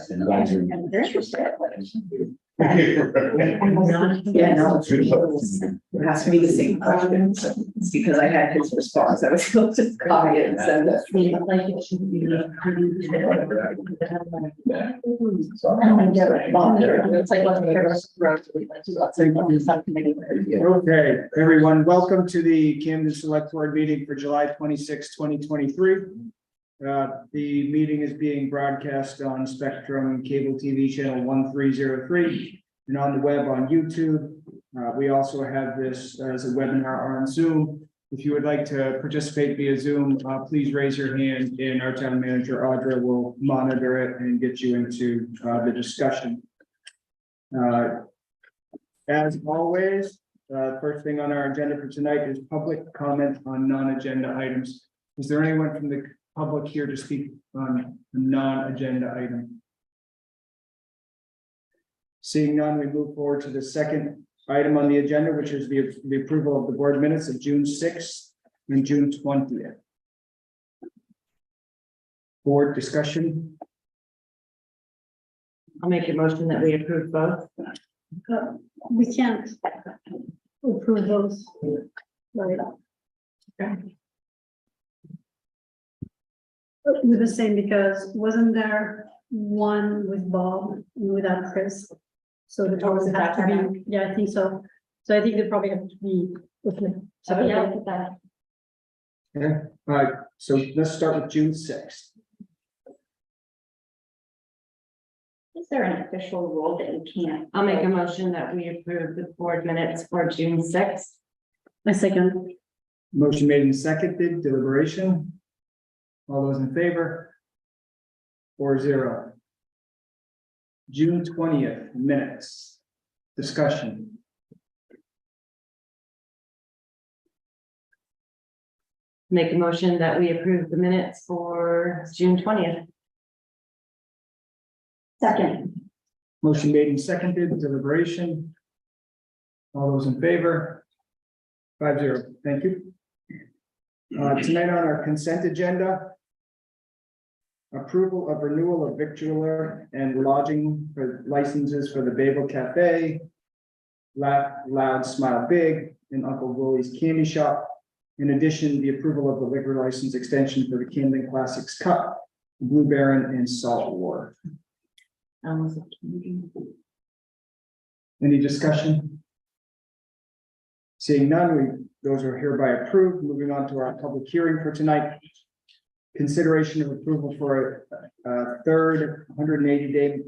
And they're interested. Yeah, no, it has to be the same question. It's because I had his response. I was able to copy it and send it. Okay, everyone, welcome to the Camden Select Board meeting for July 26, 2023. The meeting is being broadcast on Spectrum Cable TV channel 1303 and on the web on YouTube. We also have this as a webinar on Zoom. If you would like to participate via Zoom, please raise your hand and our town manager Audra will monitor it and get you into the discussion. As always, first thing on our agenda for tonight is public comment on non-agenda items. Is there anyone from the public here to speak on a non-agenda item? Seeing none, we move forward to the second item on the agenda, which is the approval of the board minutes of June 6th and June 20th. Board discussion. I'll make a motion that we approve both. We can't approve those. Right. With the same, because wasn't there one with Bob and without Chris? So the total would have to be, yeah, I think so. So I think they probably have to be with me. So yeah, look at that. Okay, all right, so let's start with June 6th. Is there an official rule that you can't? I'll make a motion that we approve the board minutes for June 6th. My second. Motion made and seconded, deliberation. All those in favor? 4-0. June 20th, minutes. Discussion. Make a motion that we approve the minutes for June 20th. Second. Motion made and seconded, deliberation. All those in favor? 5-0, thank you. Tonight on our consent agenda. Approval of renewal of victualler and lodging for licenses for the Babel Cafe, Laugh Loud Smile Big, and Uncle Willie's Candy Shop. In addition, the approval of the liquor license extension for the Camden Classics Cup, Blue Baron, and Salt War. Any discussion? Seeing none, those are hereby approved. Moving on to our public hearing for tonight. Consideration of approval for a third 180-day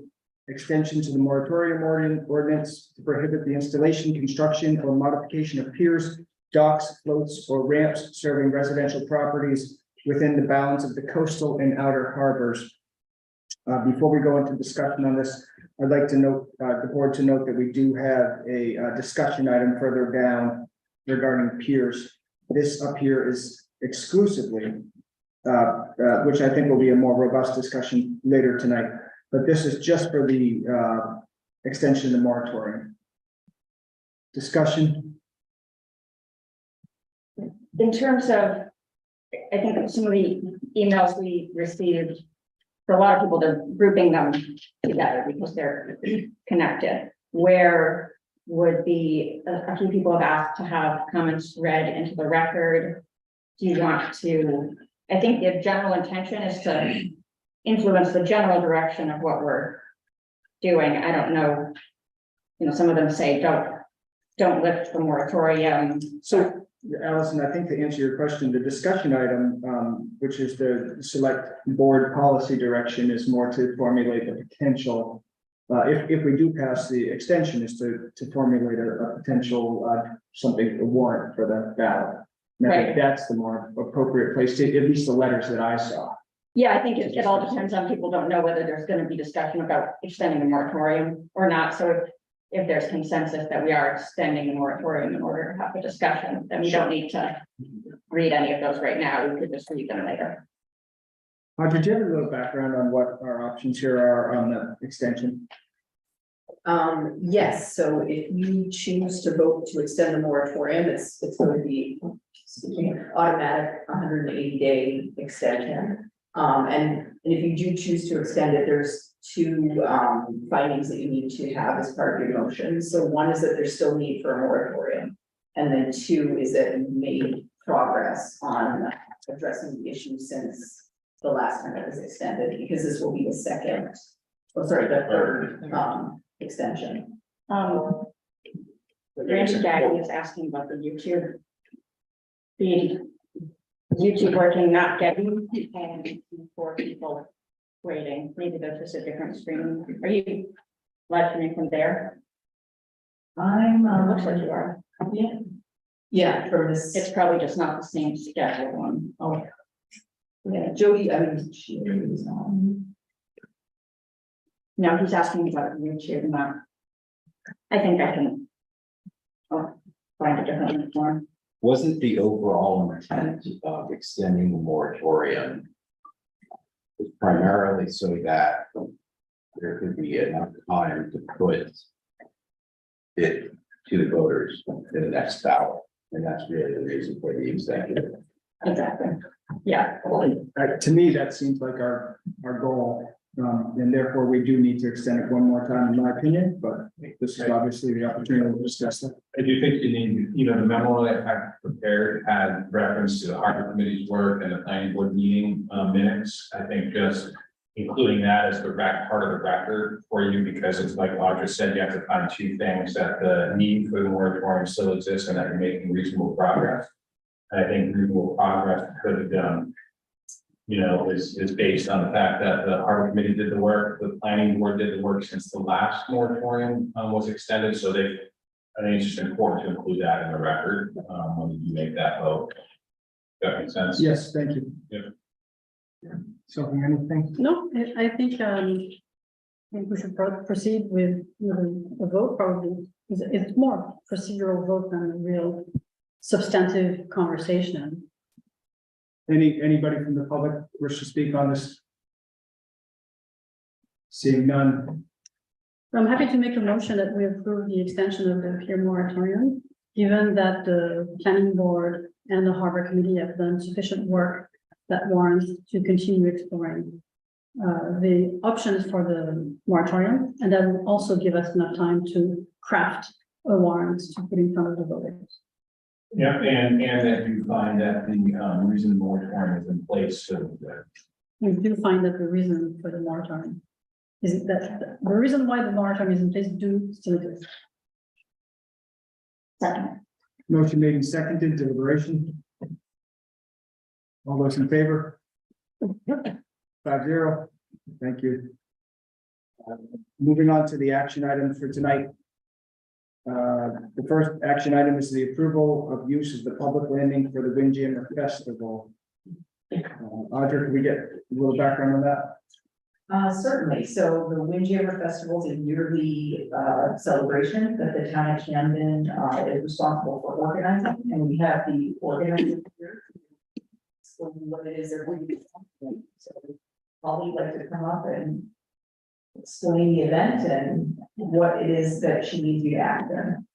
extension to the moratorium ordinance to prohibit the installation, construction, or modification of piers, docks, floats, or ramps serving residential properties within the bounds of the coastal and outer harbors. Before we go into discussion on this, I'd like to note the board to note that we do have a discussion item further down regarding piers. This up here is exclusively, which I think will be a more robust discussion later tonight, but this is just for the extension of the moratorium. Discussion. In terms of, I think some of the emails we received, for a lot of people, they're grouping them together because they're connected. Where would be, a few people have asked to have comments read into the record. Do you want to, I think the general intention is to influence the general direction of what we're doing. I don't know, some of them say don't lift the moratorium. So, Allison, I think to answer your question, the discussion item, which is the select board policy direction, is more to formulate the potential. If we do pass the extension, is to formulate a potential a warrant for the ballot. And I think that's the more appropriate place to, at least the letters that I saw. Yeah, I think it all depends on, people don't know whether there's going to be discussion about extending the moratorium or not. So if there's consensus that we are extending the moratorium in order to have a discussion, then we don't need to read any of those right now. We could just read them later. Did you have a little background on what our options here are on the extension? Yes, so if you choose to vote to extend the moratorium, it's going to be automatic 180-day extension. And if you do choose to extend it, there's two findings that you need to have as part of your motion. So one is that there's still need for a moratorium. And then two is that you made progress on addressing the issue since the last time it was extended, because this will be the second, the third extension. Randy Gaggy is asking about the YouTube. The YouTube working, not getting, and 4 people waiting. Maybe that's just a different screen. Are you live streaming from there? I'm, Looks like you are. yeah, from this, It's probably just not the same scheduled one. oh. Yeah, Jody, I mean, she is on. No, he's asking about YouTube, not. I think I can. Find a different one. Wasn't the overall intent of extending the moratorium primarily so that there could be enough time to put it to the voters in the next ballot? And that's really the reason for the executive. Exactly. Yeah. To me, that seems like our goal, and therefore we do need to extend it one more time, in my opinion, but this is obviously the opportunity to discuss that. I do think you need, you know, the memo that I prepared had reference to the harbor committee's work and the planning board meeting minutes. I think just including that as the part of the record for you, because it's like Audra said, you have to find 2 things: that the need for the moratorium still exists and that you're making reasonable progress. And I think reasonable progress could have done, you know, is based on the fact that the harbor committee did the work, the planning board did the work since the last moratorium was extended. So I think it's just important to include that in the record when you make that vote. That makes sense? Yes, thank you. Yeah. Something, anything? No, I think we should proceed with a vote probably. It's more procedural vote than a real substantive conversation. Anybody from the public wish to speak on this? Seeing none, I'm happy to make a motion that we approve the extension of the peer moratorium, given that the planning board and the harbor committee have done sufficient work that warrants to continue exploring the options for the moratorium, and that will also give us enough time to craft a warrant to put in front of the voters. Yeah, and that you find that the reason the moratorium is in place, so that We do find that the reason for the moratorium is that the reason why the moratorium is in place do still exist. Second. motion made and seconded, deliberation. All those in favor? 5-0, thank you. Moving on to the action items for tonight. The first action item is the approval of use of the public landing for the Windjammer Festival. Audra, can we get a little background on that? Certainly. So the Windjammer Festival is a yearly celebration that the town of Camden is responsible for organizing, and we have the organizer here. So what it is they're going to be. So Holly would like to come up and explain the event and what it is that she needs you to act on.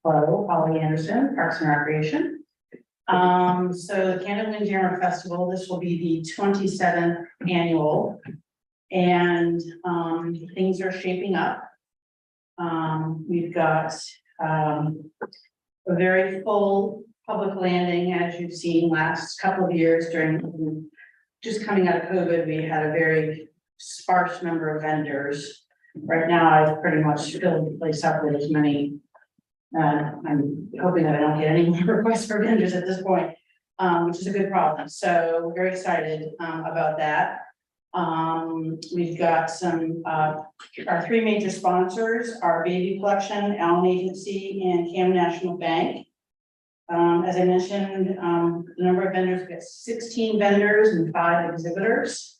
Hello, Holly Anderson, Parks and Recreation. So the Camden Windjammer Festival, this will be the 27th annual. And things are shaping up. We've got a very full public landing, as you've seen last couple of years during just coming out of COVID. We had a very sparse number of vendors. Right now, I've pretty much filled the place up with as many. I'm hoping that I don't get any more requests for vendors at this point, which is a good problem. So we're very excited about that. We've got some our 3 major sponsors, our Baby Collection, Allen Agency, and Camden National Bank. As I mentioned, the number of vendors, we got 16 vendors and 5 exhibitors.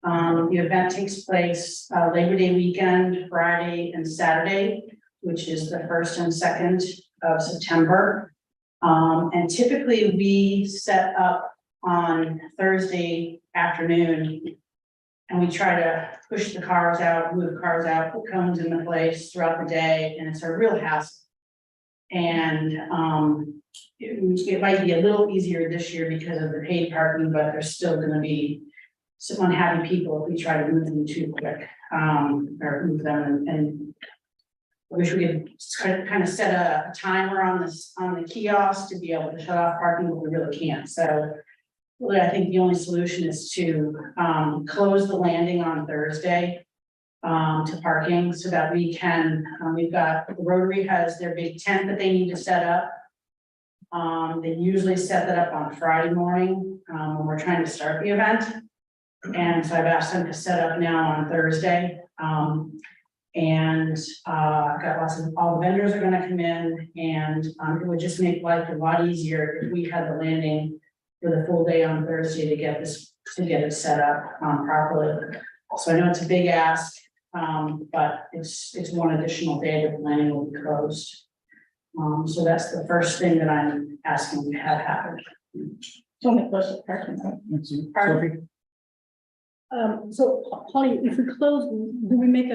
The event takes place Labor Day weekend, Friday and Saturday, which is the 1st and 2nd of September. And typically we set up on Thursday afternoon And we try to push the cars out, move cars out, put cones in the place throughout the day, and it's a real hassle. And, it might be a little easier this year because of the paid parking, but there's still gonna be some unhappy people if we try to move them too quick, or move them and I wish we could kind of set a timer on this, on the kiosk to be able to shut off parking, but we really can't, so. Really, I think the only solution is to, close the landing on Thursday. To parking so that we can, we've got, the Rotary has their big tent that they need to set up. They usually set that up on Friday morning, when we're trying to start the event. And so I've asked them to set up now on Thursday. I've got all the vendors are gonna come in and, it would just make life a lot easier if we had the landing for the full day on Thursday to get it set up, properly. So I know it's a big ask, but it's one additional day that the landing will be closed. So that's the first thing that I'm asking to have happen. So we close the parking, right? Sophie? So Holly, if we close, do we make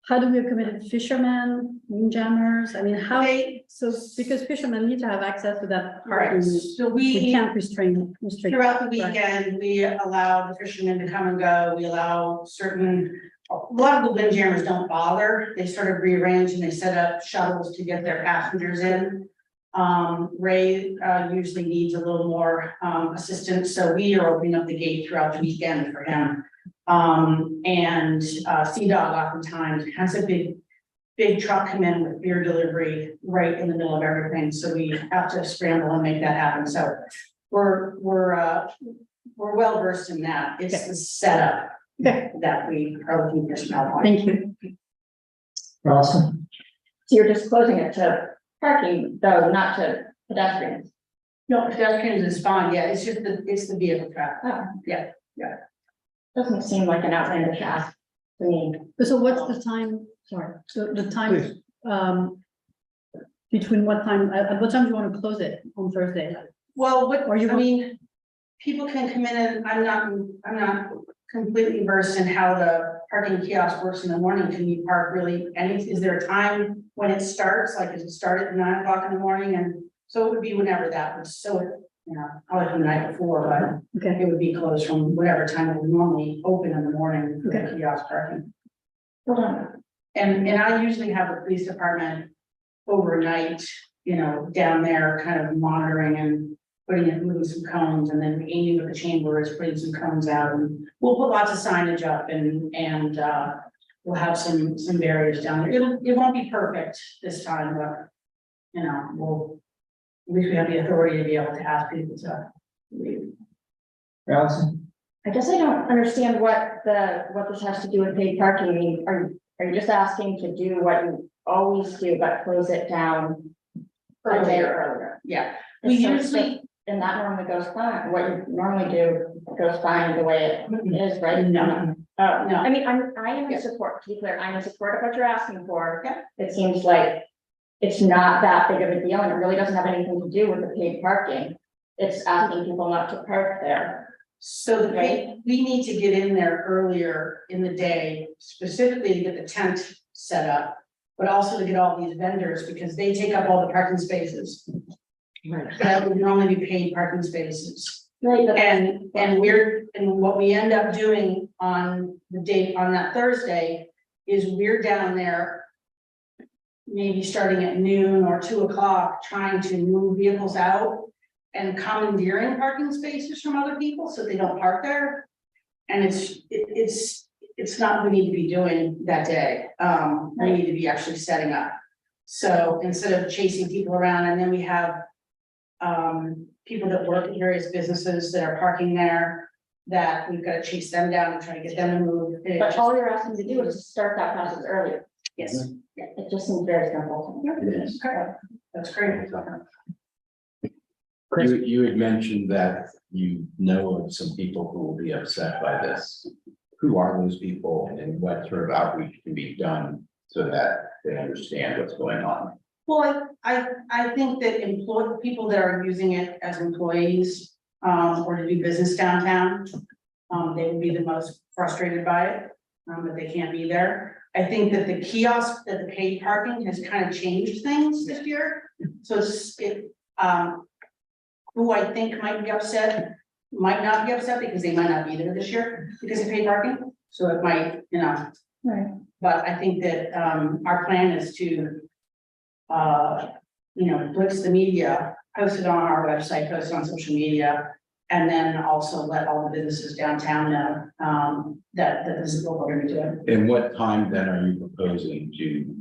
how do we accommodate fishermen, windjammers? I mean, how, so because fishermen need to have access to that Right, parking. so We can't restrict. throughout the weekend, we allow the fishermen to come and go, we allow a lot of the windjammers don't bother, they sort of rearrange and they set up shuttles to get their passengers in. Ray usually needs a little more assistance, so we are opening up the gate throughout the weekend for him. Sea Dog oftentimes has a big truck come in with beer delivery right in the middle of everything, so we have to scramble and make that happen, so we're well versed in that, it's the setup that we are looking for some help on. Thank you. Awesome. So you're just closing it to parking, though, not to pedestrians. No, pedestrians is fine, yeah, it's just it's the vehicle traffic. Oh, Yeah. doesn't seem like an outlandish ask to me. So what's the time, sorry, so the time, between what time, at what time do you want to close it on Thursday? Well, Or you I mean, people can come in and I'm not completely versed in how the parking kiosk works in the morning. Can you park really is there a time when it starts? Like, does it start at 9 o'clock in the morning? And so it would be whenever that was, probably from the night before, but Okay, it would be closed from whatever time it would normally open in the morning for the kiosk parking. Hold on. And I usually have the police department overnight, down there kind of monitoring and moving some cones, and then Amy with the chamber is putting some cones out, and we'll put lots of signage up and we'll have some barriers down there. It won't be perfect this time, but at least we have the authority to be able to ask people to leave. Allison? I guess I don't understand what this has to do with paid parking. I mean, are you just asking to do what you always do, but close it down a day earlier? Yeah, we usually, and that normally goes fine. What you normally do goes fine the way it is, right? No. Oh, No. I mean, I am in support, to be clear, I'm in support of what you're asking for. Yeah. It seems like it's not that big of a deal and it really doesn't have anything to do with the paid parking. It's asking people not to park there. so we need to get in there earlier in the day, specifically to get the tent set up, but also to get all these vendors because they take up all the parking spaces. Right. That would normally be paid parking spaces. Right. And what we end up doing on that Thursday is we're down there. Maybe starting at noon or 2 o'clock, trying to move vehicles out and commandeering parking spaces from other people so they don't park there. And it's not what we need to be doing that day. We need to be actually setting up. So instead of chasing people around, and then we have people that work at various businesses that are parking there, that we've got to chase them down and try to get them to move. But all you're asking to do is to start that process earlier. Yes, It just seems very simple. It is. that's great. You had mentioned that you know of some people who will be upset by this. Who are those people and what sort of outreach can be done so that they understand what's going on? Well, I think that people that are using it as employees, or to do business downtown, They would be the most frustrated by it, that they can't be there. I think that the kiosk, that the paid parking has kind of changed things this year. So who I think might be upset, might not be upset because they might not be there this year because of paid parking. So it might, Right. but I think that, our plan is to, blitz the media, post it on our website, post it on social media. And then also let all the businesses downtown know, that this is what we're gonna be doing. And what time then are you proposing to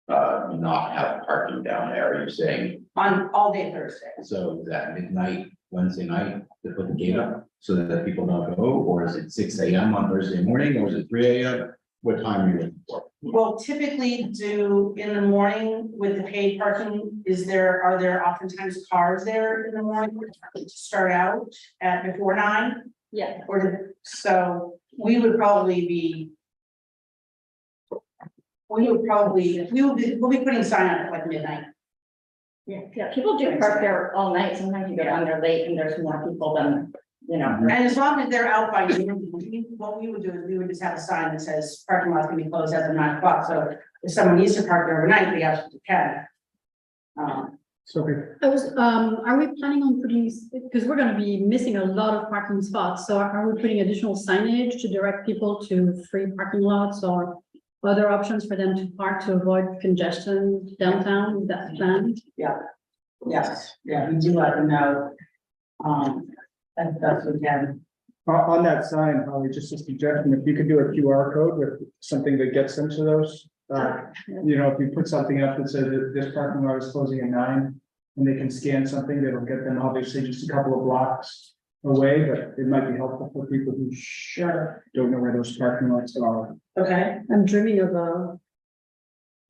not have parking down there? Are you saying, On all day Thursday. so is that midnight, Wednesday night, to put the gate up so that people don't go? Or is it 6 a.m. on Thursday morning, or is it 3 a.m.? What time are you looking for? We'll typically do in the morning with the paid parking, are there oftentimes cars there in the morning to start out at before 9? Yeah. So we would probably be. We'll be putting sign up at like midnight. Yeah, people do park there all night. Sometimes you get on there late and there's more people than, And as long as they're out by noon, what we would do is we would just have a sign that says parking lot's gonna be closed as of 9 o'clock. So if someone needs to park there overnight, they absolutely can. Sophie, Are we planning on putting, because we're gonna be missing a lot of parking spots, so are we putting additional signage to direct people to free parking lots or other options for them to park to avoid congestion downtown? Is that planned? Yes, yeah, we do let them know. That's what we can. on that sign, probably just a suggestion, if you could do a QR code with something that gets them to those. If you put something up that says that this parking lot is closing at 9, and they can scan something, that'll get them obviously just a couple of blocks away, but it might be helpful for people who don't know where those parking lots are. Okay, I'm dreaming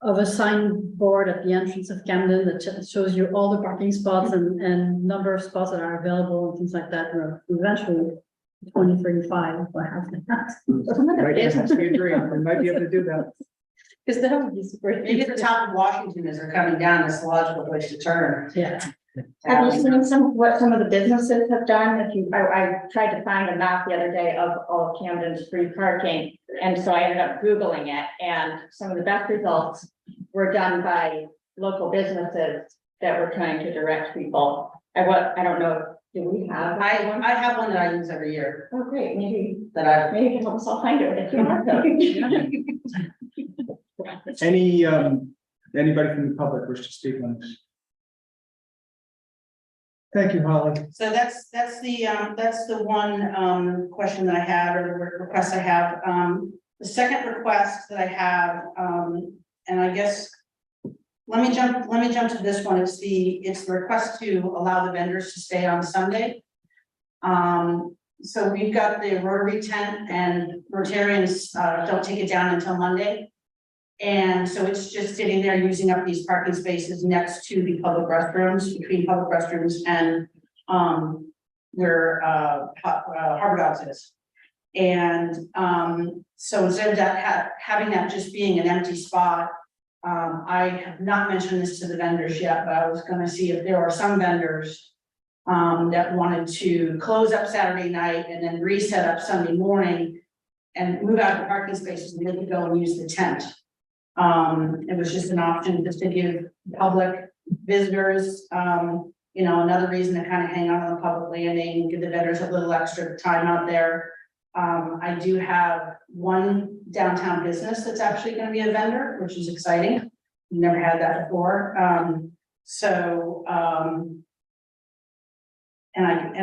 of a signboard at the entrance of Camden that shows you all the parking spots and number of spots that are available and things like that. Eventually, 2035, what happens? Might be a dream, we might be able to do that. Because that would be super. maybe at the top of Washington as they're coming down, it's the logical place to turn. Yeah. have you seen what some of the businesses have done? I tried to find a map the other day of all of Camden's free parking. And so I ended up Googling it, and some of the best results were done by local businesses that were trying to direct people. I don't know, do we have? I have one that I use every year Oh, great, maybe that you can help us all find it with a QR code. Anybody from the public wish to speak on this? Thank you, Holly. So that's the one question that I had, or the request I have. The second request that I have, and I guess let me jump to this one. It's the request to allow the vendors to stay on Sunday. So we've got the Rotary tent, and Rotarians don't take it down until Monday. And so it's just sitting there using up these parking spaces next to the public restrooms, between public restrooms and where Harbor Dogs is. And so instead of that having that just being an empty spot, I have not mentioned this to the vendors yet, but I was gonna see if there are some vendors that wanted to close up Saturday night and then reset up Sunday morning and move out the parking spaces and they could go and use the tent. It was just an option just to give public visitors, another reason to kind of hang out on the public landing, give the vendors a little extra time out there. I do have one downtown business that's actually going to be a vendor, which is exciting. Never had that before. And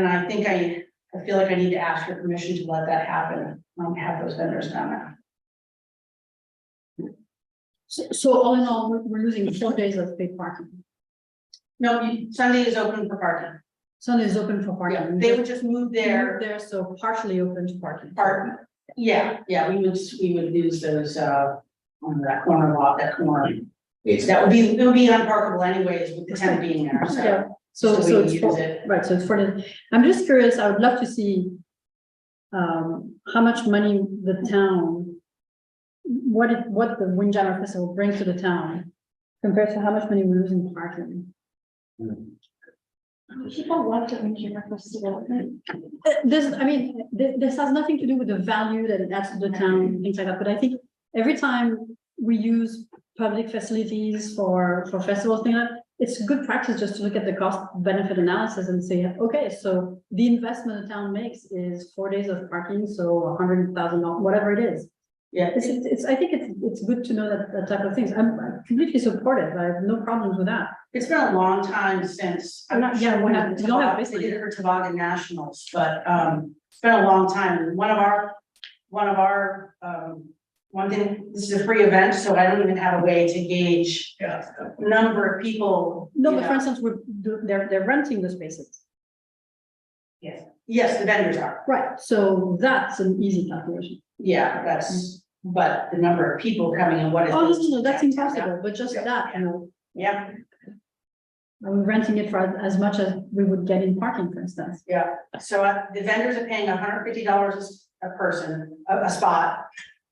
I think I feel like I need to ask for permission to let that happen. Have those vendors down there. So all in all, we're losing 4 days of paid parking. No, Sunday is open for parking. Sunday is open for Yeah, parking. they would just move They're there. there, so partially open to parking. Yeah, we would use those, on that corner lot, that corner. It's It would be unparkable anyways with the tent being there, so. Yeah. So So we it's use for, it. right, so it's for the, I'm just curious, I would love to see how much money the town, what the Windjammer Festival brings to the town compared to how much money we lose in parking. People want to enjoy festival. This, I mean, this has nothing to do with the value that it adds to the town, things like that, but I think every time we use public facilities for festivals, things like that, it's good practice just to look at the cost benefit analysis and say, okay, so the investment the town makes is 4 days of parking, so $100,000, whatever it is. Yeah, I think it's good to know that type of things. I'm completely supportive. I have no problems with that. it's been a long time since, I'm not Yeah, sure we when have- the we don't have Toboggan, they did it for Toboggan Nationals, but, it's been a long time. One of our, one thing, this is a free event, so I don't even have a way to gauge number of people. No, you but for know. instance, they're renting the spaces. Yes, the vendors are, Right, so that's an easy calculation. yeah, but the number of people coming and what is. Oh, this? no, that's impossible, but just that, Yeah, I'm renting it for as much as we would get in parking, for instance. yeah, so the vendors are paying $150 a person, a spot.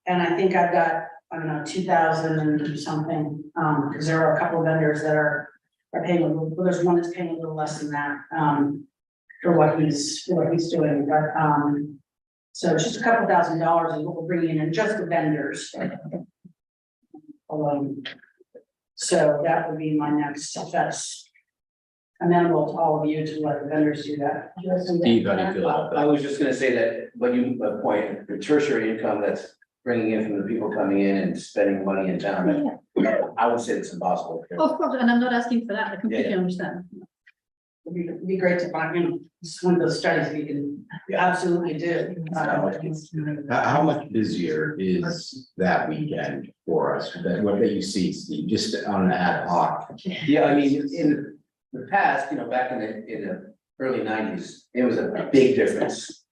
And I think I've got, I don't know, 2,000 and something, because there are a couple of vendors that are paying, well, there's one that's paying a little less than that, for what he's doing, but, so it's just a couple $1,000 is what we're bringing in just the vendors. Alone. So that would be my next, if that's amenable to all of you to let the vendors do that. Steve, how do you feel about I that? was just gonna say that when you point, the tertiary income that's bringing in from the people coming in and spending money in town, I would say it's impossible. Of course, and I'm not asking for that, I completely understand. It'd be great to find, it's one of those studies we can absolutely do. How much busier is that weekend for us, than what you see, Steve, just on an ad hoc? Yeah, I mean, in the past, back in the early nineties, it was a big difference.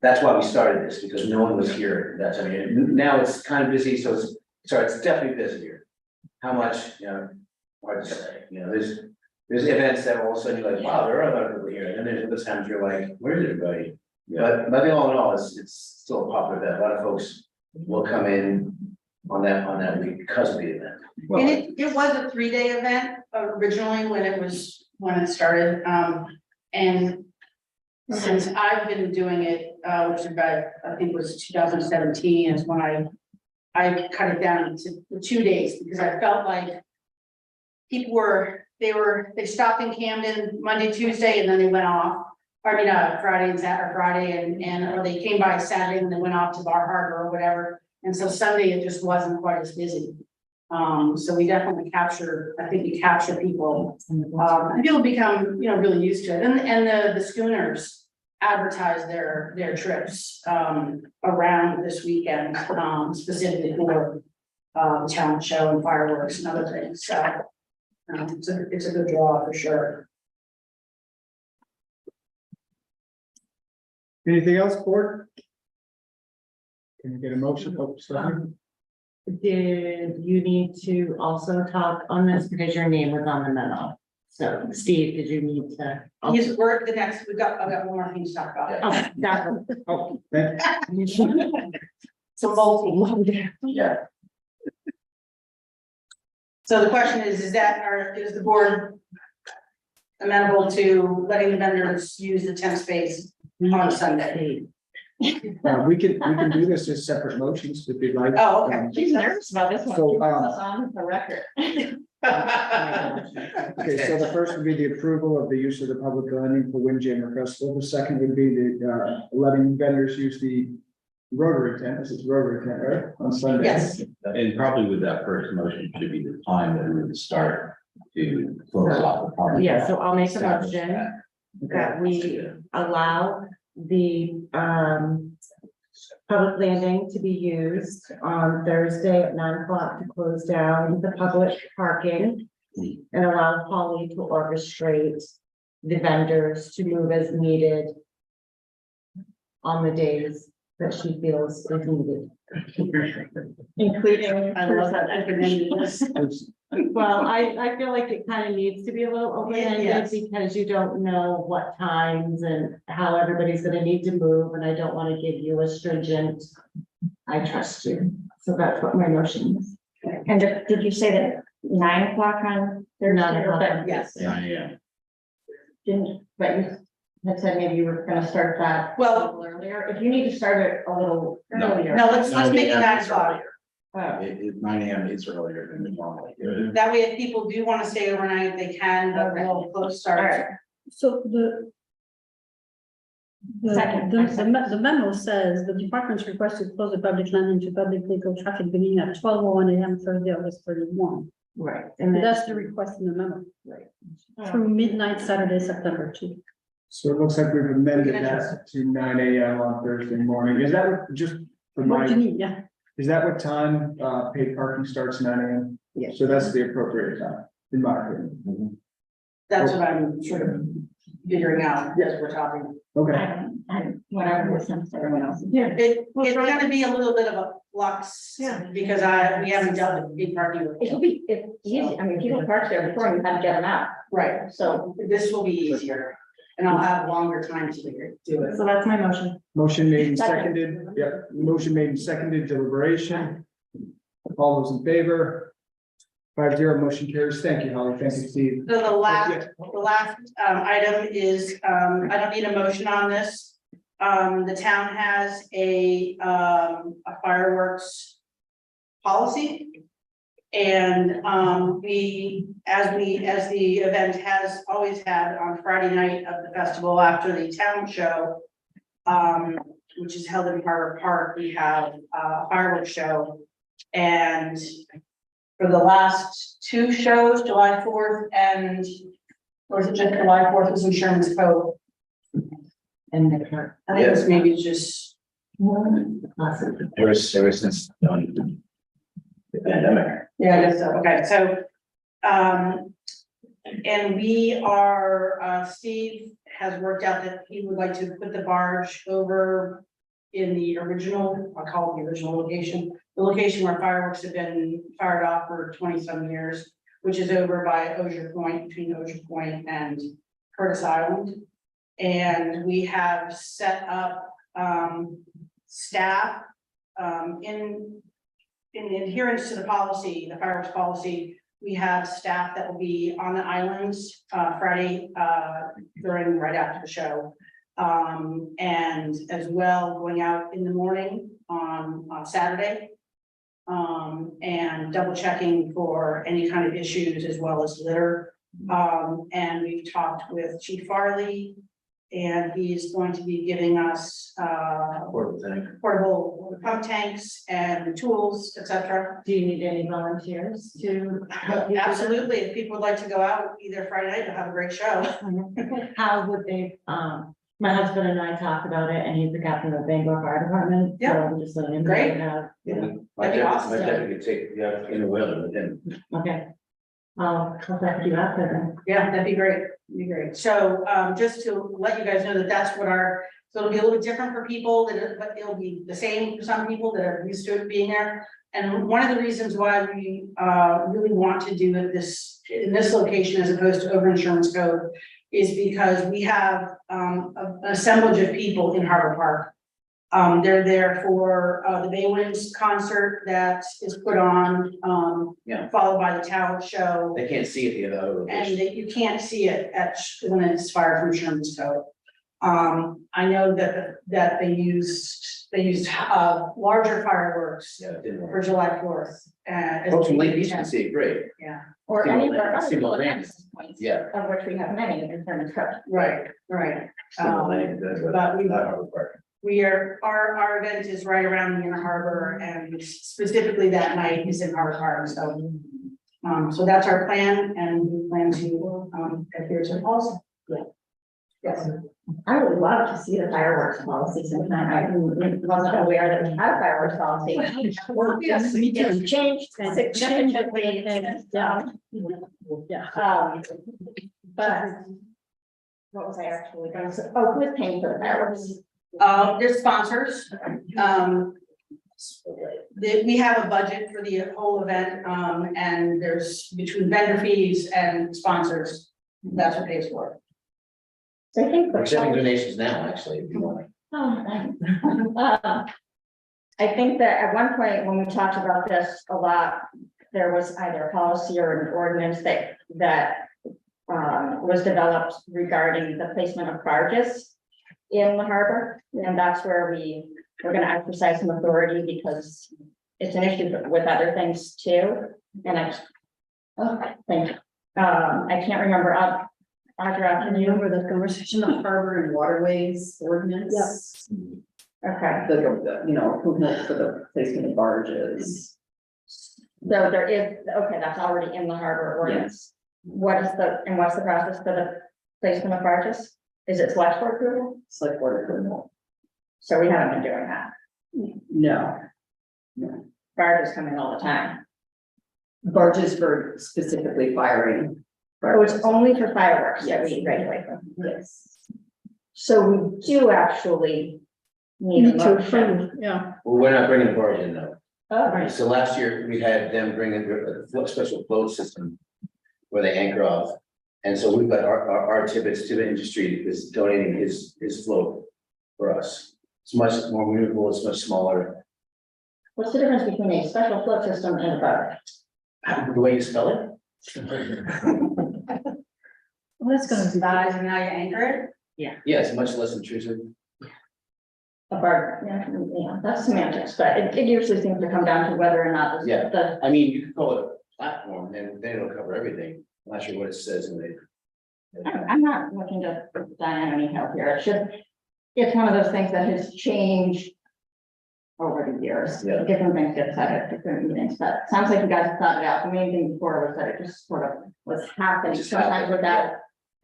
That's why we started this, because no one was here, that's, I mean, now it's kind of busy, so it's definitely busier. How much, hard to say, there's events that all of a sudden you're like, wow, there are a lot of people here, and then there's other times you're like, where's everybody? But I think all in all, it's still a popular event, a lot of folks will come in on that week because of the event. And it was a 3-day event originally when it started, and since I've been doing it, which about, I think it was 2017 is when I cut it down to 2 days, because I felt like people they stopped in Camden Monday, Tuesday, and then they went off. I mean, Friday and Saturday, or they came by Saturday and they went off to Bar Harbor or whatever. And so Sunday, it just wasn't quite as busy. So we definitely capture people. And people become, really used to it. And the schooners advertise their trips, around this weekend, specifically for the talent show and fireworks and other things. So it's a good draw for sure. Anything else, board? Can you get a motion? Oh, sorry. Did you need to also talk on this because your name was on the memo? So Steve, did you need to? He's work the next, I've got one more thing to talk about. Oh, that one. So multi. Yeah. So the question is the board amenable to letting the vendors use the tent space on Sunday? We can do this as separate motions if you'd like. Oh, okay. She's nervous about this one. So, Keep us on the record. Okay, so the first would be the approval of the use of the public landing for Windjammer Festival. The second would be the letting vendors use the Rotary tent, this is Rotary tent, right, on Sunday? Yes. And probably with that first motion should be the time that we would start to close off the party. Yeah, so I'll make a Establish motion that. that we allow the public landing to be used on Thursday at 9 o'clock to close down the public parking and allow Holly to orchestrate the vendors to move as needed on the days that she feels is needed. Including. I love that acronym. Well, I feel like it kind of needs to be a little open-ended Yes. because you don't know what times and how everybody's gonna need to move, and I don't want to give you a stringent, I trust you. So that's what my motion is. And did you say that 9 o'clock on Thursday? 9 o'clock. Yes. Yeah, yeah. but you had said maybe you were gonna start that. Well- a little earlier, if you need to start it a little No. earlier. No, let's make it 9 It's o'clock. earlier. Oh, Nine AM is earlier than we normally do. That way, if people do want to stay overnight, they can, but we'll close all start. right. So Second. the memo says the department's request to close the public landing to public vehicle traffic beginning at 12:01 AM Thursday, August 31. Right, and then. That's the request in the memo, Oh. through midnight Saturday, September 2. So it looks like we've amended that to 9 AM on Thursday morning. Is that what- just for What do you my, need? Yeah. is that what time, paid parking starts 9 AM? Yes. So that's the appropriate time, in my opinion. That's what I'm sort of figuring out as we're talking. Okay, Whatever was sense to everyone else. It's gonna be a little bit of a flux, Yeah. because we haven't dealt with big parking. It'll be, it's easy, I mean, people park there before you have to get them out, Right, so, this will be easier, and I'll have longer time to do it. so that's my motion. motion made and Second. seconded, yep, motion made and seconded, deliberation. All those in favor? 5-0, motion carries. Thank you, Holly. Thank you, Steve. So the last item is, I don't need a motion on this. The town has a fireworks policy. And, as the event has always had on Friday night of the festival after the town show, which is held in Harbor Park, we have a fireworks show. And for the last 2 shows, July 4th and, or is it just July 4th was Insurance Code? And the clerk. I think it's maybe just, Ever since the pandemic. yeah, I guess so, okay, so, and we are, Steve has worked out that he would like to put the barge over in the original, I'll call it the original location, the location where fireworks have been fired off for 20-some years, which is over by Osier Point, between Osier Point and Curtis Island. And we have set up, staff, in adherence to the policy, the fireworks policy, we have staff that will be on the islands, Friday, right after the show. And as well going out in the morning on Saturday. And double checking for any kind of issues as well as litter. And we've talked with Chief Farley. And he's going to be giving us portable pump tanks and tools, etc. Do you need any volunteers to help you? do that? Absolutely, if people would like to go out either Friday night, we'll have a great show. How would they, my husband and I talked about it, and he's the captain of the Bangor Fire Department. Yeah. So I'm just letting him know Great. we have- That'd be awesome. My deputy could take, in the weather with him. Okay. I'll have to do that for them. Yeah, that'd be great, So, just to let you guys know that that's what so it'll be a little bit different for people, but it'll be the same for some people that are used to it being there. And one of the reasons why we, really want to do it in this location as opposed to over Insurance Code is because we have, an assemblage of people in Harbor Park. They're there for, the Bay Winds concert that is put on, Yeah. followed by the talent show. They can't see it the other And location. you can't see it when it's fire from Sherman's Code. I know that they used larger fireworks Yeah, it didn't for work. July 4th. Folks from Lake Beach can see it great. Yeah, Or any of our other Single little lane. access points. Yeah. Of which we have many in Sherman's Code. right. Single lane, But we, not Harbor Park. our event is right around the Inner Harbor and specifically that night is in Harbor Park, so. So that's our plan and we plan to, adhere to the policy. Yeah. Yes. I would love to see the fireworks policy sometime. I wasn't aware that we had a fireworks policy. Yes, me too. It's changed significantly. Yeah. But what was I actually going to say? Oh, who's paying for the fireworks? There's sponsors, we have a budget for the whole event, and there's between vendor fees and sponsors, that's what pays for it. So I think. We're accepting donations now, actually, if you want. Oh, thanks. I think that at one point, when we talked about this a lot, there was either a policy or an ordinance that was developed regarding the placement of barges in the harbor. And that's where we're gonna exercise some authority because it's an issue with other things too. And thank you. I can't remember, Audra, can you? Remember that conversation? The harbor and waterways ordinance. Okay, You know, approval for the placement of barges. so there is, okay, that's already in the harbor ordinance. What's the process for the placement of barges? Is it select board approval? Select board approval. So we haven't been doing that. No. Barges come in all the time. Barges for specifically firing. Oh, it's only for fireworks that we regulate them. Yes. So we do actually need a Need to motion. approve, yeah. Well, we're not bringing the barge in though. Oh, So last year, we had them bring in a special float system where they anchor off. And so we've got our Tibbetts Industry is donating his float for us. It's much more maneuverable, it's much smaller. what's the difference between a special float system and a barge? The way you spell it? Well, that's gonna be. Size and how you anchor it. Yeah, it's much less intrusive. A barge, yeah, that's semantics, but it usually seems to come down to whether or not Yeah. the, I mean, you could call it a platform and then it'll cover everything. I'm not sure what it says in the. I'm not looking to die on any help here. It's one of those things that has changed over the years. Yeah. Different things get said at different meetings, but it sounds like you guys have thought it out. The main thing before was that it just sort of was happening Just sometimes happened, without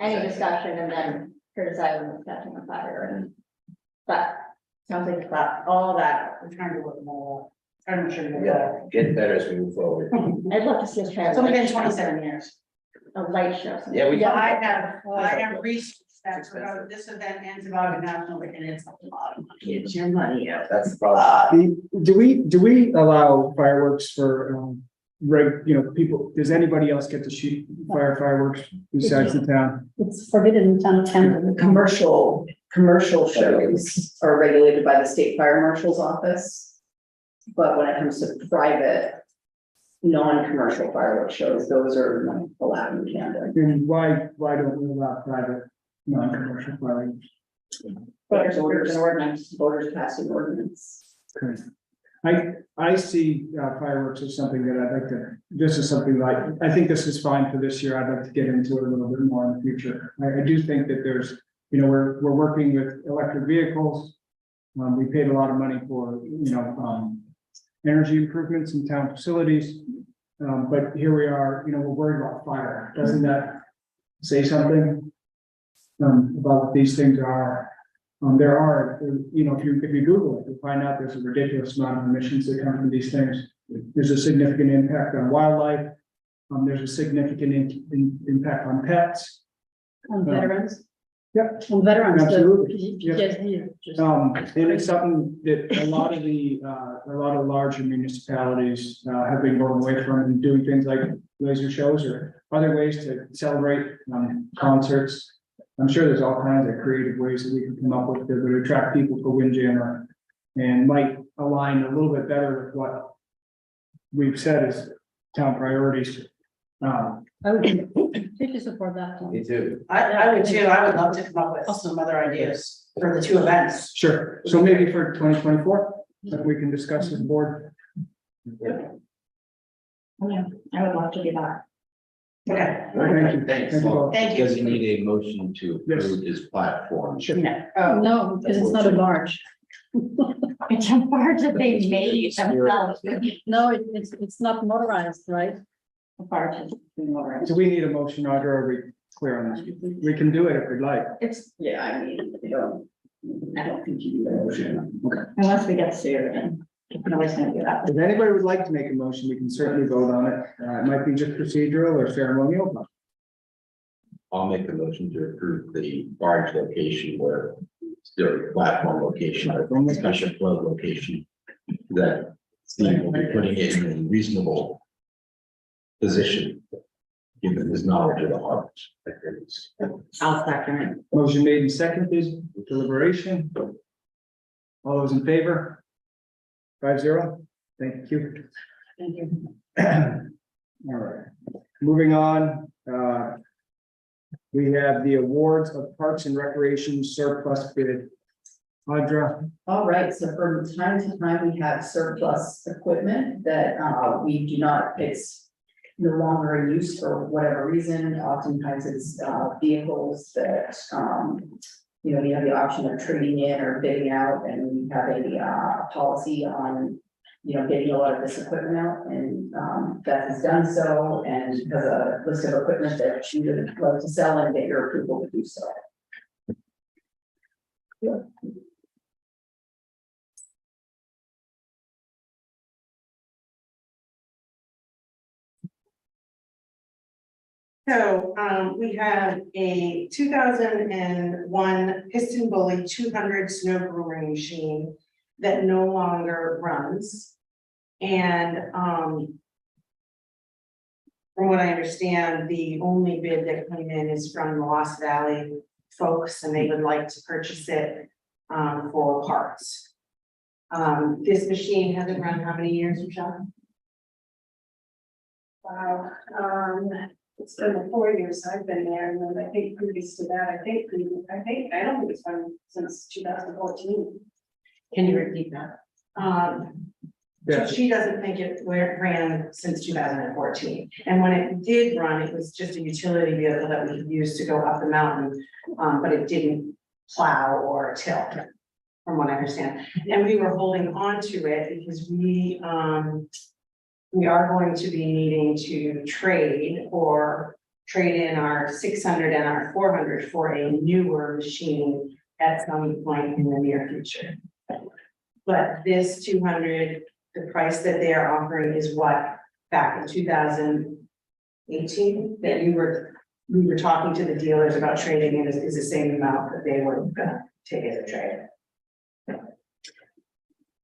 any Exactly. discussion and then criticizing the catching of fire and. But sounds like you've got all that. We're trying to look more, trying to make sure. Yeah, get better as we move forward. I'd love to see us try. It's only been 27 years. A light show. Yeah, we. I have researched that, so this event ends about nationally, and it's a lot of money. It's your money. That's the problem. Do we allow fireworks for, people, does anybody else get to shoot fireworks besides the town? It's forbidden in town of Camden. Commercial shows are regulated by the state fire marshal's office. But when it comes to private, non-commercial fireworks shows, those are not allowed in Canada. And why don't we allow private, non-commercial fireworks? Voters approved an ordinance. Voters passed an ordinance. I see fireworks as something that I'd like to, this is something like, I think this is fine for this year. I'd like to get into it a little bit more in the future. I do think that there's, we're working with electric vehicles. We paid a lot of money for, energy improvements in town facilities. But here we are, we're worried about fire. Doesn't that say something about what these things are? There are, if you Google it, you'll find out there's a ridiculous amount of emissions that come from these things. There's a significant impact on wildlife. There's a significant impact on pets. On veterans. Yep. On veterans. Absolutely. The PTSD, just- And it's something that a lot of larger municipalities have been going away from and doing things like laser shows or other ways to celebrate concerts. I'm sure there's all kinds of creative ways that we can come up with that would attract people for Windjammer and might align a little bit better with what we've said as town priorities. I would completely support that. Me too. I would too. I would love to come up with some other ideas for the two events. Sure. So maybe for 2024, if we can discuss as a board. Yeah, I would love to do that. Okay. Thank you. Thanks. Thank you both. Thank you. Does he need a motion to approve his platform? No. No, because it's not a barge. It's a barge that they made themselves. No, it's not motorized, right? The barge is more. Do we need a motion, Audra? Are we clear on this? We can do it if we'd like. It's, Yeah, I don't think you need a motion. unless we get sued and nobody's gonna do that. If anybody would like to make a motion, we can certainly vote on it. It might be just procedural or ceremonial, but I'll make the motion to approve the barge location where the platform location, or special flood location. That Steve will be putting it in a reasonable position, given his knowledge of the harbor. I'll second motion made and seconded, deliberation. All those in favor? 5-0. Thank you. Thank you. All right, moving on, We have the awards of Parks and Recreation surplus bid. Audra, All right, so from time to time, we have surplus equipment that we do not, it's no longer in use for whatever reason. Oftentimes it's vehicles that you know, we have the option of trading in or bidding out, and we have a policy on, you know, getting a lot of this equipment out, and Beth has done so, and has a list of equipment that she would love to sell and get your approval to do so. So, we have a 2001 piston bully 200 snow growing machine that no longer runs. And, from what I understand, the only bid that came in is from the Lost Valley folks, and they would like to purchase it, for parts. This machine hasn't run how many years, Michelle? Wow, it's been 4 years I've been there, and then I think previous to that, I don't think it's been since 2014. Can you repeat that? So she doesn't think it ran since 2014, and when it did run, it was just a utility vehicle that we used to go up the mountain, but it didn't plow or till, from what I understand. And we were holding on to it because we are going to be needing to trade in our 600 and our 400 for a newer machine at some point in the near future. But this 200, the price that they are offering is what, back in 2018, that we were talking to the dealers about trading in is the same amount that they were gonna take as a trade.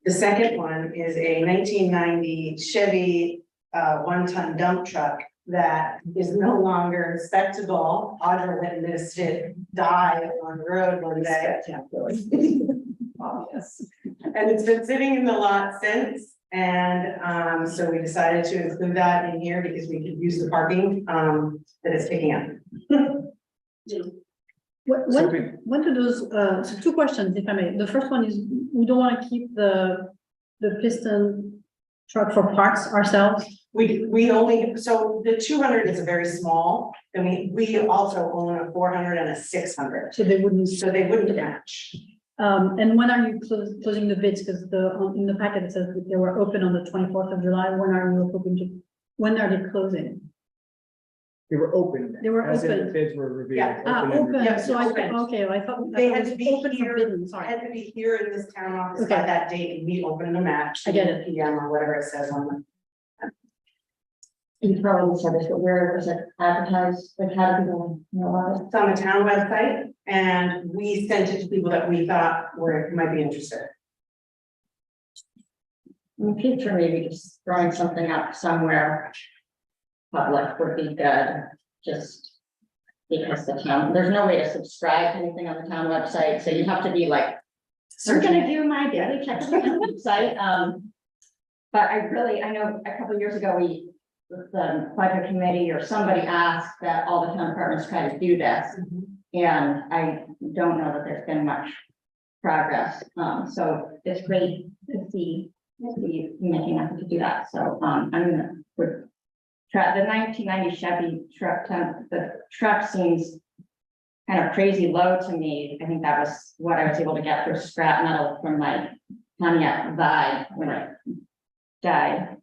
The second one is a 1990 Chevy 1-ton dump truck that is no longer respectable. Audra witnessed it die on the road one day. Obvious. And it's been sitting in the lot since, and so we decided to include that in here because we could use the parking that it's taking up. When do those, so two questions, if I may. The first one is, we don't want to keep the piston truck for parts ourselves. We only, so the 200 is a very small, and we also own a 400 and a 600, So they wouldn't. so they wouldn't match. And when are you closing the bids? Because in the packet it says that they were open on the 24th of July. When are they closing? they were open. They were As in the open. bids were revealed. Yeah. and Open, Yeah, so I, open. okay, I thought. They I had thought to it be was open for here, bidding, sorry. had to be here in this town office Okay. by that date, and we open them at I get it. 2 PM or whatever it says on the. You probably said this, but where was it advertised, like how do people know about it? It's on the town website, and we sent it to people that we thought might be interested. In the future, maybe just throwing something up somewhere public would be good, just because the town, there's no way to subscribe to anything on the town website, so you have to be like, I'm gonna do my daily check on the town website, but I know a couple of years ago, the budget committee or somebody asked that all the town departments try to do this, and I don't know that there's been much progress, so it's great to see you making effort to do that, so, I'm gonna, the 1990 Chevy truck, the truck seems kind of crazy low to me. I think that was what I was able to get for scrap metal from my Pontiac Vibe when it died.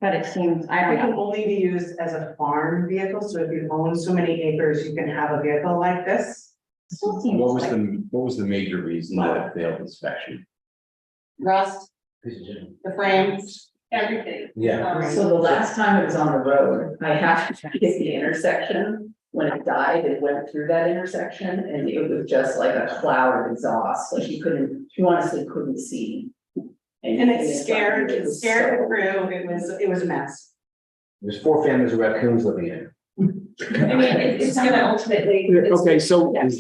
But it seems, I It don't can know. only be used as a farm vehicle, so if you own so many acres, you can have a vehicle like this. Still seems What was like what was the major reason that it failed inspection? Rust, the frames, everything. Yeah. So the last time it was on the road, I had to hit the intersection. When it died, it went through that intersection, and it was just like a cloud of exhaust, like you honestly couldn't see. And anything it's in front of scared, you. It it was scared so- through, it was a mess. There's 4 families of raccoons living in it. I mean, it's gonna ultimately. Okay, so, Yeah. I'm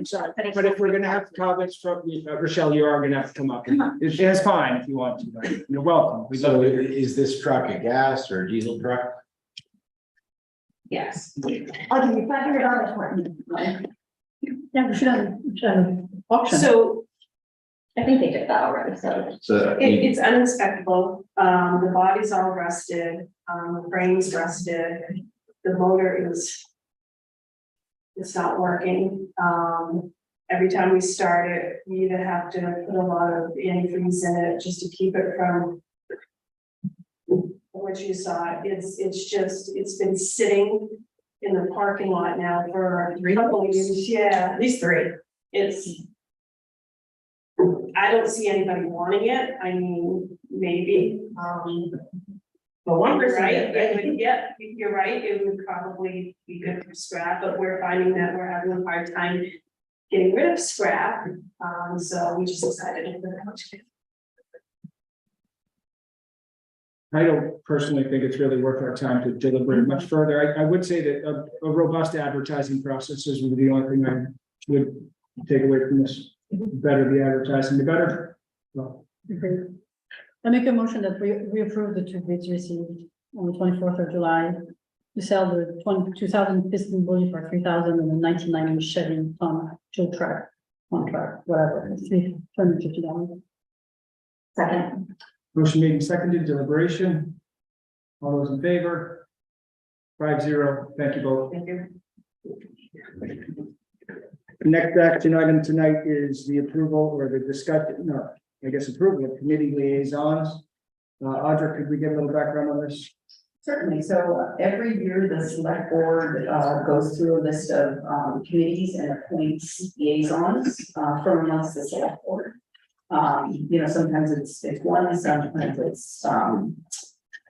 sorry, but if we're gonna have comments from, Rochelle, you are gonna have to come up. It's fine if you want to, but you're welcome. We So love it. is this truck a gas or a diesel truck? Yes. I'll give you $500 for it. Yeah, we should have an auction. So I think they did that already, so. So it's uninspectable, the body's all rusted, the frame's rusted, the motor is. It's not working, every time we start it, we either have to put a lot of antifreeze in it just to keep it from. What you saw, it's been sitting in the parking lot now for a couple of years, yeah, at least 3, it's. I don't see anybody wanting it, I mean, maybe, But one you're person right, did, it would, yeah, you're right, it would probably be good for scrap, but we're finding that we're having a hard time getting rid of scrap, so we just decided to put it out. I don't personally think it's really worth our time to deliberate much further. I would say that a robust advertising process is the only thing I would take away from this. The better the advertising, the better. Well, Okay. I make a motion that we approve the 2 bids received on the 24th of July. To sell the 2000 piston bully for 3,000 and the 1990 Chevy tow truck contract, whatever, it's $350. Second. motion made and seconded, deliberation. All those in favor? 5-0, thank you both. Thank you. Next action item tonight is the approval or the discussion, no, I guess approval of committee liaisons. Audra, could we get a little background on this? Certainly, so every year the select board goes through a list of committees and appoints liaisons from amongst the select board. Sometimes it's one, sometimes it's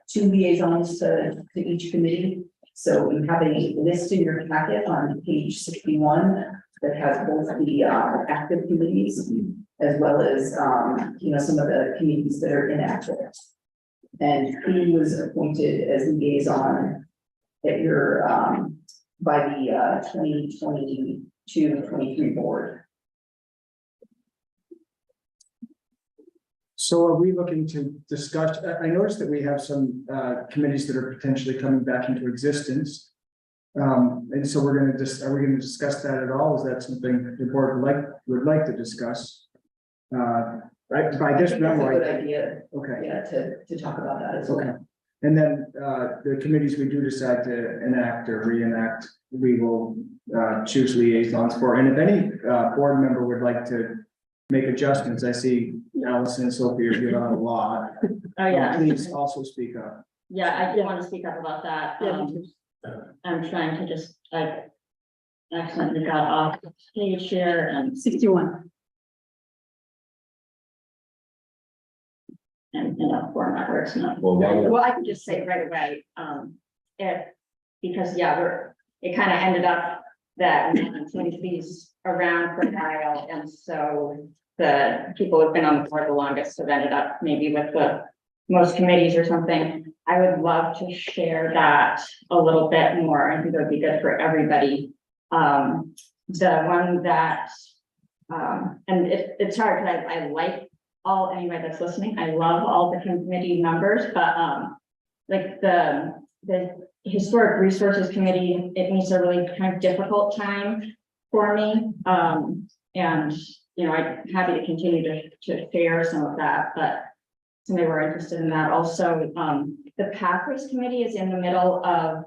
2 liaisons to each committee. So you have a list in your packet on page 61 that has both the active committees as well as some of the committees that are inactive. And he was appointed as liaison at your by the 2022-23 board. So are we looking to discuss, I noticed that we have some committees that are potentially coming back into existence. And so we're gonna are we gonna discuss that at all? Is that something the board would like to discuss? Right, by this That's a memo, good idea, okay, yeah, to talk about that as well. okay. And then the committees we do decide to enact or reenact, we will choose liaisons for. And if any board member would like to make adjustments, I see Allison and Sophie are good on a lot. Oh, yeah. Please also speak up. Yeah, I do want to speak up about that. Yeah, me too. I'm trying to just, I accidentally got off the page here and 61. in a format where it's not. Well, Well, I can just say right away, because, yeah, it kind of ended up that we had these around for a while, and so the people who've been on the board the longest have ended up maybe with the most committees or something. I would love to share that a little bit more. I think it would be good for everybody. The one that, and it's hard because I like anybody that's listening, I love all the committee members, but like the Historic Resources Committee, it meets a really kind of difficult time for me. And I'm happy to continue to share some of that, but somebody were interested in that. Also, the Pathways Committee is in the middle of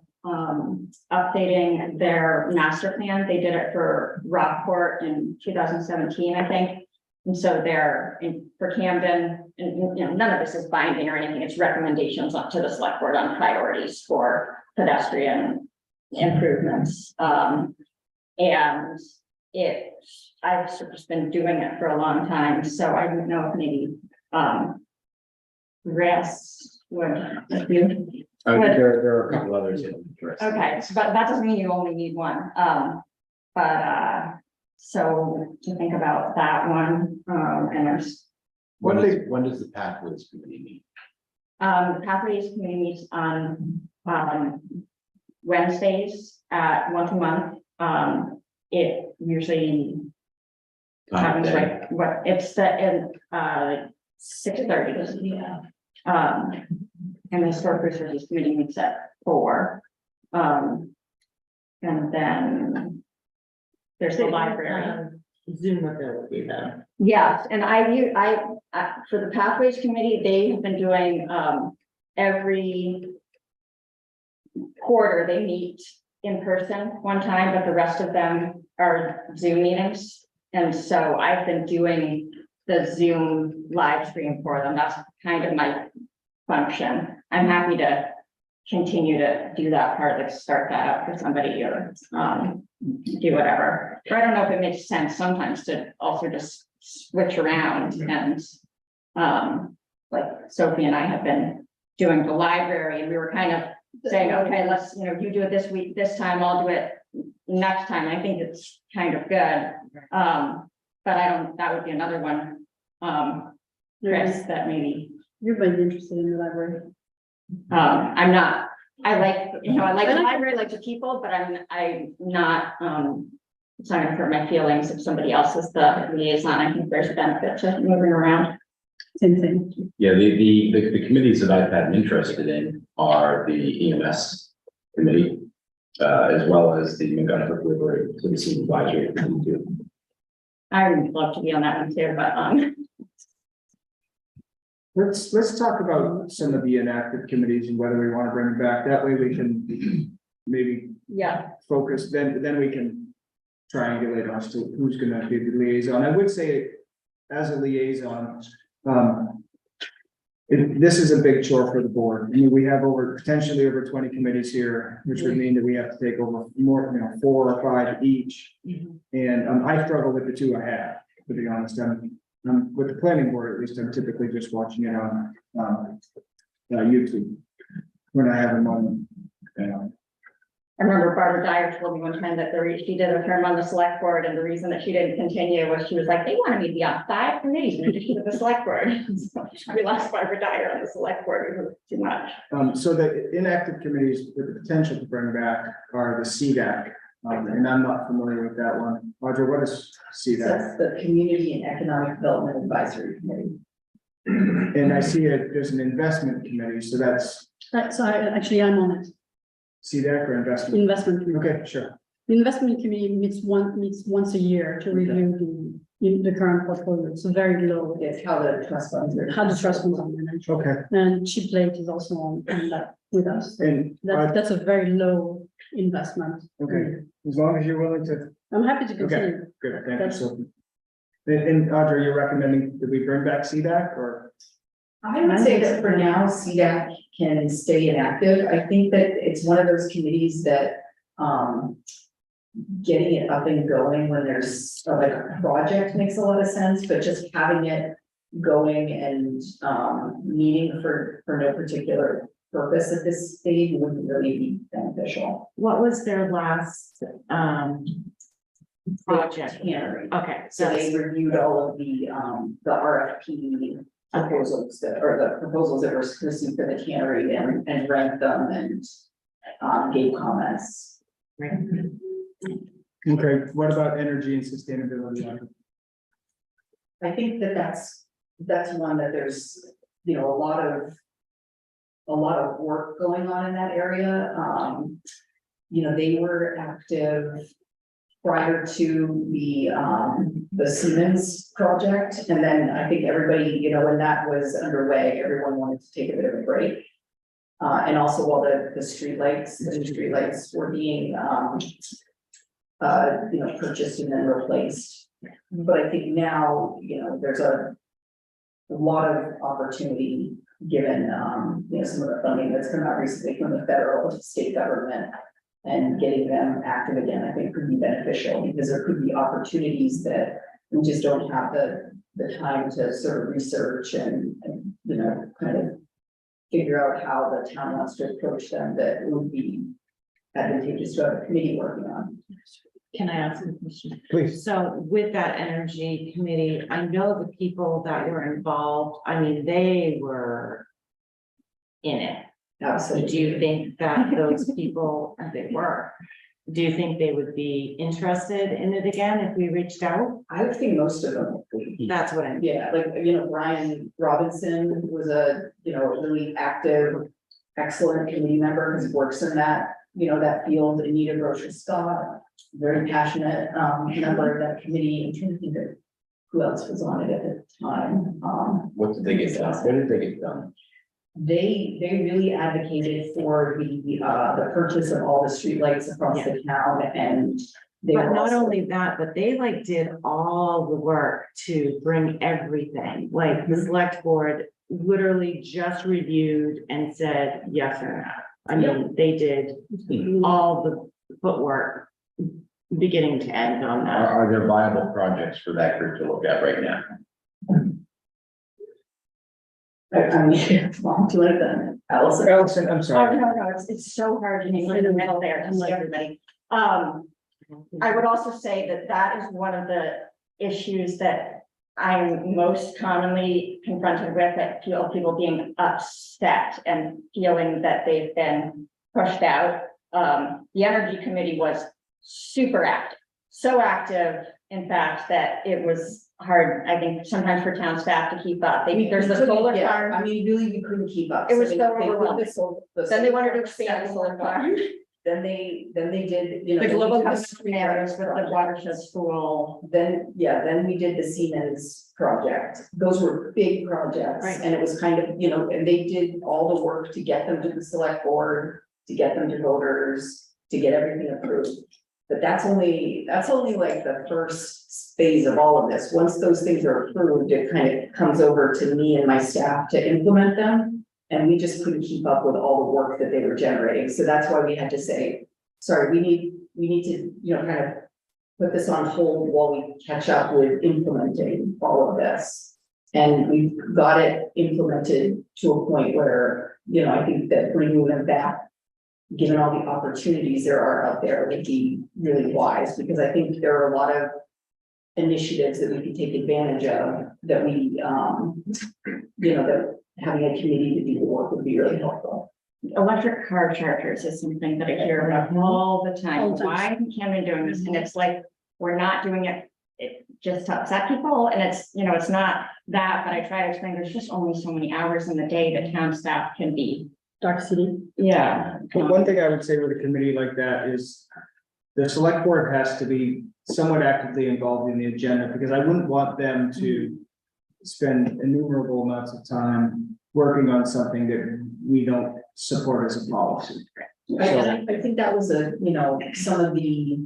updating their master plan. They did it for Rockport in 2017, I think. And so they're for Camden, and none of this is binding or anything. It's recommendations up to the select board on priorities for pedestrian improvements. And I've sort of just been doing it for a long time, so I don't know if maybe rest would. There are a couple others. Okay, but that doesn't mean you only need one. So to think about that one, and there's. When does the Pathways Committee meet? The Pathways Committee meets on Wednesdays at once a month. It usually happens like what it's set in 6:30. Yeah. And the Historic Resources Committee meets at 4. And then there's the library. Zoom ability though. Yes, and for the Pathways Committee, they have been doing, every quarter, they meet in person one time, but the rest of them are Zoom meetings. And so I've been doing the Zoom live stream for them. That's kind of my function. I'm happy to continue to do that part, like start that up for somebody or, do whatever. But I don't know if it makes sense sometimes to also just switch around and, like Sophie and I have been doing the library and we were kind of saying, okay, let's, you do it this week, this time, I'll do it next time. I think it's kind of good. But that would be another one, Chris, that maybe, You might be interested in the library. I'm not, I like the library, like the people, but I'm not, it's not gonna hurt my feelings if somebody else is the liaison. I think there's a benefit to moving around. Same thing. Yeah, the committees that I've had interested in are the EMS committee, as well as the Montgomery River Citizen Advisory Committee too. I would love to be on that one too, but, Let's talk about some of the inactive committees and whether we want to bring them back. That way we can maybe yeah, focus, then we can triangulate as to who's gonna be the liaison. I would say, as a liaison, this is a big chore for the board. I mean, we have potentially over 20 committees here, which would mean that we have to take over more, 4 or 5 each. And I struggle with the 2 I have, to be honest. With the planning board, at least I'm typically just watching it on YouTube when I have them on. I remember Barbara Dyer told me one time that she did a term on the select board, and the reason that she didn't continue was she was like, they wanted me to be on 5 committees in addition to the select board. So we lost Barbara Dyer on the select board, it was too much. So the inactive committees with the potential to bring back are the CDAC, and I'm not familiar with that one. Audra, what is So CDAC? that's the Community and Economic Development Advisory Committee. And I see there's an investment committee, so that's So I'm on it. CDAC or investment? Investment committee. Okay, sure. The investment committee meets once a year to review the current portfolio. It's very low. It's how the trust funds are. How the trust funds are managed. Okay, And Chip Lake is also on that with us. and That's a very low investment. okay, as long as you're willing to, I'm happy to continue. good, thank you, That's- Sophie. And Audra, you're recommending that we bring back CDAC or? I would say that for now, CDAC can stay inactive. I think that it's one of those committees that, getting it up and going when there's like a project makes a lot of sense, but just having it going and, meeting for no particular purpose at this stage wouldn't really be beneficial. What was their last, project? Cannery. Okay, So they reviewed all of the RFP proposals that were received for the cannery and ranked them and gave comments. Okay, what about energy and sustainability? I think that that's one that there's, a lot of work going on in that area. They were active prior to the Siemens project. And then I think everybody, when that was underway, everyone wanted to take a bit of a break. And also while the streetlights were being, purchased and then replaced. But I think now, there's a lot of opportunity given, some of the funding that's come out recently from the federal and state government. And getting them active again, I think could be beneficial because there could be opportunities that we just don't have the time to sort of research and kind of figure out how the town wants to approach them that would be advantageous to have a committee working on. Can I ask a question? Please. So with that energy committee, I know the people that were involved, I mean, they were in it. Absolutely. Do you think that those people, do you think they would be interested in it again if we reached out? I would think most of them would be. That's what I'm. Yeah, like, Brian Robinson was a, really active, excellent committee member, who works in that that field, Anita Grocer Scott, very passionate, member of that committee, and trying to think of who else was on it at the time. What did they get done? What did they get done? They really advocated for the purchase of all the streetlights across the town, and they But were not also- only that, but they like did all the work to bring everything, like the select board literally just reviewed and said yes or no. I mean, they did all the footwork, beginning to end on that. Are there viable projects for that group to look at right now? I mean, well, do you like that, Allison? Allison, I'm Oh, sorry. no, it's so hard to hang in the middle there, to see everybody. I would also say that that is one of the issues that I'm most commonly confronted with, that people being upset and feeling that they've been pushed out. The Energy Committee was super active, so active, in fact, that it was hard, I think, sometimes for town staff to keep up. There's the solar Yeah, farm, I mean, really, we couldn't keep up. It was So so they put overwhelming. Then they wanted to expand the solar farm. Then they did, The global customer customer areas with the watershed school. Then we did the Siemens project. Those were big projects. Right. And it was kind of, and they did all the work to get them to the select board, to get them to voters, to get everything approved. But that's only like the first phase of all of this. Once those things are approved, it kind of comes over to me and my staff to implement them. And we just couldn't keep up with all the work that they were generating. So that's why we had to say, sorry, we need to, kind of put this on hold while we catch up with implementing all of this. And we've got it implemented to a point where, I think that bringing them back, given all the opportunities there are out there, would be really wise, because I think there are a lot of initiatives that we can take advantage of that we, that having a committee to do the work would be really helpful. Electric car chargers is something that I hear about all the time. All the time. Why is Camden doing this? And it's like, we're not doing it, just to upset people. And it's, it's not that, but I try to explain, there's just only so many hours in the day that town staff can be. Dark City. Yeah. But one thing I would say with a committee like that is the select board has to be somewhat actively involved in the agenda, because I wouldn't want them to spend innumerable amounts of time working on something that we don't support as a policy. I think that was some of the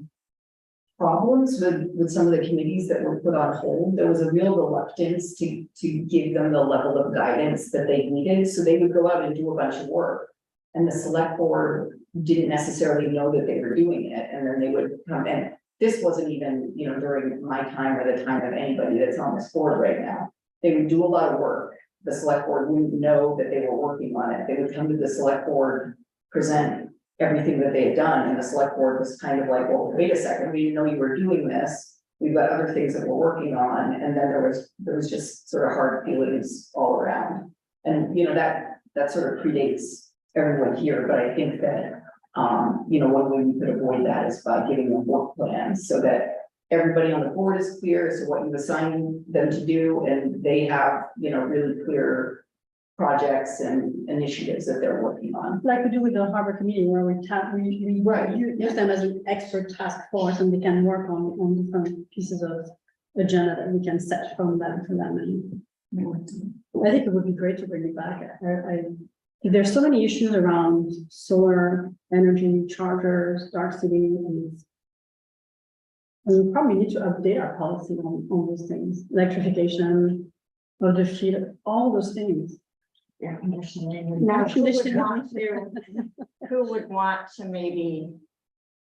problems with some of the committees that were put on hold. There was a real reluctance to give them the level of guidance that they needed, so they would go out and do a bunch of work. And the select board didn't necessarily know that they were doing it, and then they would come in. This wasn't even, during my time or the time of anybody that's on this board right now. They would do a lot of work. The select board wouldn't know that they were working on it. They would come to the select board, present everything that they had done, and the select board was kind of like, well, wait a second, we didn't know you were doing this. We've got other things that we're working on, and then there was just sort of hard feelings all around. And that sort of predates everyone here, but I think that one way we could avoid that is by giving them work plans so that everybody on the board is clear as to what you assign them to do, and they have, really clear projects and initiatives that they're working on. Like we do with the harbor committee, where we Right. use them as an expert task force, and we can work on different pieces of agenda that we can set from them for them. And I think it would be great to bring it back. There's so many issues around solar energy, chargers, dark city, and we probably need to update our policy on those things, electrification of the field, all those things. Yeah. Now, who would want to maybe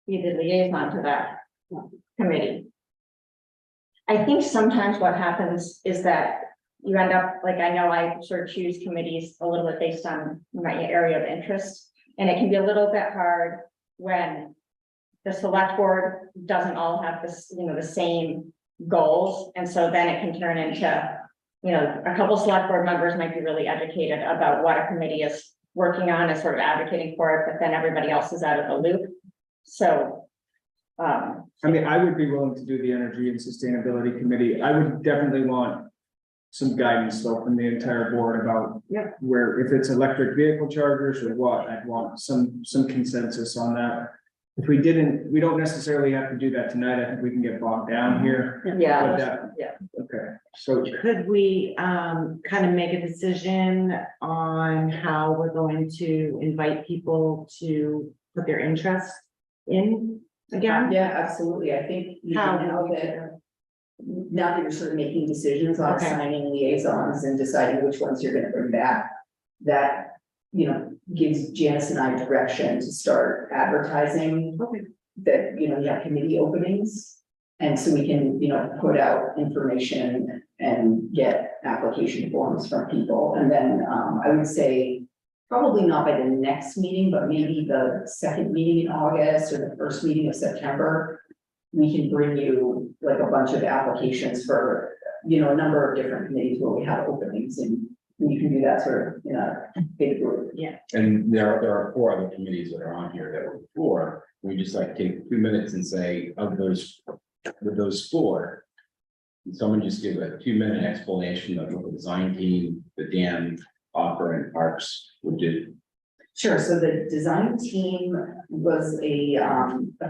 be the liaison to that committee? I think sometimes what happens is that you end up, like, I know I sort of choose committees a little bit based on my area of interest. And it can be a little bit hard when the select board doesn't all have this, the same goals. And so then it can turn into, a couple select board members might be really educated about what a committee is working on and sort of advocating for it, but then everybody else is out of the loop. So, I mean, I would be willing to do the energy and sustainability committee. I would definitely want some guidance though from the entire board about. Yeah. Where, if it's electric vehicle chargers or what, I'd want some consensus on that. If we didn't, we don't necessarily have to do that tonight, I think we can get bogged down here. But Yeah, that- yeah. Okay, so Could we, kind of make a decision on how we're going to invite people to put their interest in again? Yeah, absolutely. I think you How know, would we do now that you're sort of making decisions on Okay. assigning liaisons and deciding which ones you're gonna bring back, that, you know, gives Janice and I direction to start advertising. Okay. That, you know, you have committee openings, and so we can, you know, put out information and get application forms from people, and then, I would say probably not by the next meeting, but maybe the second meeting in August or the first meeting of September, we can bring you like a bunch of applications for, you know, a number of different committees where we have openings, and you can do that sort of in a big group. And there are 4 other committees that are on here that were before. We just like take 2 minutes and say, of those, with those 4. Can someone just give a 2-minute explanation of what the design team, the dam, offer and parks would do? Sure, so the design team was a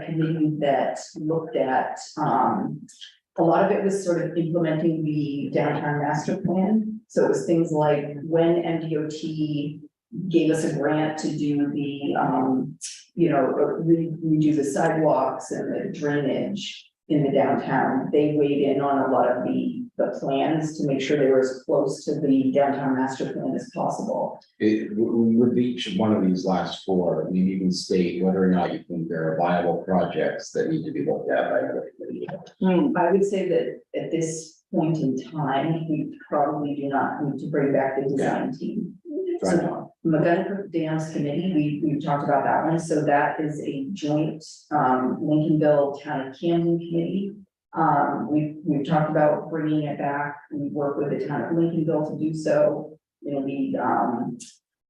committee that looked at, a lot of it was sort of implementing the downtown master plan. So it was things like when MDOT gave us a grant to do the, you know, redo the sidewalks and the drainage in the downtown, they weighed in on a lot of the plans to make sure they were as close to the downtown master plan as possible. With each one of these last 4, you can state whether or not you think there are viable projects that need to be looked at by the committee. I would say that at this point in time, we probably do not need to bring back the design team. Right. So McGunnick Dams Committee, we've talked about that one, so that is a joint Lincolnville Town of Camden Committee. We've talked about bringing it back, we work with the town of Lincolnville to do so. It'll be, I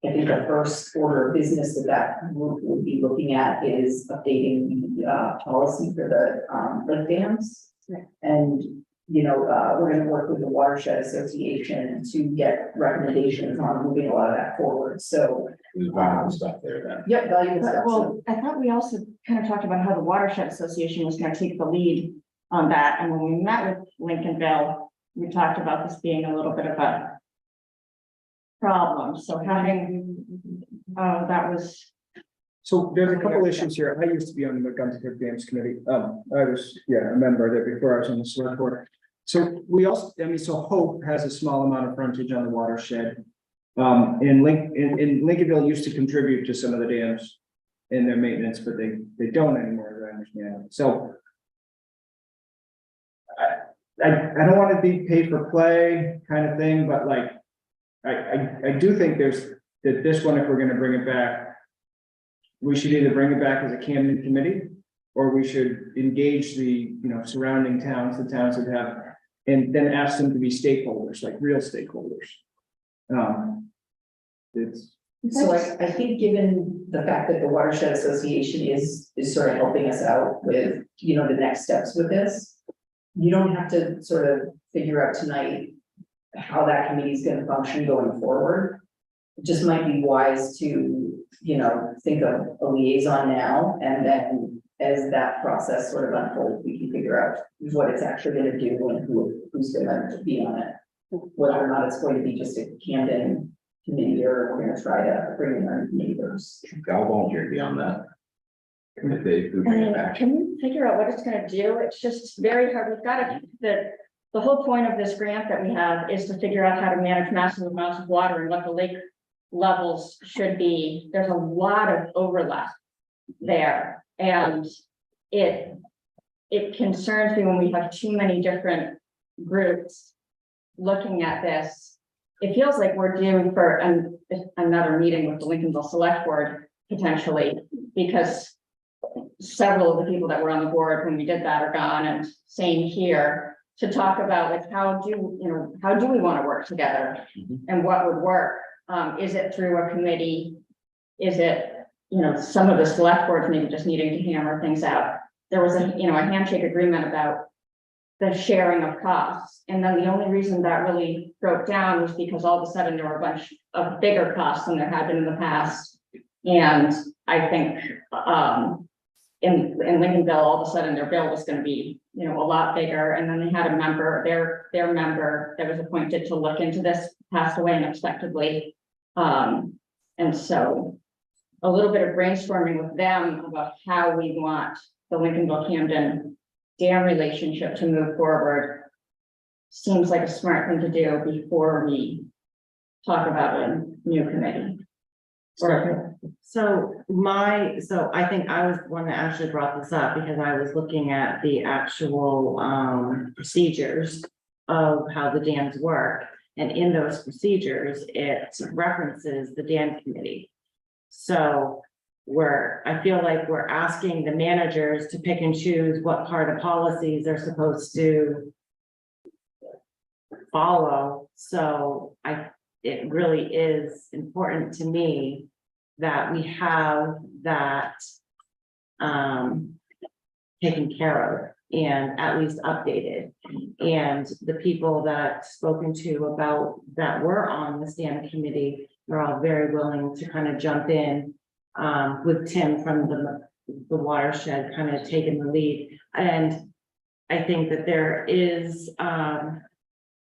think the first order of business that group would be looking at is updating the policy for the lake dams. Right. And, you know, we're gonna work with the Watershed Association to get recommendations on moving a lot of that forward, so. There's viable stuff there then. Yep, valuable stuff. So- Well, I thought we also kind of talked about how the Watershed Association was gonna take the lead on that, and when we met with Lincolnville, we talked about this being a little bit of a problem, so having, that was, So there's a couple issues here. I used to be on the McGunnick Dams Committee. I was, a member of it before I was on the select board. So we also, so Hope has a small amount of frontage on the watershed. And Lincolnville used to contribute to some of the dams in their maintenance, but they don't anymore, as I understand. So I don't want to be pay for play kind of thing, but like, I do think that this one, if we're gonna bring it back, we should either bring it back as a Camden committee, or we should engage the, surrounding towns, the towns that have, and then ask them to be stakeholders, like real stakeholders. So I think given the fact that the Watershed Association is sort of helping us out with, the next steps with this. You don't have to sort of figure out tonight how that committee is gonna function going forward. It just might be wise to, think of a liaison now, and then as that process sort of unfolds, we can figure out what it's actually gonna do and who's gonna be on it. Whether or not it's going to be just a Camden committee, or we're gonna try to bring in our neighbors. I'll volunteer to be on that. If they bring it back. can we figure out what it's gonna do? It's just very hard. We've got to, the whole point of this grant that we have is to figure out how to manage massive amounts of water and what the lake levels should be. There's a lot of overlap there, and it concerns me when we have too many different groups looking at this. It feels like we're due for another meeting with the Lincolnville Select Board potentially, because several of the people that were on the board when we did that are gone, and same here, to talk about like how do we want to work together and what would work. Is it through a committee? Is it, some of the select boards maybe just needing to hammer things out? There was a handshake agreement about the sharing of costs. And then the only reason that really broke down was because all of a sudden there were a bunch of bigger costs than there had been in the past. And I think, in Lincolnville, all of a sudden their bill was gonna be, you know, a lot bigger. And then they had a member, their member that was appointed to look into this passed away unexpectedly. And so a little bit of brainstorming with them about how we want the Lincolnville Camden dam relationship to move forward seems like a smart thing to do before we talk about a new committee. So I think I was the one that actually brought this up because I was looking at the actual procedures of how the dams work. And in those procedures, it references the dam committee. So I feel like we're asking the managers to pick and choose what part of policies they're supposed to follow. So it really is important to me that we have that taken care of and at least updated. And the people that I've spoken to about that were on the stand committee are all very willing to kind of jump in with Tim from the watershed kind of taking the lead. And I think that there is a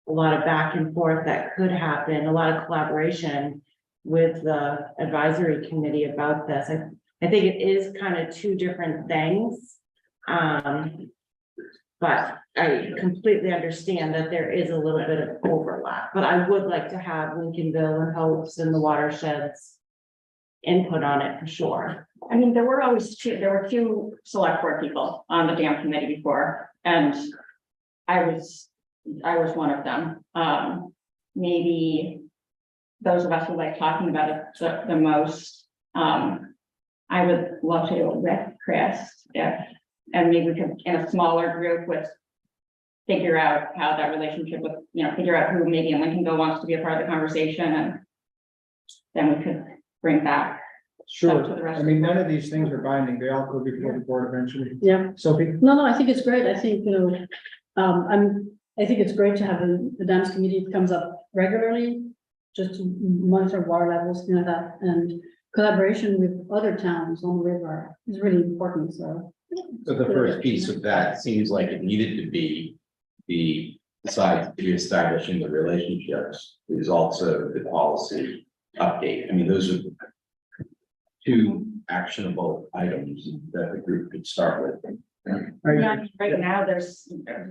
lot of back and forth that could happen, a lot of collaboration with the advisory committee about this. I think it is kind of two different things. But I completely understand that there is a little bit of overlap, but I would like to have Lincolnville and Hopes and the watersheds input on it for sure. I mean, there were two select board people on the dam committee before, and I was one of them. Maybe those of us who like talking about it the most, I would love to do it with Chris, and maybe we could, in a smaller group, figure out how that relationship with, figure out who maybe in Lincolnville wants to be a part of the conversation, and then we could bring back. Sure, to the rest I of mean, the none of these things are binding, they all go before the board eventually. Yeah. Sophie? No, I think it's great. I think, I think it's great to have the dams committee. It comes up regularly, just to monitor water levels, things like that, and collaboration with other towns on the river is really important, so. So the first piece of that seems like it needed to be besides reestablishing the relationships, is also the policy update. I mean, those are two actionable items that the group could start with. Yeah, right now, there's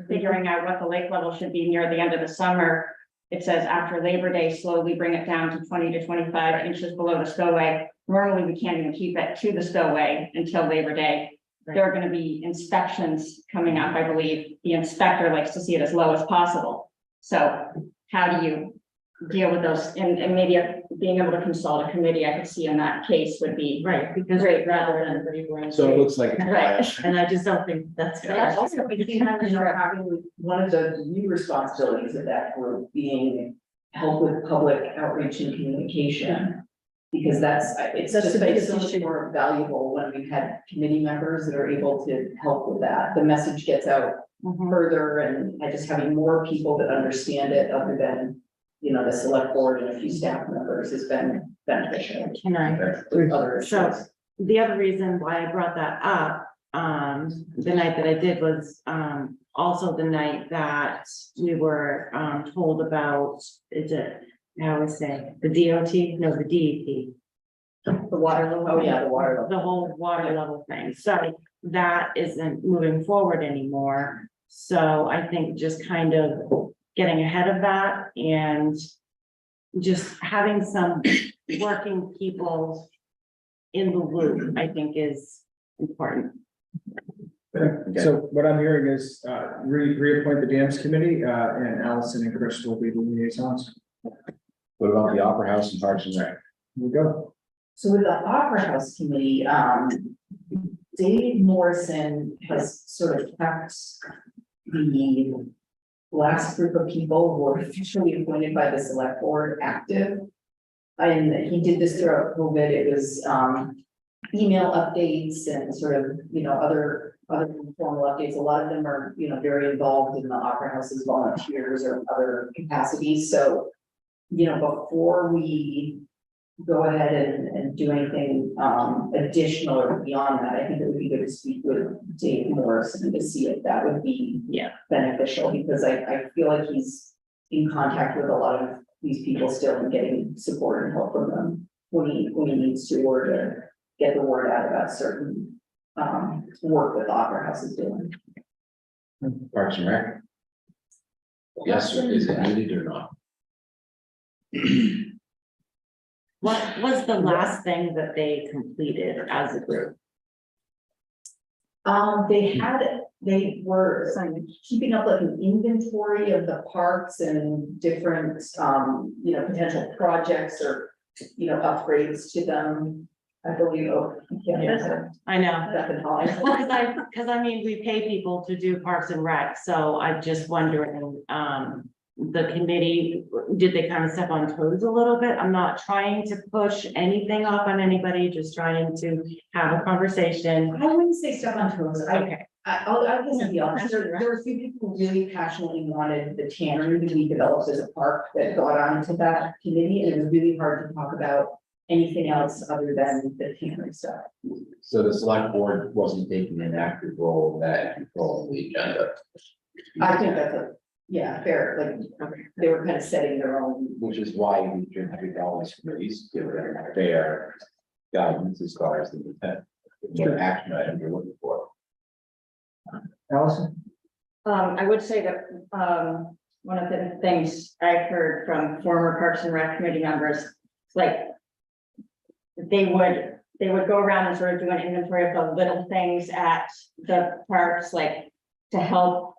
figuring out what the lake level should be near the end of the summer. It says after Labor Day, slowly bring it down to 20 to 25 inches below the spillway. Normally, we can't even keep it to the spillway until Labor Day. There are going to be inspections coming up, I believe. The inspector likes to see it as low as possible. So how do you deal with those? And maybe being able to consult a committee, I could see in that case would be Right, because great rather rather than. So it looks like. Right. And I just don't think that's Yeah. fair. Also, we can have, having one of the new responsibilities of that group being help with public outreach and communication. Because that's That's just the been biggest so much issue. more valuable when we've had committee members that are able to help with that. The message gets out Mhm. further, and just having more people that understand it other than, the select board and a few staff members has been beneficial. Can I? With other So issues. the other reason why I brought that up, the night that I did was, also the night that we were, told about, I always say, the DOT, no, the DEP. The water level. Oh, yeah, the water level. The whole water level thing. So that isn't moving forward anymore. So I think just kind of getting ahead of that and just having some working people in the loop, I think is important. Okay, so what I'm hearing is, reappoint the dams committee, and Allison and Chris will be the liaisons. What about the Opera House and Parks and Rec? Here we go. So with the Opera House Committee, Dave Morrison has sort of kept the last group of people who were officially appointed by the select board active. And he did this throughout COVID. It was, email updates and sort of, other informal updates. A lot of them are, very involved in the Opera House's volunteers or other capacities, so, before we go ahead and do anything, additional or beyond that, I think it would be good to speak with Dave Morrison to see if that would be beneficial, because I feel like he's in contact with a lot of these people still and getting support and help from them when he needs to, or to get the word out about certain work that the Opera House is doing. Parks and Rec? Yes, or is it needed or not? What was the last thing that they completed as a group? They were keeping up like an inventory of the parks and different, potential projects or, upgrades to them. I believe, I know. Beth and Holly. Well, cause I mean, we pay people to do Parks and Rec, so I'm just wondering, the committee, did they kind of step on toes a little bit? I'm not trying to push anything off on anybody, just trying to have a conversation. I wouldn't say step on toes. Okay, I'll just be honest, there were a few people who really passionately wanted the tannery to be developed as a park that got onto that committee, and it was really hard to talk about anything else other than the tannery stuff. So the select board wasn't taking an active role in that control the agenda. I think that's fair, like, they were kind of setting their own. Which is why we should have all these committees give their fair guidance as far as the intent, what action item you're looking for. Allison? I would say that, one of the things I've heard from former Parks and Rec committee members, like, they would go around and sort of do an inventory of the little things at the parks, like, to help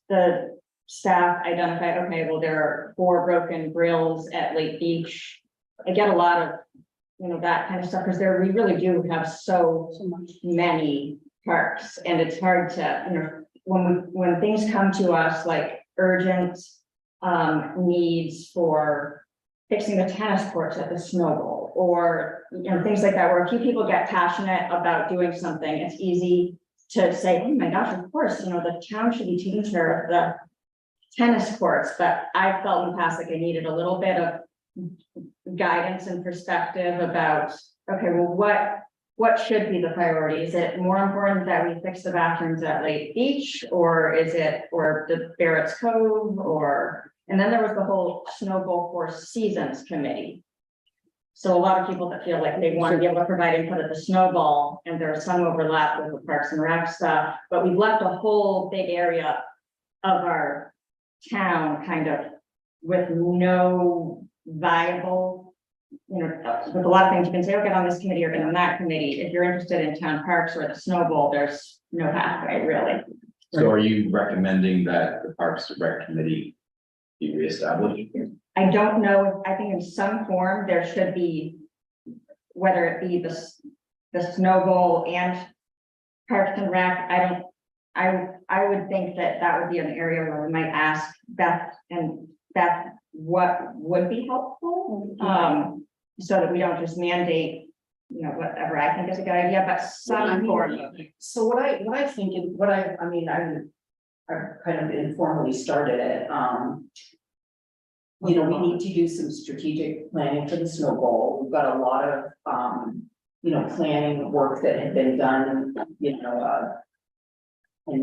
the staff identify, okay, well, there are 4 broken grills at Lake Beach. I get a lot of, that kind of stuff, because we really do have so many parks, and it's hard to, when things come to us like urgent needs for fixing the tennis courts at the Snow Bowl, or, things like that, where a few people get passionate about doing something, it's easy to say, oh my gosh, of course, the town should be taking care of the tennis courts, but I felt in the past like I needed a little bit of guidance and perspective about, okay, well, what should be the priority? Is it more important that we fix the bathrooms at Lake Beach, or is it, or the Barrett's Cove, and then there was the whole Snow Bowl Four Seasons Committee. So a lot of people that feel like they want to be able to provide input at the snowball, and there's some overlap with the Parks and Rec stuff, but we've left a whole big area of our town kind of with no viable, with a lot of things you can say, okay, on this committee or on that committee. If you're interested in town parks or the Snow Bowl, there's no pathway really. So are you recommending that the Parks and Rec Committee be reestablished? I don't know, I think in some form there should be, whether it be the Snow Bowl and Parks and Rec, I would think that would be an area where we might ask Beth what would be helpful. So that we don't just mandate, whatever I think is a good idea, but some form of. So what I think, I've kind of informally started it, we need to do some strategic planning for the Snow Bowl. We've got a lot of, planning work that had been done, 10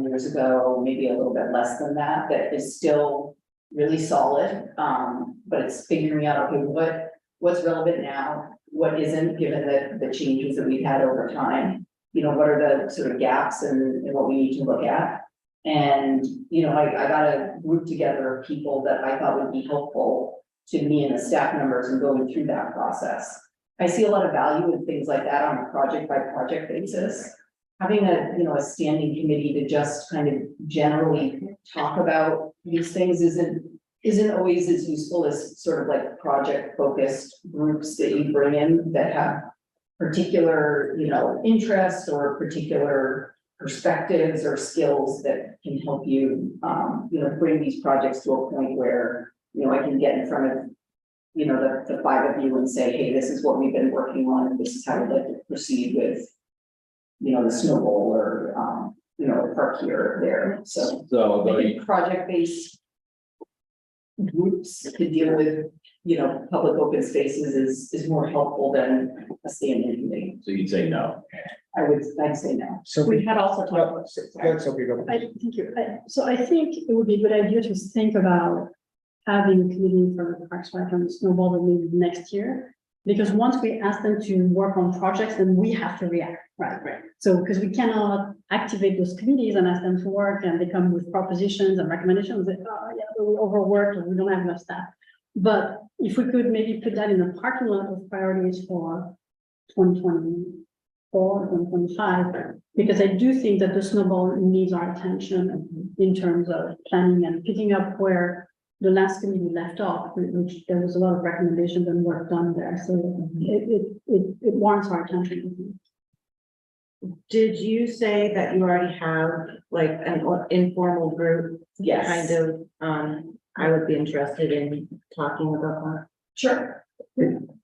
years ago, maybe a little bit less than that, that is still really solid. But it's figuring out, okay, what's relevant now, what isn't, given the changes that we've had over time. What are the sort of gaps and what we need to look at. And, I got a group together of people that I thought would be helpful to me and the staff members in going through that process. I see a lot of value in things like that on a project by project basis. Having a standing committee to just kind of generally talk about these things isn't always as useful as sort of like project focused groups that you bring in that have particular, interests or particular perspectives or skills that can help you, bring these projects to a point where, I can get in front of you know, the five of you and say, hey, this is what we've been working on, and this is how we'd like to proceed with, you know, the snowball or, you know, the park here or there, so. So, I though you- think project-based groups to deal with, you know, public open spaces is more helpful than a standing committee. so you'd say no. I'd say no. So We had also talked about. That's okay, go. Thank you. So I think it would be a good idea to think about having a committee for the Parks Rec and Snowball that maybe next year. Because once we ask them to work on projects, then we have to react, right? Right. So, because we cannot activate those committees and ask them to work, and they come with propositions and recommendations, that, oh, yeah, we're overworked, or we don't have enough staff. But if we could maybe put that in the parking lot of priorities for 2024, 2025, because I do think that the snowball needs our attention in terms of planning and picking up where the last committee left off, which there was a lot of recommendations and work done there, so it warrants our attention. Did you say that you already have like an informal group? Yes. Kind of, I would be interested in talking about that. Sure.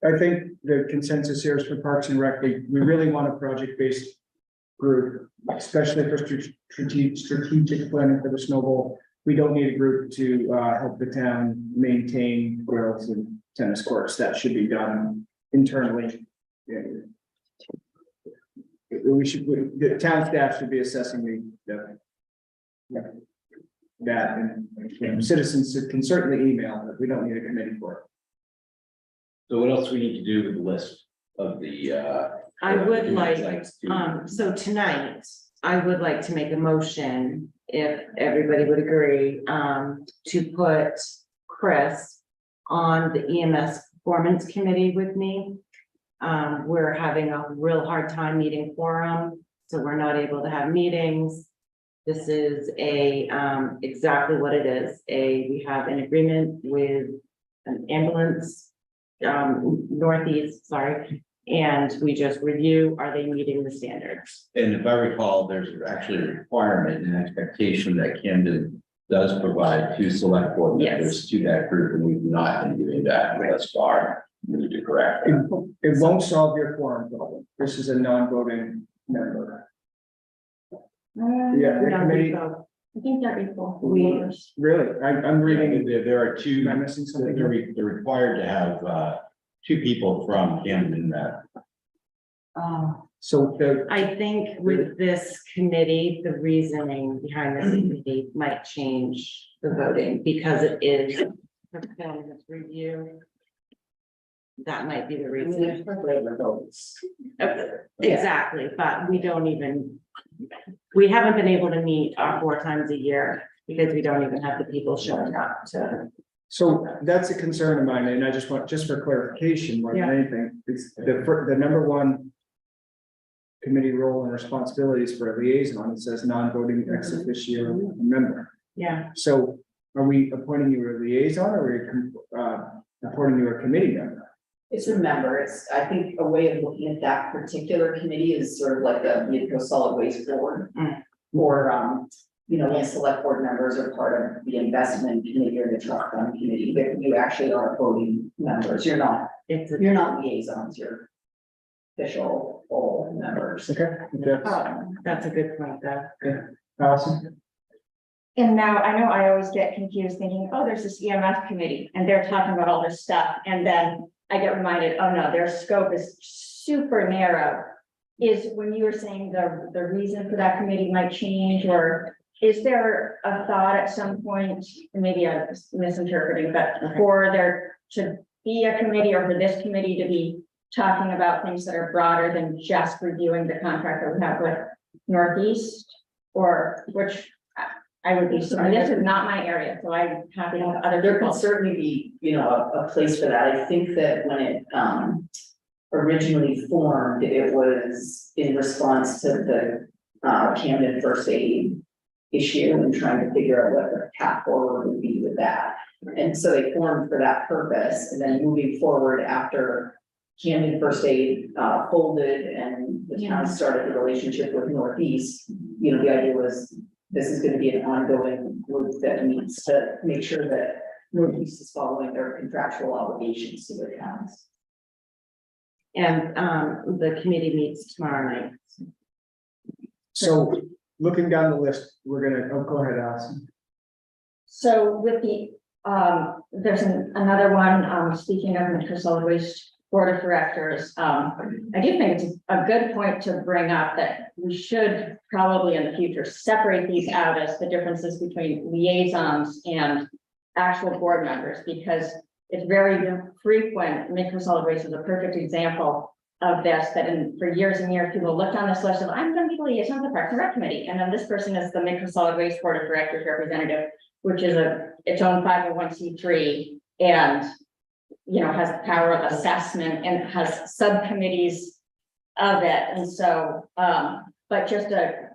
I think the consensus here is for Parks and Rec, we really want a project-based group, especially for strategic planning for the snowball. We don't need a group to help the town maintain grills and tennis courts. That should be done internally. Yeah. The town staff should be assessing that, and you know, citizens can certainly email, but we don't need a committee for it. So what else we need to do with the list of the, I would like, to- so tonight, I would like to make a motion, if everybody would agree, to put Chris on the EMS Performance Committee with me. We're having a real hard time meeting quorum, so we're not able to have meetings. This is exactly what it is. We have an agreement with an ambulance, Northeast, sorry, and we just review, are they meeting the standards? And if I recall, there's actually a requirement and expectation that Camden does provide two select board members to that group, and we've not been doing that thus far. We need to correct that. It won't solve your quorum problem. This is a non-voting member. Yeah, the committee, I think they're equal. really, I'm reading, There are two, am I missing something? they're required to have two people from Camden that. So I think with this committee, the reasoning behind this committee might change the voting because it is performance review. That might be the reason. Exactly, but we don't even, we haven't been able to meet 4 times a year because we don't even have the people showing up to. So that's a concern of mine, and I just want, just for clarification, more than anything, it's the number one committee role and responsibilities for a liaison. It says non-voting ex officio member. Yeah. So are we appointing you a liaison, or are we appointing you a committee member? It's a member. It's, I think, a way of looking at that particular committee is sort of like the Midco Solid Waste Board. Or, you know, when select board members are part of the investment committee or the trust fund committee, but you actually are voting members. You're not liaisons, you're official full members. Okay. That's a good point, though. Allison? And now I know I always get confused thinking, oh, there's this EMF committee and they're talking about all this stuff. And then I get reminded, oh no, their scope is super narrow. Is when you were saying the reason for that committee might change, or is there a thought at some point, and maybe I'm misinterpreting, but for there to be a committee or for this committee to be talking about things that are broader than just reviewing the contract that we have with Northeast, or which I would be, so this is not my area, so I'm happy to have other There people. can certainly be, you know, a place for that. I think that when it originally formed, it was in response to the Camden first aid issue and trying to figure out what the path forward would be with that. And so they formed for that purpose, and then moving forward after Camden first aid folded and the town started the relationship with Northeast, you know, the idea was this is going to be an ongoing group that needs to make sure that Northeast is following their contractual obligations to the towns. And, the committee meets tomorrow night. So looking down the list, we're gonna, oh, go ahead, Allison. So with the, there's another one, speaking of Metro Solid Waste Board of Directors, I do think it's a good point to bring up that we should probably in the future separate these out as the differences between liaisons and actual board members, because it's very frequent. Metro Solid Waste is a perfect example of this, that for years and years, people looked on this list of, I'm going to be the liaison of the Parks and Rec Committee, and then this person is the Metro Solid Waste Board of Directors representative, which is its own 501c3, and has the power of assessment and has subcommittees of it. And so, but just a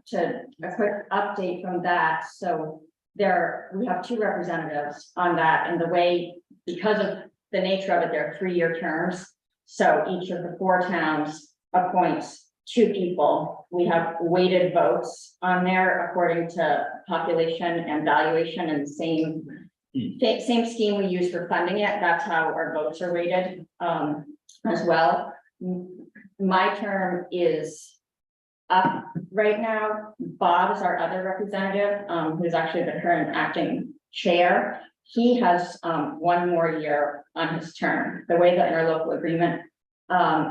quick update from that. So we have 2 representatives on that, and the way, because of the nature of it, they're 3-year terms. So each of the 4 towns appoints 2 people. We have weighted votes on there according to population and valuation, and same scheme we use for funding it. That's how our votes are rated as well. My term is up right now. Bob is our other representative, who's actually the current acting chair. He has 1 more year on his term. The way the interlocal agreement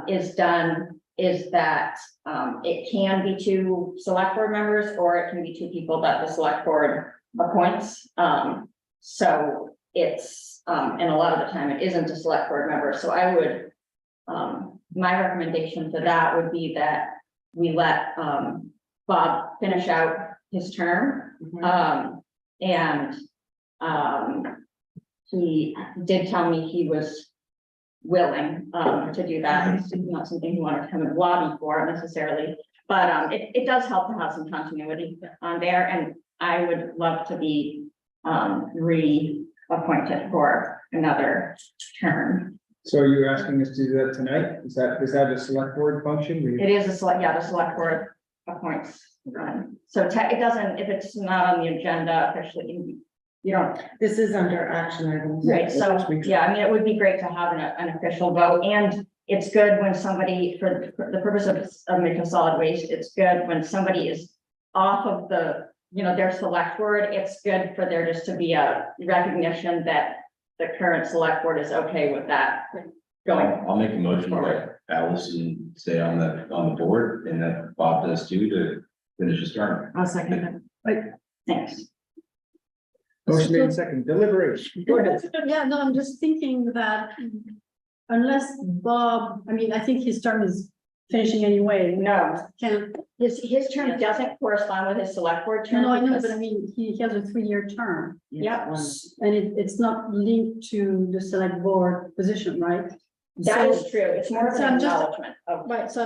is done is that it can be 2 select board members, or it can be 2 people that the select board appoints. So it's and a lot of the time it isn't a select board member. So I would my recommendation to that would be that we let Bob finish out his term. And he did tell me he was willing to do that. It's not something he wanted to come and lobby for necessarily, but it does help to have some continuity on there, and I would love to be reappointed for another term. So you're asking us to do that tonight? Is that a select board function? It is the select board appoints. So it doesn't, if it's not on the agenda officially, you don't. This is under action items. Right, so, yeah, I mean, it would be great to have an official vote, and it's good when somebody, for the purpose of Metro Solid Waste, it's good when somebody is off of their select board. It's good for there just to be a recognition that the current select board is okay with that going. I'll make a motion that Allison stay on the board, and that Bob does too, to finish his term. I'll second that. Thanks. Motion made second, deliberation. Go ahead. Yeah, no, I'm just thinking that unless Bob, I mean, I think his term is finishing anyway. No, Can, his term doesn't correspond with his select board term. no, I know, because- but I mean, he has a 3-year term, Yeah, and it's not linked to the select board position, right? that So- is true. It's more of So an I'm just- acknowledgement of. Right, so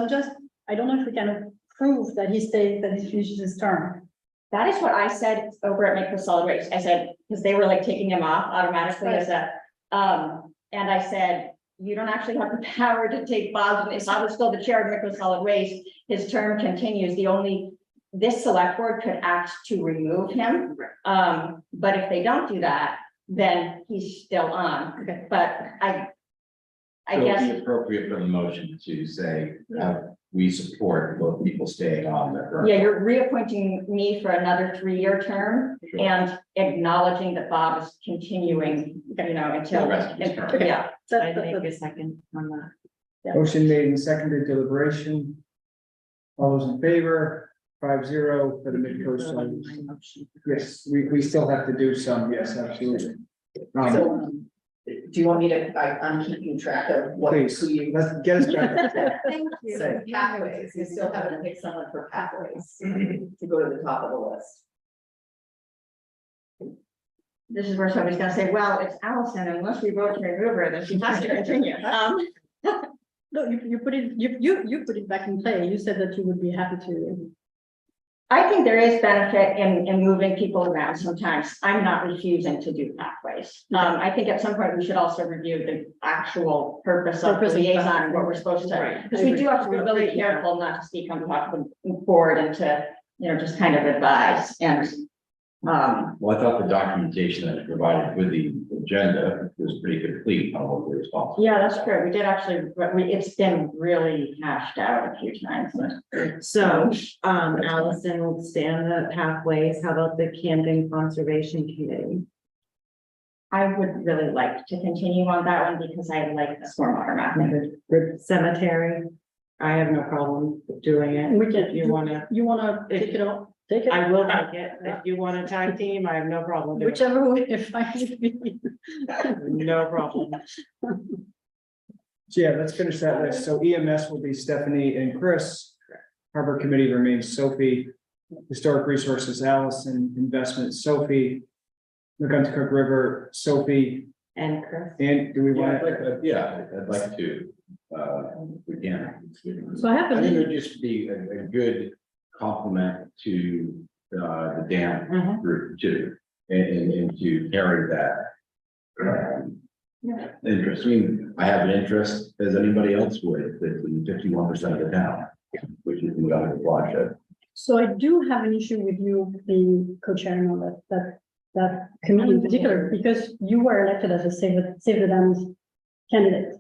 I don't know if we can prove that he finishes his term. That is what I said over at Metro Solid Waste. I said, because they were like taking him off automatically as a, and I said, you don't actually have the power to take Bob, if I was still the chair of Metro Solid Waste, his term continues. This select board could act to remove him. But if they don't do that, then he's still on. Okay. But I So it'd guess, be appropriate for the motion to say, we support both people staying on the. yeah, you're reappointing me for another 3-year term. Sure. And acknowledging that Bob is continuing, until, The rest of his term. yeah. I make a second on that. Motion made and seconded, deliberation. All those in favor, 5-0 for the Midcoast Solid. Yes, we still have to do some, yes, absolutely. So, do you want me to, I'm keeping track of what, Please, who you. let's get us back. Thank you. So pathways, you still haven't picked someone for pathways to go to the top of the list. This is where somebody's gonna say, well, it's Allison, unless we vote to remove her, then she has to continue. No, you put it, you put it back in play. You said that you would be happy to. I think there is benefit in moving people around sometimes. I'm not refusing to do pathways. I think at some point we should also review the actual purpose of the Purpose of liaison and what we're supposed to, Right. because we do have to be really careful not to speak on behalf of the board and to, just kind of advise. And Well, I thought the documentation that was provided with the agenda was pretty complete on what we're responsible. Yeah, that's true. We did actually, but it's been really hashed out a few times. So, Allison will stay on the pathways. How about the Camden Conservation Committee? I would really like to continue on that one because I like the stormwater mapping. Good cemetery. I have no problem doing it. We can, If you wanna, you wanna take it off, take it. I will take it. If you want a tag team, I have no problem doing it. Whichever way, if I would be. No problem. So yeah, let's finish that list. So EMS will be Stephanie and Chris. Harbor Committee remains Sophie. Historic Resources, Allison. Investment, Sophie. McGuntacook River, Sophie. And Chris. And do we want to? Yeah, I'd like to, again. So I have I a think it little, would just be a good complement to, the dam Mhm. group too, and to carry that. Interest, I mean, I have an interest as anybody else would, that in 51% of the town, which is the other watershed. so I do have an issue with you being co-chairman of that committee in particular, because you were elected as a Save the Dams candidate.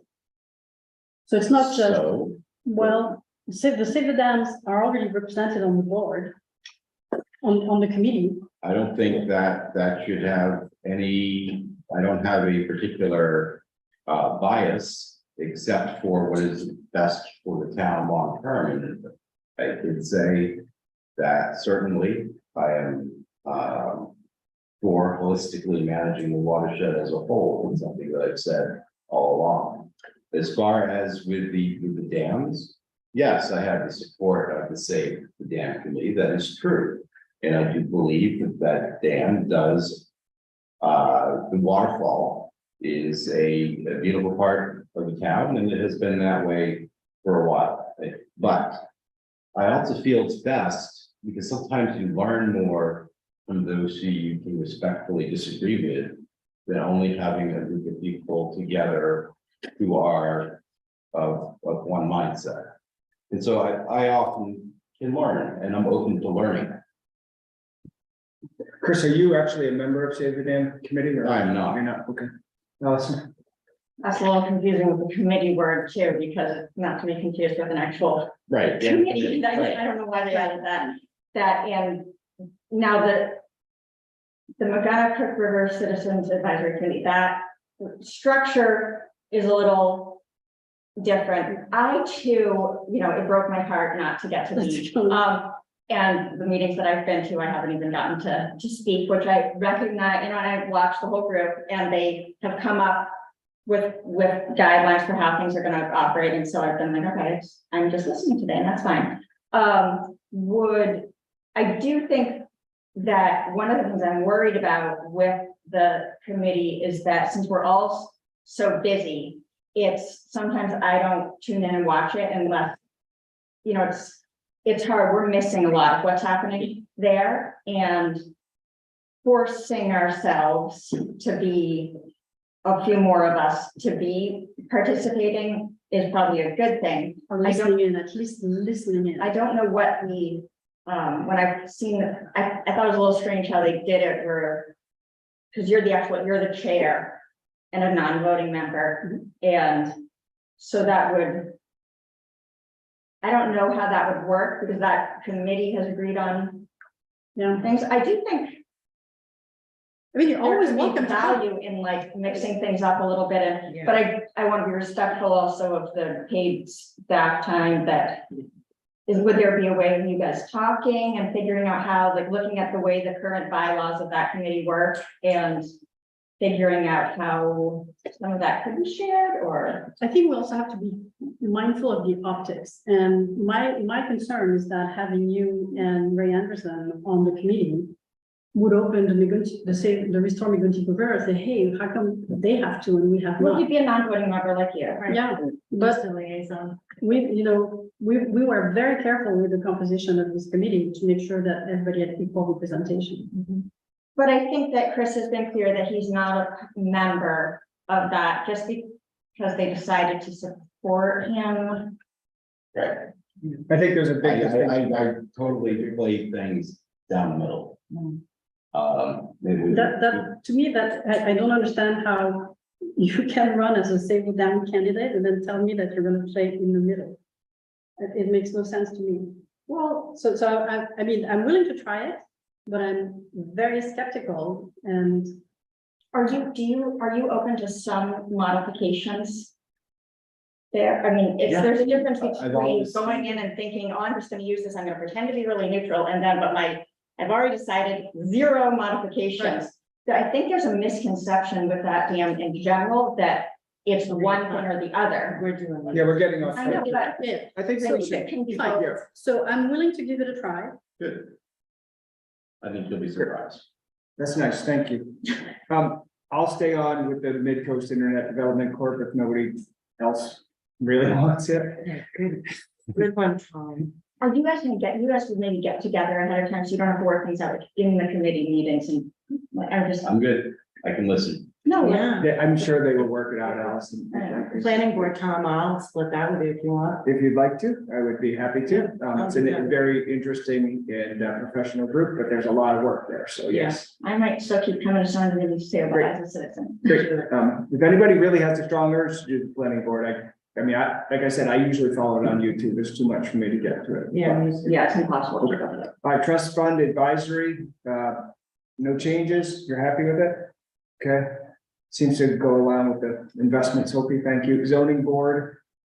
So it's not just, So, well, Save the Dams are already represented on the board, on the committee. I don't think that should have any, I don't have a particular bias, except for what is best for the town long term. And I could say that certainly I am for holistically managing the watershed as a whole, it's something that I've said all along. As far as with the dams, yes, I have the support of the Save the Dam Committee, that is true. And I do believe that dam does, the waterfall is a beautiful part of the town, and it has been that way for a while. But I also feel it's best, because sometimes you learn more from those who you can respectfully disagree with, than only having a group of people together who are of one mindset. And so I often can learn, and I'm open to learning. Chris, are you actually a member of Save the Dam Committee or? I'm not. You're not, okay. Allison, That's a little confusing with the committee word too, because it's not to be confused with an actual Right. committee. I Right. don't know why they added that, and now the McGuntacook River Citizens Advisory Committee, that structure is a little different. I too, it broke my heart not to get to be, and the meetings that I've been to, I haven't even gotten to speak, which I recognize, and I've watched the whole group, and they have come up with guidelines for how things are gonna operate, and so I've been like, okay, I'm just listening today, and that's fine. I do think that one of the things I'm worried about with the committee is that since we're all so busy, it's sometimes I don't tune in and watch it unless, it's hard, we're missing a lot of what's happening there, and forcing ourselves to be, a few more of us to be participating is probably a good thing. Or listening in, at least listening in. I don't know what the, when I've seen, I thought it was a little strange how they did it where, because you're the chair and a non-voting member, and so that would, I don't know how that would work, because that committee has agreed on things. I do think I mean, you're always always welcome to value in like mixing things up a little bit, and, but I want to be respectful also of the paid staff time that would there be a way of you guys talking and figuring out how, like, looking at the way the current bylaws of that committee work and figuring out how some of that could be shared, or? I think we also have to be mindful of the optics, and my concern is that having you and Ray Anderson on the committee would open the Restore Migunti River and say, hey, how come they have to and we have Would not? you be a non-voting member like you? Yeah, but we were very careful with the composition of this committee to make sure that everybody had equal representation. But I think that Chris has been clear that he's not a member of that, just because they decided to support him. Right. I think there's a big. I totally play things down the middle. Maybe. That, to me, that, I don't understand how you can run as a save the dam candidate and then tell me that you're gonna play in the middle. It makes no sense to me. Well, so I mean, I'm willing to try it, but I'm very skeptical and Are you open to some modifications? There, I mean, Yeah. there's a difference I've between always- going in and thinking, oh, I'm just gonna use this, I'm gonna pretend to be really neutral, and then, but I've already decided 0 modifications. I think there's a misconception with that dam in general, that it's one thing or the other. We're doing. Yeah, we're getting off. I know, track. but yeah, I think I so. think it can be fine. both. So I'm willing to give it a try. Good. I think you'll be surprised. That's nice, thank you. I'll stay on with the Mid-Coast Internet Development Corp if nobody else really wants it. Good one, Tom. Are you guys would maybe get together ahead of time, so you don't have to work things out, like in the committee meetings and, like, I'm just, I'm good. I can listen. no, Yeah. Yeah, I'm sure they will work it out, Allison. Planning board, Tom, I'll split that with you if you want. If you'd like to, I would be happy to. It's a very interesting and professional group, but there's a lot of work there, so yes. I might still keep coming to some of the meetings too, but Great. as a citizen. Great. If anybody really has a strong urge to do the planning board, I mean, like I said, I usually follow it on YouTube. There's too much for me to get to it. Yeah. Yeah, it's impossible to go there. Trust fund advisory, no changes. You're happy with it? Okay. Seems to go along with the investments. Hopi, thank you. Zoning board,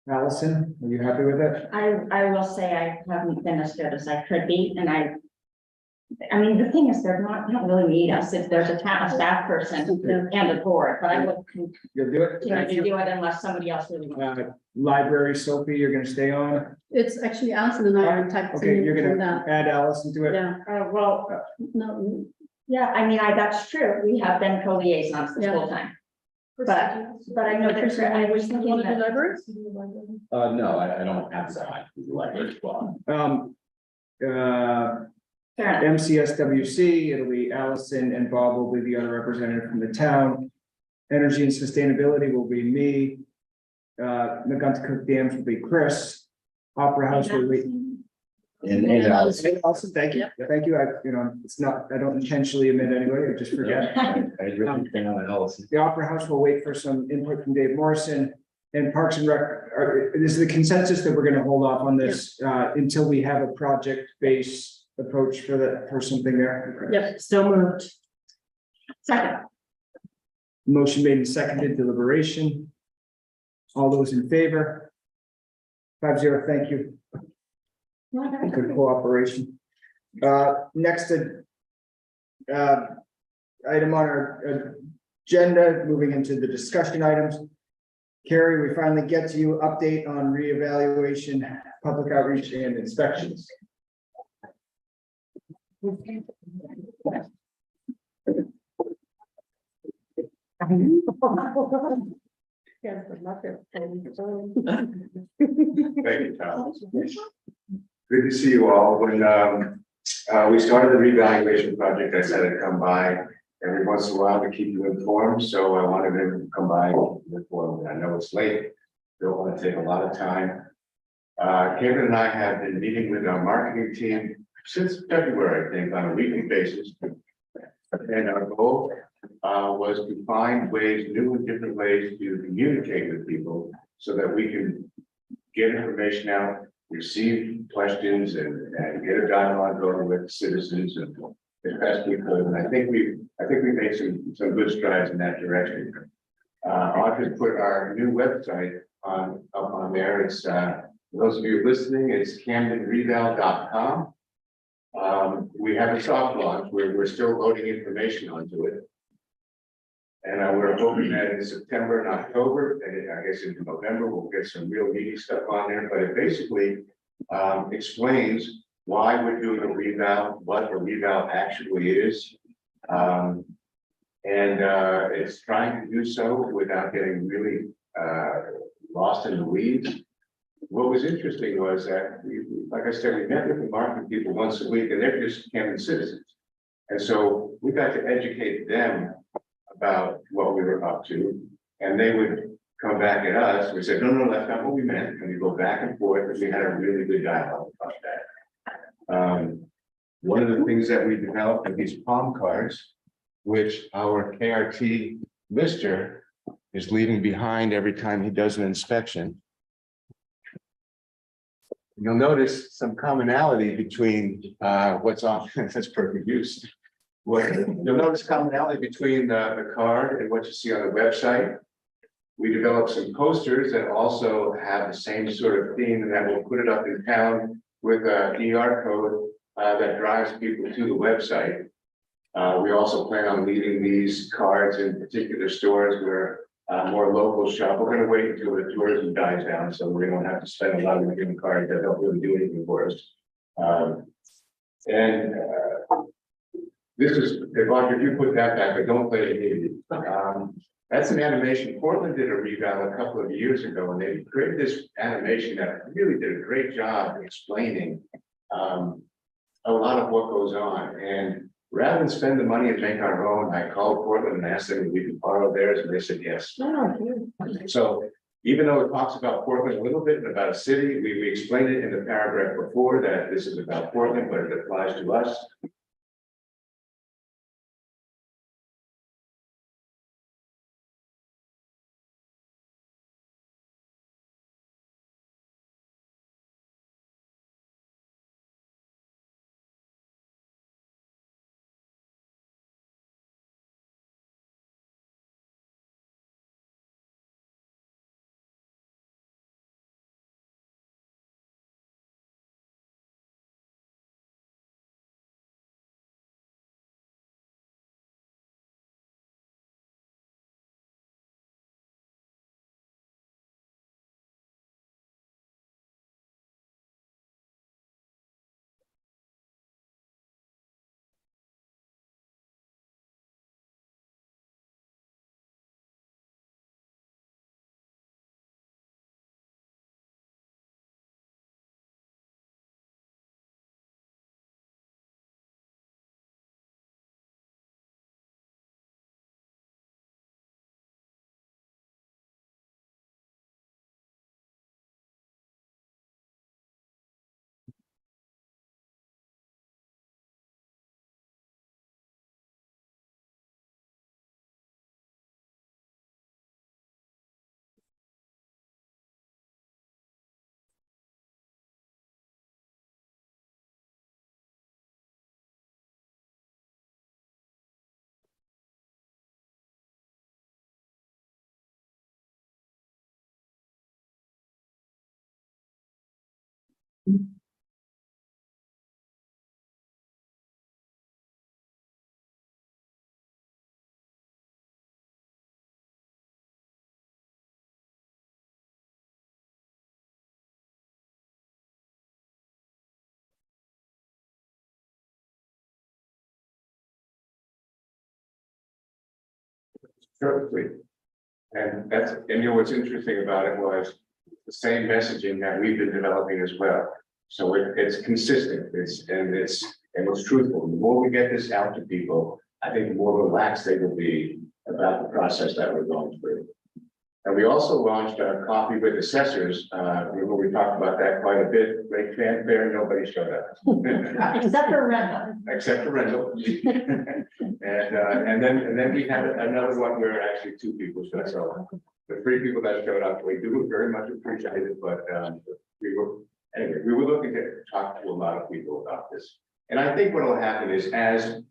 Allison, are you happy with it? I will say I haven't been as good as I could be, and I mean, the thing is, they don't really need us if there's a staff person and a board, but I would You'll do it? continue Thank to you. do it unless somebody else really wants. Library, Sophie, you're gonna stay on? It's actually Allison and I are in type. Okay, you're on gonna that. add Allison to it? Yeah, Well, no, yeah, I mean, that's true, we have been co-liaisons this whole time, but I know that, I was you thinking want to do that. libraries? No, I don't have that. Like, well, Fair enough. MCSWC, it'll be Allison and Bob will be the other representative from the town. Energy and sustainability will be me. McGuntacook Dams will be Chris. Opera House will be. and Allison, Awesome, thank you. Thank you. It's not, I don't intentionally admit anybody, I just forget. I really think on Allison. The Opera House will wait for some input from Dave Morrison. And Parks and Rec, this is the consensus that we're gonna hold off on this until we have a project-based approach for something there. Yep. Still moved. Second, Motion made and seconded, deliberation. All those in favor? 5-0, thank you. Good cooperation. Next, item on our agenda, moving into the discussion items. Carrie, we finally get to you, update on reevaluation, public outreach and inspections. Thank you, Tom. Good to see you all. When we started the revaluation project, I said I'd come by every once in a while to keep you informed, so I wanted to come by before. I know it's late, don't want to take a lot of time. Camden and I have been meeting with our marketing team since February, I think, on a weekly basis. And our goal was to find ways, new and different ways to communicate with people so that we can get information out, receive questions and get a dialogue going with citizens and as best we could. And I think we made some good strides in that direction. I'll just put our new website up on there. It's for those of you listening, it's camdenrevale.com. We have a soft launch where we're still loading information onto it. And we're hoping that in September and October, and I guess in November, we'll get some real meaty stuff on there, but it basically explains why we're doing a reval, what a reval actually is. And it's trying to do so without getting really lost in the weeds. What was interesting was that, like I said, we met with the market people once a week and they're just Camden citizens. And so we got to educate them about what we were up to. And they would come back at us. We said, no, that's not what we meant. And we go back and forth and we had a really good dialogue about that. one of the things that we developed are these palm cards, which our KRT lister is leaving behind every time he does an inspection. You'll notice some commonality between what's on, that's perfect use. You'll notice commonality between the card and what you see on the website. We developed some posters that also have the same sort of theme, and then we'll put it up in town with a ER code that drives people to the website. We also plan on leaving these cards in particular stores where more local shop. We're gonna wait until the tourism dies down, so we don't have to spend a lot of money on cards that don't really do anything for us. This is, if you put that back, but don't play it here. That's an animation. Portland did a revamp a couple of years ago, and they created this animation that really did a great job explaining a lot of what goes on. And rather than spend the money and make our own, I called Portland and asked them if we could borrow theirs, and they said yes. So even though it talks about Portland a little bit and about a city, we explained it in the paragraph before that this is about Portland, but it applies to us. Perfectly. And what's interesting about it was the same messaging that we've been developing as well. So it's consistent, it's truthful. The more we get this out to people, I think the more relaxed they will be about the process that we're going through. And we also launched our coffee with assessors, remember we talked about that quite a bit, great fanfare, nobody showed up. Except for Randall. Except for Rendell. And then we had another one where actually two people showed up. So the three people that showed up, we do very much appreciate it, but we were looking to talk to a lot of people about this. And I think what will happen is as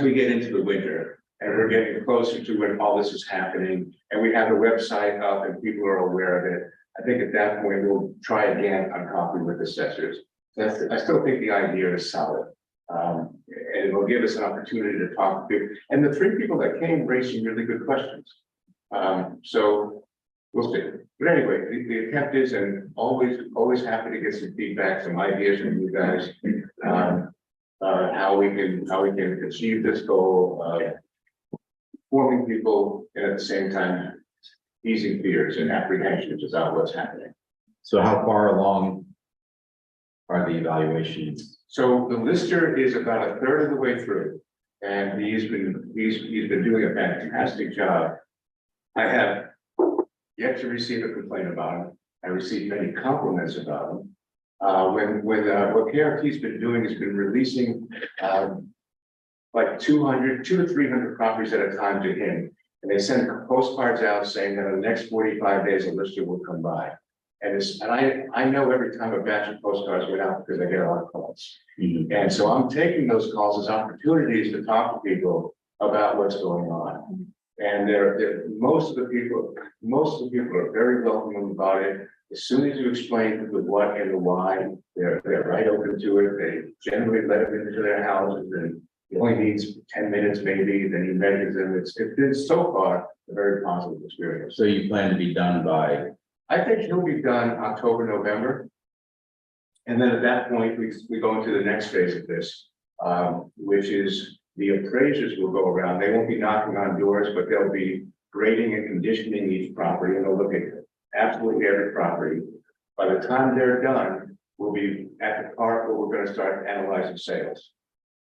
we get into the winter, and we're getting closer to when all this is happening, and we have the website up and people are aware of it. I think at that point, we'll try again on coffee with assessors. I still think the idea is solid. And it will give us an opportunity to talk to people. And the three people that came raised some really good questions. So we'll see. But anyway, the attempt is, and always happy to get some feedback, some ideas from you guys. How we can achieve this goal of forming people and at the same time easing fears and apprehensions about what's happening. So how far along are the evaluations? So the lister is about a third of the way through, and he's been doing a fantastic job. I have yet to receive a complaint about him. I received many compliments about him. What KRT's been doing has been releasing, like 200 to 300 properties at a time to him. And they send postcards out saying that in the next 45 days, a lister will come by. And I know every time a batch of postcards went out because I get a lot of calls. And so I'm taking those calls as opportunities to talk to people about what's going on. And most of the people are very welcoming about it. As soon as you explain the what and the why, they're right open to it. They generally let them into their houses, and it only needs 10 minutes maybe, then he measures them. It's been so far a very positive experience. So you plan to be done by, I think he'll be done October, November. And then at that point, we go into the next phase of this, which is the appraisers will go around. They won't be knocking on doors, but they'll be grading and conditioning each property, and they'll look at absolutely every property. By the time they're done, we'll be at the part where we're going to start analyzing sales.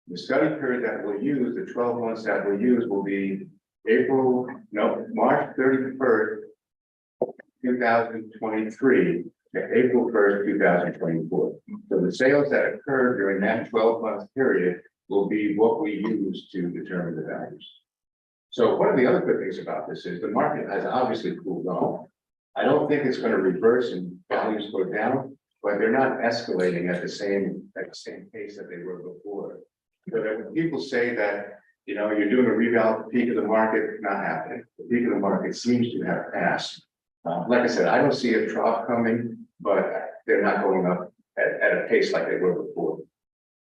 The study period that we'll use, the 12 months that we'll use, will be March 31st, 2023 to April 1st, 2024. So the sales that occurred during that 12-month period will be what we use to determine the values. So one of the other good things about this is the market has obviously cooled off. I don't think it's going to reverse and values go down, but they're not escalating at the same pace that they were before. So that when people say that, you're doing a reval at the peak of the market, not happening. The peak of the market seems to have passed. Like I said, I don't see a trough coming, but they're not going up at a pace like they were before.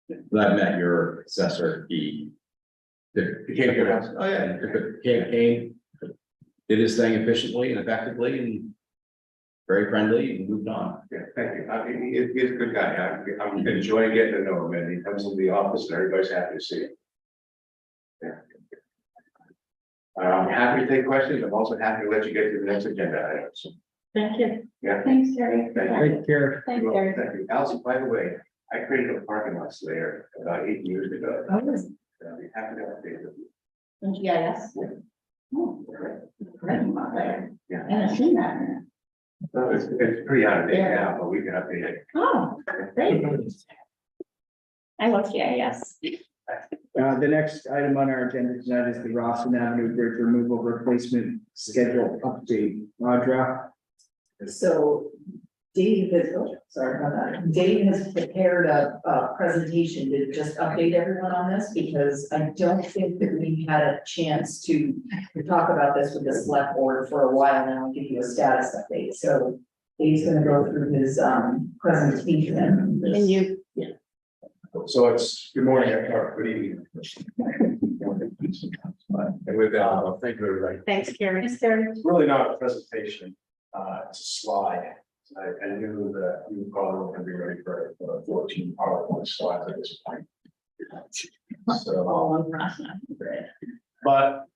that met your assessor, he. Became your house. Oh, yeah, came, did his thing efficiently and effectively and very friendly and moved on. Yeah, thank you. I mean, he's a good guy. I'm enjoying getting to know him, and he comes into the office and everybody's happy to see him. Yeah. I'm happy to take questions. I'm also happy to let you get to the next agenda item. So, Thank you. yeah. Thanks, Terry. Thank you. Take care. Thanks, Well, Terry. thank you. Allison, by the way, I created a parking lot there about 8 years ago. Oh, I'll be happy to update you. in GIS? Oh, great, there. Yeah. I haven't seen that. So it's pretty out of date now, but we can update it. Oh, great. I love GIS. The next item on our agenda tonight is the Rawson Avenue Bridge removal replacement schedule update. Audra, So Dave has prepared a presentation to just update everyone on this, because I don't think that we had a chance to talk about this with the select board for a while now and give you a status update. So Dave's gonna go through his presentation. And you, So it's, good morning, or good evening. And with that, thank you, everybody. thanks, Carrie. Yes, Carrie. It's really not a presentation, it's a slide. I knew that you probably weren't gonna be ready for 14 PowerPoint slides at this point. So, All on Ross. but,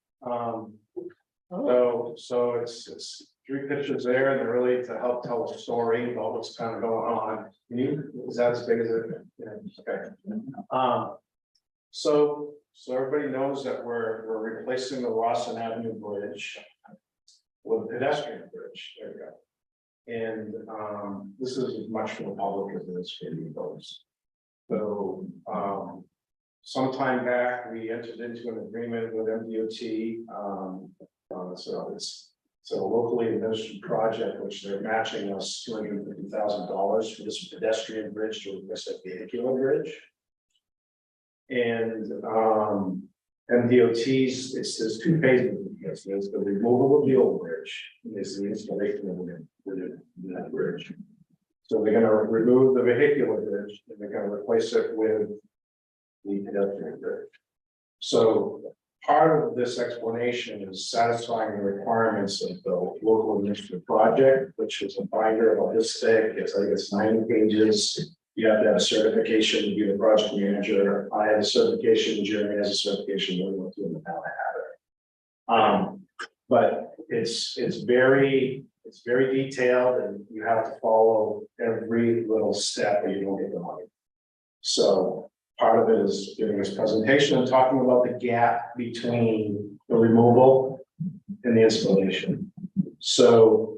so it's 3 pictures there, and they're really to help tell a story about what's kind of going on. Is that as big as it? Yeah, okay. So everybody knows that we're replacing the Rawson Avenue Bridge with a pedestrian bridge. There we go. And this is much more public as this for folks. So sometime back, we entered into an agreement with MDOT. It's a locally administered project, which they're matching us $250,000 for this pedestrian bridge to replace a vehicular bridge. And MDOT's, there's 2 phases of this. There's the removal of the old bridge, and there's the installation of that bridge. So they're gonna remove the vehicular bridge, and they're gonna replace it with the pedestrian bridge. So part of this explanation is satisfying the requirements of the local administrative project, which is a binder about this thick. It's like it's 90 pages. You have to have a certification to be the project manager. I have a certification, Jeremy has a certification, we went through the town to have it. But it's very detailed, and you have to follow every little step or you don't get the money. So part of it is giving this presentation and talking about the gap between the removal and the installation. So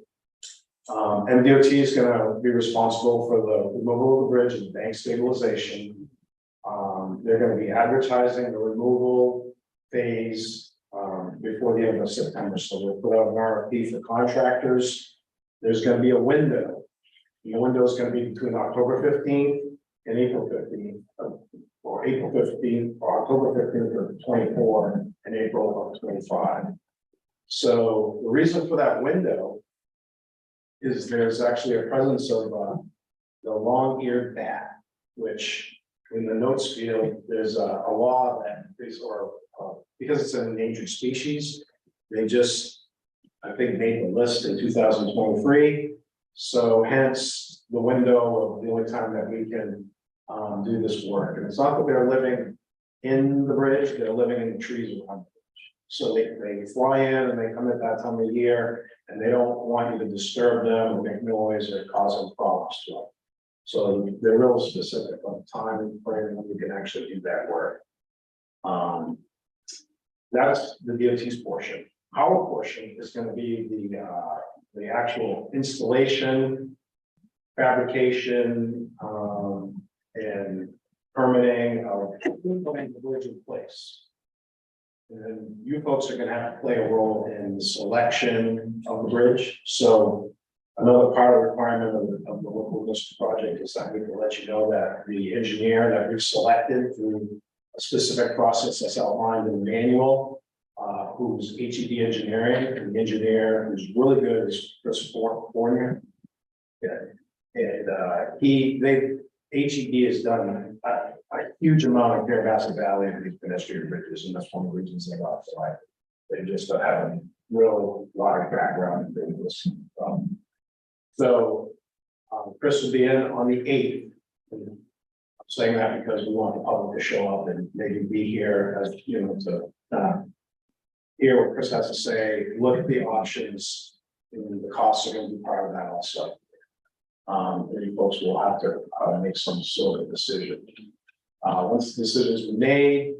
MDOT is gonna be responsible for the removal of the bridge and bank stabilization. They're gonna be advertising the removal phase, before the end of September, so we'll put out an RFP for contractors. There's gonna be a window. And the window is gonna be between October 15th and April 15th, or April 15th, or October 15th of 24 and April of 25. So the reason for that window is there's actually a presence of the long-eared bat, which in the notes field, there's a law that is, because it's an endangered species, they just, I think, made the list in 2023. So hence the window of the only time that we can do this work. And it's not that they're living in the bridge, they're living in the trees around the bridge. So they fly in and they come at that time of year, and they don't want you to disturb them or make noise or cause them problems to them. So they're real specific on time and frame when we can actually do that work. That's the DOT's portion. Our portion is going to be the actual installation, fabrication, and permitting of putting the bridge in place. And then you folks are going to have to play a role in the selection of the bridge. So another part of the requirement of the local list project is that we can let you know that the engineer that we've selected through a specific process that's outlined in the manual, who's HED engineering, and the engineer who's really good is Chris Fournier. Yeah. And HED has done a huge amount of Carabasset Valley and these pedestrian bridges, and that's one of the reasons they got selected. They just have a real lot of background in this. So Chris will be in on the 8th. I'm saying that because we want the public to show up and maybe be here as, you know, to hear what Chris has to say, look at the options, and the costs are going to be part of that also. And you folks will have to make some sort of decision. Once the decision is made,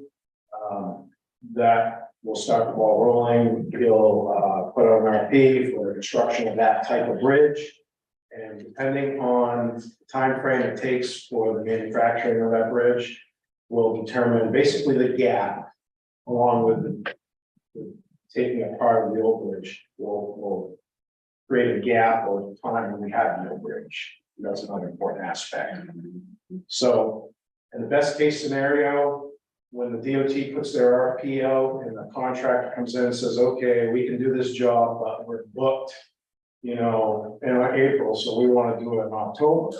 that will start the ball rolling. He'll put out an RFP for the construction of that type of bridge. And depending on the time frame it takes for the manufacturing of that bridge, will determine basically the gap, along with the taking apart of the old bridge, will create a gap or time when we have no bridge. That's another important aspect. So in the best case scenario, when the DOT puts their RFP out and the contractor comes in and says, okay, we can do this job, but we're booked, you know, in April, so we want to do it in October.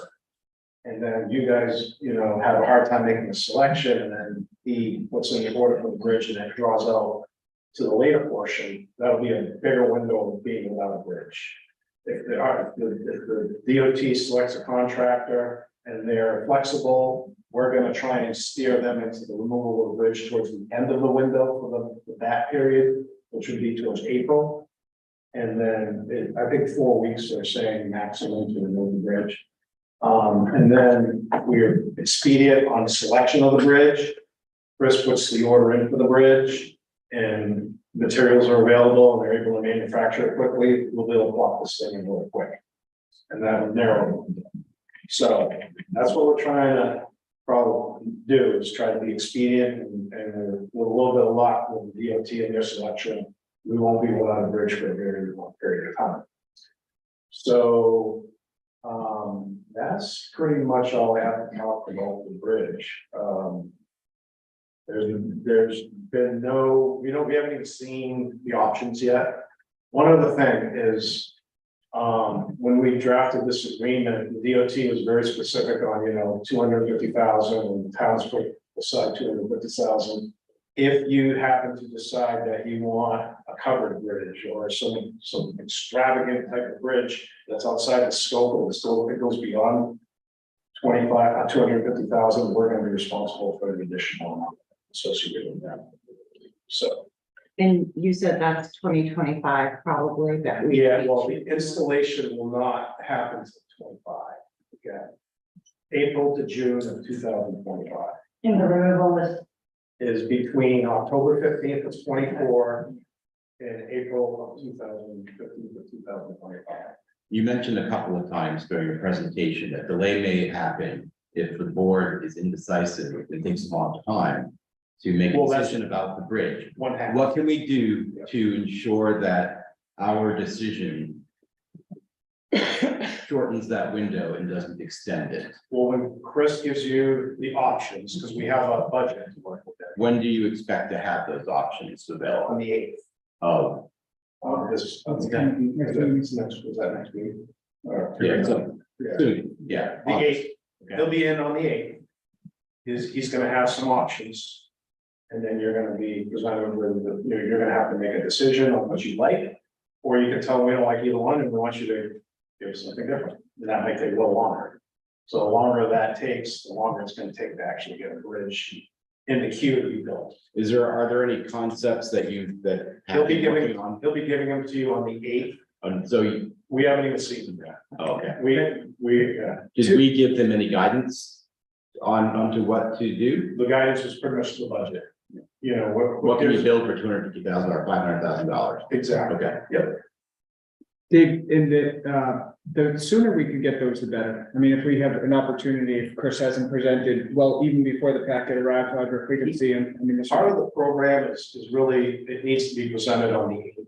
And then you guys, you know, have a hard time making a selection, and then he puts in the order for the bridge and it draws out to the later portion. That'll be a bigger window of being without a bridge. If the DOT selects a contractor and they're flexible, we're going to try and steer them into the removal of the bridge towards the end of the window for that period, which would be towards April. And then I think 4 weeks they're saying maximum to remove the bridge. And then we're expedient on selection of the bridge. Chris puts the order in for the bridge, and materials are available and they're able to manufacture it quickly. We'll be able to plot this thing in really quick. And that will narrow it. So that's what we're trying to probably do, is try to be expedient and with a little bit of luck with the DOT and their selection, we won't be without a bridge for a very long period of time. So that's pretty much all I have to talk about the bridge. There's been no, we haven't even seen the options yet. One other thing is, when we drafted this agreement, the DOT was very specific on, 250,000, and the towns put aside 250,000. If you happen to decide that you want a covered bridge or some extravagant type of bridge that's outside the scope of the scope, it goes beyond 250,000, we're going to be responsible for the additional amount associated with that. So. And you said that's 2025 probably that we. Yeah, well, the installation will not happen until 25. Okay. April to June of 2025. In the removal list. Is between October 15th of 24 and April of 2015 to 2025. You mentioned a couple of times during your presentation that delay may happen if the board is indecisive, if it takes a long time to make a Well, that's- decision about the bridge. One half. What can we do to ensure that our decision shortens that window and doesn't extend it? Well, when Chris gives you the options, because we have a budget to work with that, When do you expect to have those options on available? the eighth. Oh, This, It's gonna be next week. was that next week? yeah, so, Yeah. soon, yeah. The eighth, Okay. he'll be in on the eighth. He's gonna have some options. And then you're gonna be presented with, you're gonna have to make a decision on what you like. Or you can tell them we don't like either one and we want you to give us something different, and that might take a little longer. So the longer that takes, the longer it's gonna take to actually get a bridge in the queue to be built. Are there any concepts that that? He'll have be been giving, working on? he'll be giving them to you on the eighth. So you, We haven't even seen them yet. oh, okay. Yeah. Did we give them any guidance onto what to do? The guidance was pretty much the budget. You know, What can you build for $250,000 or $500,000? Exactly. Okay. Yep. Dave, in the sooner we can get those, the better. I mean, if we have an opportunity, if Chris hasn't presented, well, even before the packet arrives, Audra, if we can see him, I mean, this. Part of the program is really, it needs to be presented on the eighth.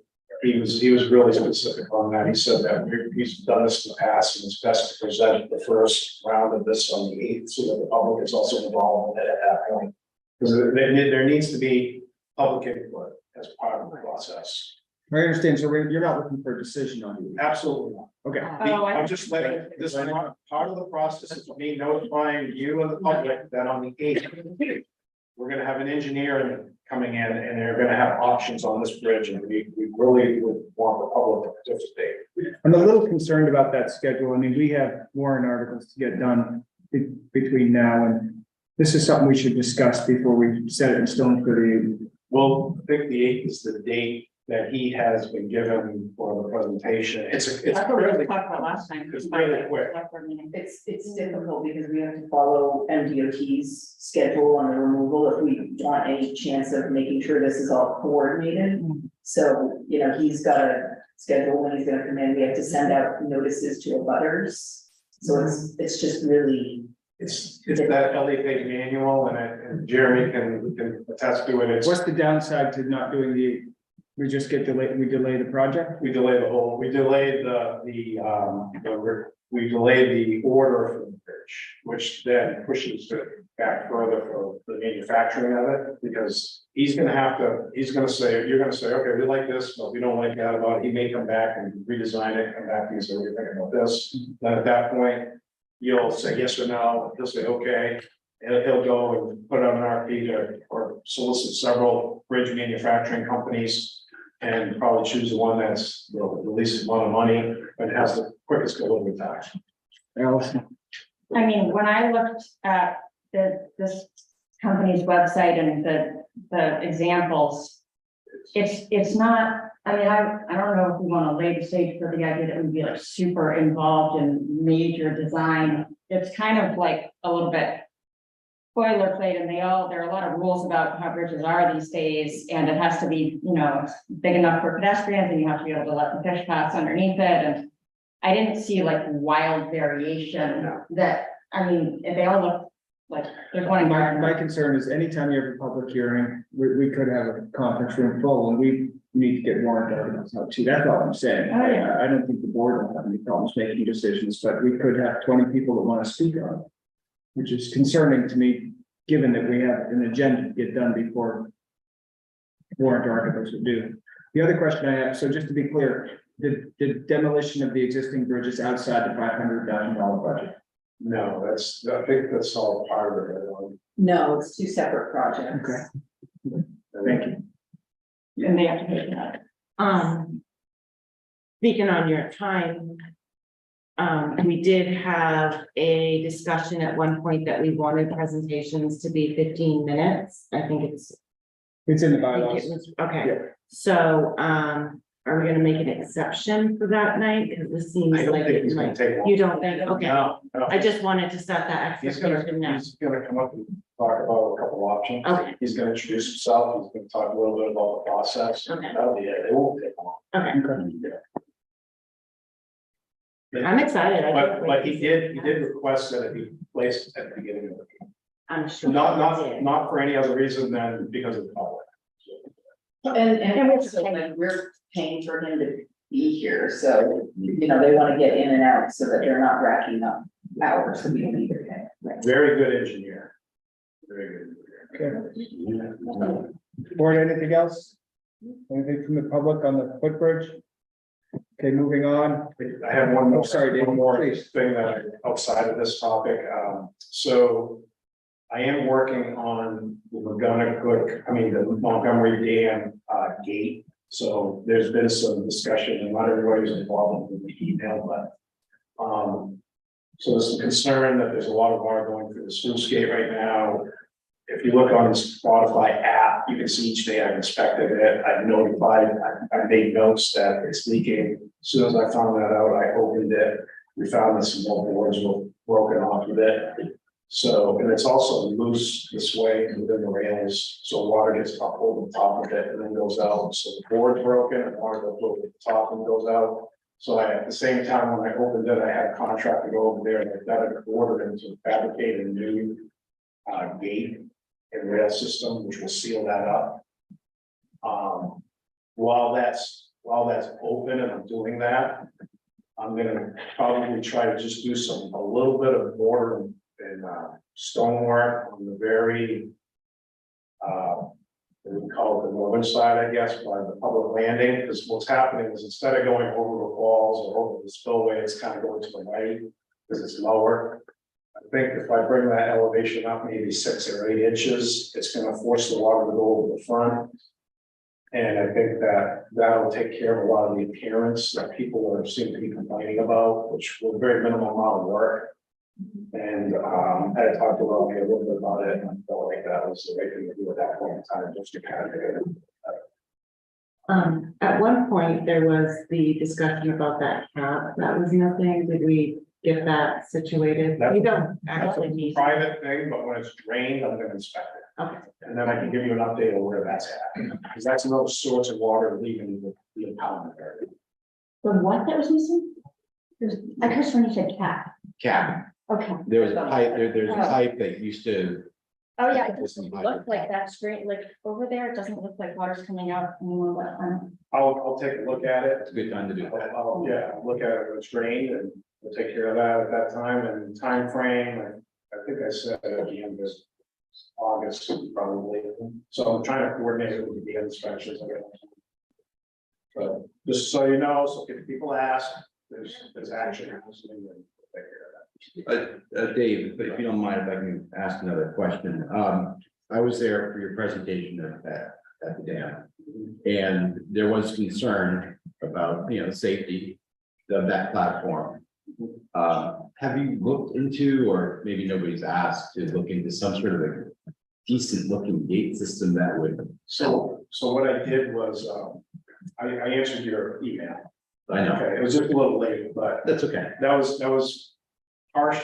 He was really specific on that. He said that he's done this in the past and it's best to present the first round of this on the eighth so that the public is also involved in it at that point. Because there needs to be public input as part of the process. I understand, so you're not looking for a decision on it. Absolutely not. Okay, Oh, I- I'm just letting, this is part of the process is me notifying you and the public that on the eighth, we're gonna have an engineer coming in and they're gonna have options on this bridge and we really would want the public to participate. I'm a little concerned about that schedule. I mean, we have warrant articles to get done between now and this is something we should discuss before we set it in stone for the. Well, I think the eighth is the date that he has been given for the presentation. It's That's what we really, talked about last time. it's really quick. It's difficult because we have to follow MDOT's schedule on the removal if we want any chance of making sure this is all coordinated. So, you know, he's got a schedule when he's gonna come in, we have to send out notices to abutters. So it's just really, It's that LA page manual and Jeremy can attest to it. It's, What's the downside to not doing we just get delayed, we delay the project? we delayed we delayed we delayed the order for the bridge, which then pushes it back further for the manufacturing of it, because he's gonna say, you're gonna say, okay, we like this, but we don't like that about it. He may come back and redesign it, come back and say, what do you think about this? Then at that point, you'll say yes or no, he'll say, okay, and he'll go and put out an RFP or solicit several bridge manufacturing companies. And probably choose the one that's the least amount of money and has the quickest delivery time. Allison? I mean, when I looked at this company's website and the examples, it's not, I mean, I don't know if we want to lay the stage for the idea that we'd be like super involved in major design. It's kind of like a little bit boilerplate, and there are a lot of rules about how bridges are these days, and it has to be, you know, big enough for pedestrians, and you have to be able to let the fish pass underneath it, and I didn't see like wild variation that, I mean, if they all look like, there's one in My Gardner. concern is anytime you have a public hearing, we could have a conference room full and we need to get warrant articles out too. That's all I'm saying. Oh, yeah. I don't think the board will have any problems making decisions, but we could have 20 people that want to speak on it. Which is concerning to me, given that we have an agenda to get done before warrant articles are due. The other question I have, so just to be clear, the demolition of the existing bridge is outside the $500,000 budget. No, I think that's all part of it. no, it's two separate projects. Okay. Thank you. And they have to pay for that. Speaking on your time. We did have a discussion at one point that we wanted presentations to be 15 minutes. I think It's in the I think bylaws. it was, okay. Yeah. So, are we gonna make an exception for that night? Because this seems I don't like think it he's gonna might, take long. you don't think, okay. No, I just wanted to set that he's expectation now. gonna come up and talk about a couple options. Okay. He's gonna introduce himself, he's gonna talk a little bit about the process. Okay. That'll be it, it won't take long. Okay. Okay. Yeah. I'm excited. I can't But wait he to see did it. request that it be placed at the beginning of the meeting. I'm sure. Not for any other reason than because of the public. And also, like, we're paying for him to be here, so, you know, they wanna get in and out so that they're not racking up hours that we don't need to pay. Very good engineer. Very good engineer. Okay. Board, anything else? Anything from the public on the footbridge? Okay, moving on. I have one more, Oh, sorry, Dave, one more please. thing that outside of this topic, so. I am working on the the Montgomery Dam gate. So there's been some discussion and not everybody's involved in the email, but. So there's some concern that there's a lot of water going through the sluice gate right now. If you look on the Spotify app, you can see each day I've inspected it, I've notified, I made notes that it's leaking. As soon as I found that out, I opened it. We found that some more boards were broken off of it. So, and it's also loose this way within the rails, so water gets up over the top of it and then goes out. So the board's broken and water goes over the top and goes out. So at the same time, when I opened it, I had a contractor go over there and I got an order in to fabricate a new gate and rail system, which will seal that up. While that's open and I'm doing that, I'm gonna probably try to just do a little bit of mortar and stonework on the very, what we call it, the northern side, I guess, by the public landing, because what's happening is instead of going over the walls or over the spillway, it's kind of going to the right, because it's lower. I think if I bring that elevation up maybe 6 or 8 inches, it's gonna force the water to go over the front. And I think that that'll take care of a lot of the appearance that people seem to be complaining about, which was a very minimal amount of work. And I talked to Robbie a little bit about it, and I felt like that was the right thing to do at that point in time, just to kind of get it. At one point, there was the discussion about that cap. That was nothing. Did we get that situated? That's- You don't That's actually a need. private thing, but when it's drained, I'm gonna inspect it. Okay. And then I can give you an update on where that's at, because that's another source of water leaving the impoundment area. The what that was missing? I just when you said cap. Cap, Okay. there was a pipe, there's a pipe that used to, Oh, yeah, it Listen, doesn't look like that straight, like over there, it doesn't look like water's coming out anymore, but I'll take a look at it. it's a good time to do that. I'll look at it when it's drained and we'll take care of that at that time and time frame. I think I said at the end of this August probably. So I'm trying to coordinate it with the inspections. But just so you know, so if people ask, there's action happening and we'll take care of that. Dave, if you don't mind, if I can ask another question. I was there for your presentation at the dam. And there was concern about, the safety of that platform. Have you looked into, or maybe nobody's asked to look into some sort of a decent looking gate system that would? So what I did was, I answered your email. I know, Okay, it was just a little late, but that's okay. that was harsh.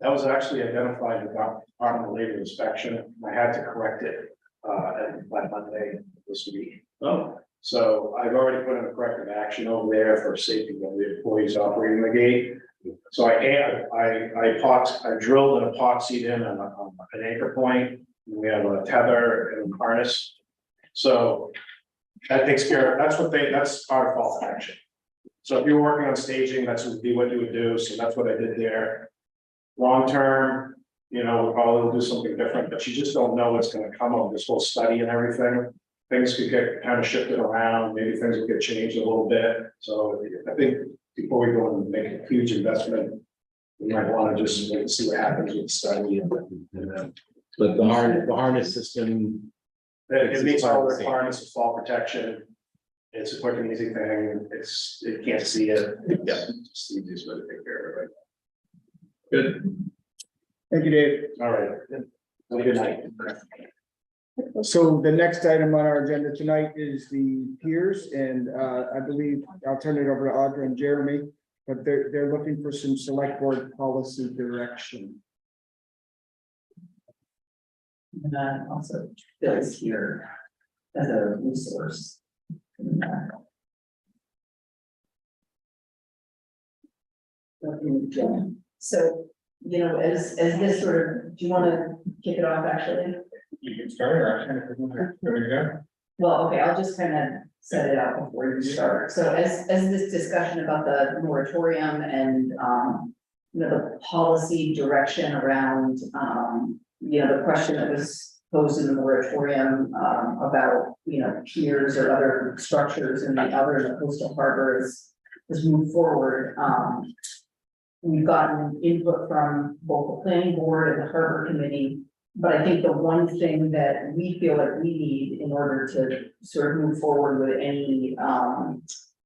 That was actually identified in the Department of Labor inspection. I had to correct it by Monday this week. Oh, So I've already put in a corrective action over there for safety of the employees operating the gate. So I drilled an epoxy in on an anchor point. We have a tether and a harness. So that takes care of, that's part of fall protection. So if you're working on staging, that's would be what you would do. So that's what I did there. Long term, we'll probably do something different, but you just don't know what's gonna come of this whole study and everything. Things could get kind of shifted around, maybe things will get changed a little bit. So I think before we go and make a huge investment, we might want to just wait and see what happens with the study and then. but the harness system, It meets all the requirements of fall protection. It's a quick and easy thing. You can't see it. Yeah. It's the easiest way to take care of it. good. Thank you, Dave. All right. Have a good night. So the next item on our agenda tonight is the piers, and I believe I'll turn it over to Audra and Jeremy, but they're looking for some select board policy direction. And also Bill's here as a resource. So, you know, as this sort of, do you wanna kick it off actually? You can start, or I can, there you go. Well, okay, I'll just kind of set it out before you start. So as this discussion about the moratorium and, you know, the policy direction around, you know, the question that was posed in the moratorium, about, you know, piers or other structures in the other coastal harbors has moved forward. We've gotten input from both the planning board and the harbor committee. But I think the one thing that we feel like we need in order to sort of move forward with any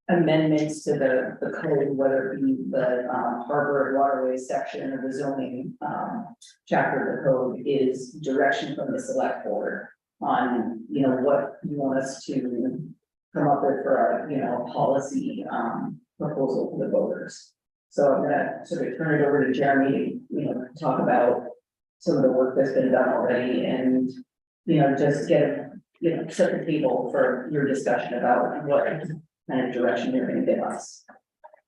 amendments to the code, whether it be the harbor and waterways section of the zoning chapter of the code, is direction from the select board on, you know, what you want us to come up with for a, you know, policy proposal for the voters. So I'm gonna sort of turn it over to Jeremy, you know, to talk about some of the work that's been done already and, you know, just get, you know, set the table for your discussion about what kind of direction you're gonna give us.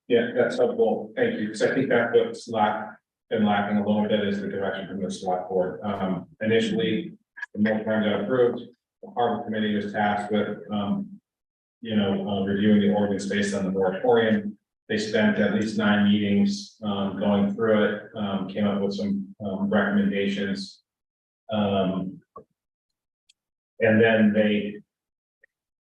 Yeah, that's helpful. Thank you. Because I think that what's been lacking a little bit is the direction from the select board. Initially, the moratorium got approved, the harbor committee was tasked with, you know, reviewing the ordinance based on the moratorium. They spent at least 9 meetings, going through it, came up with some, recommendations. And then they,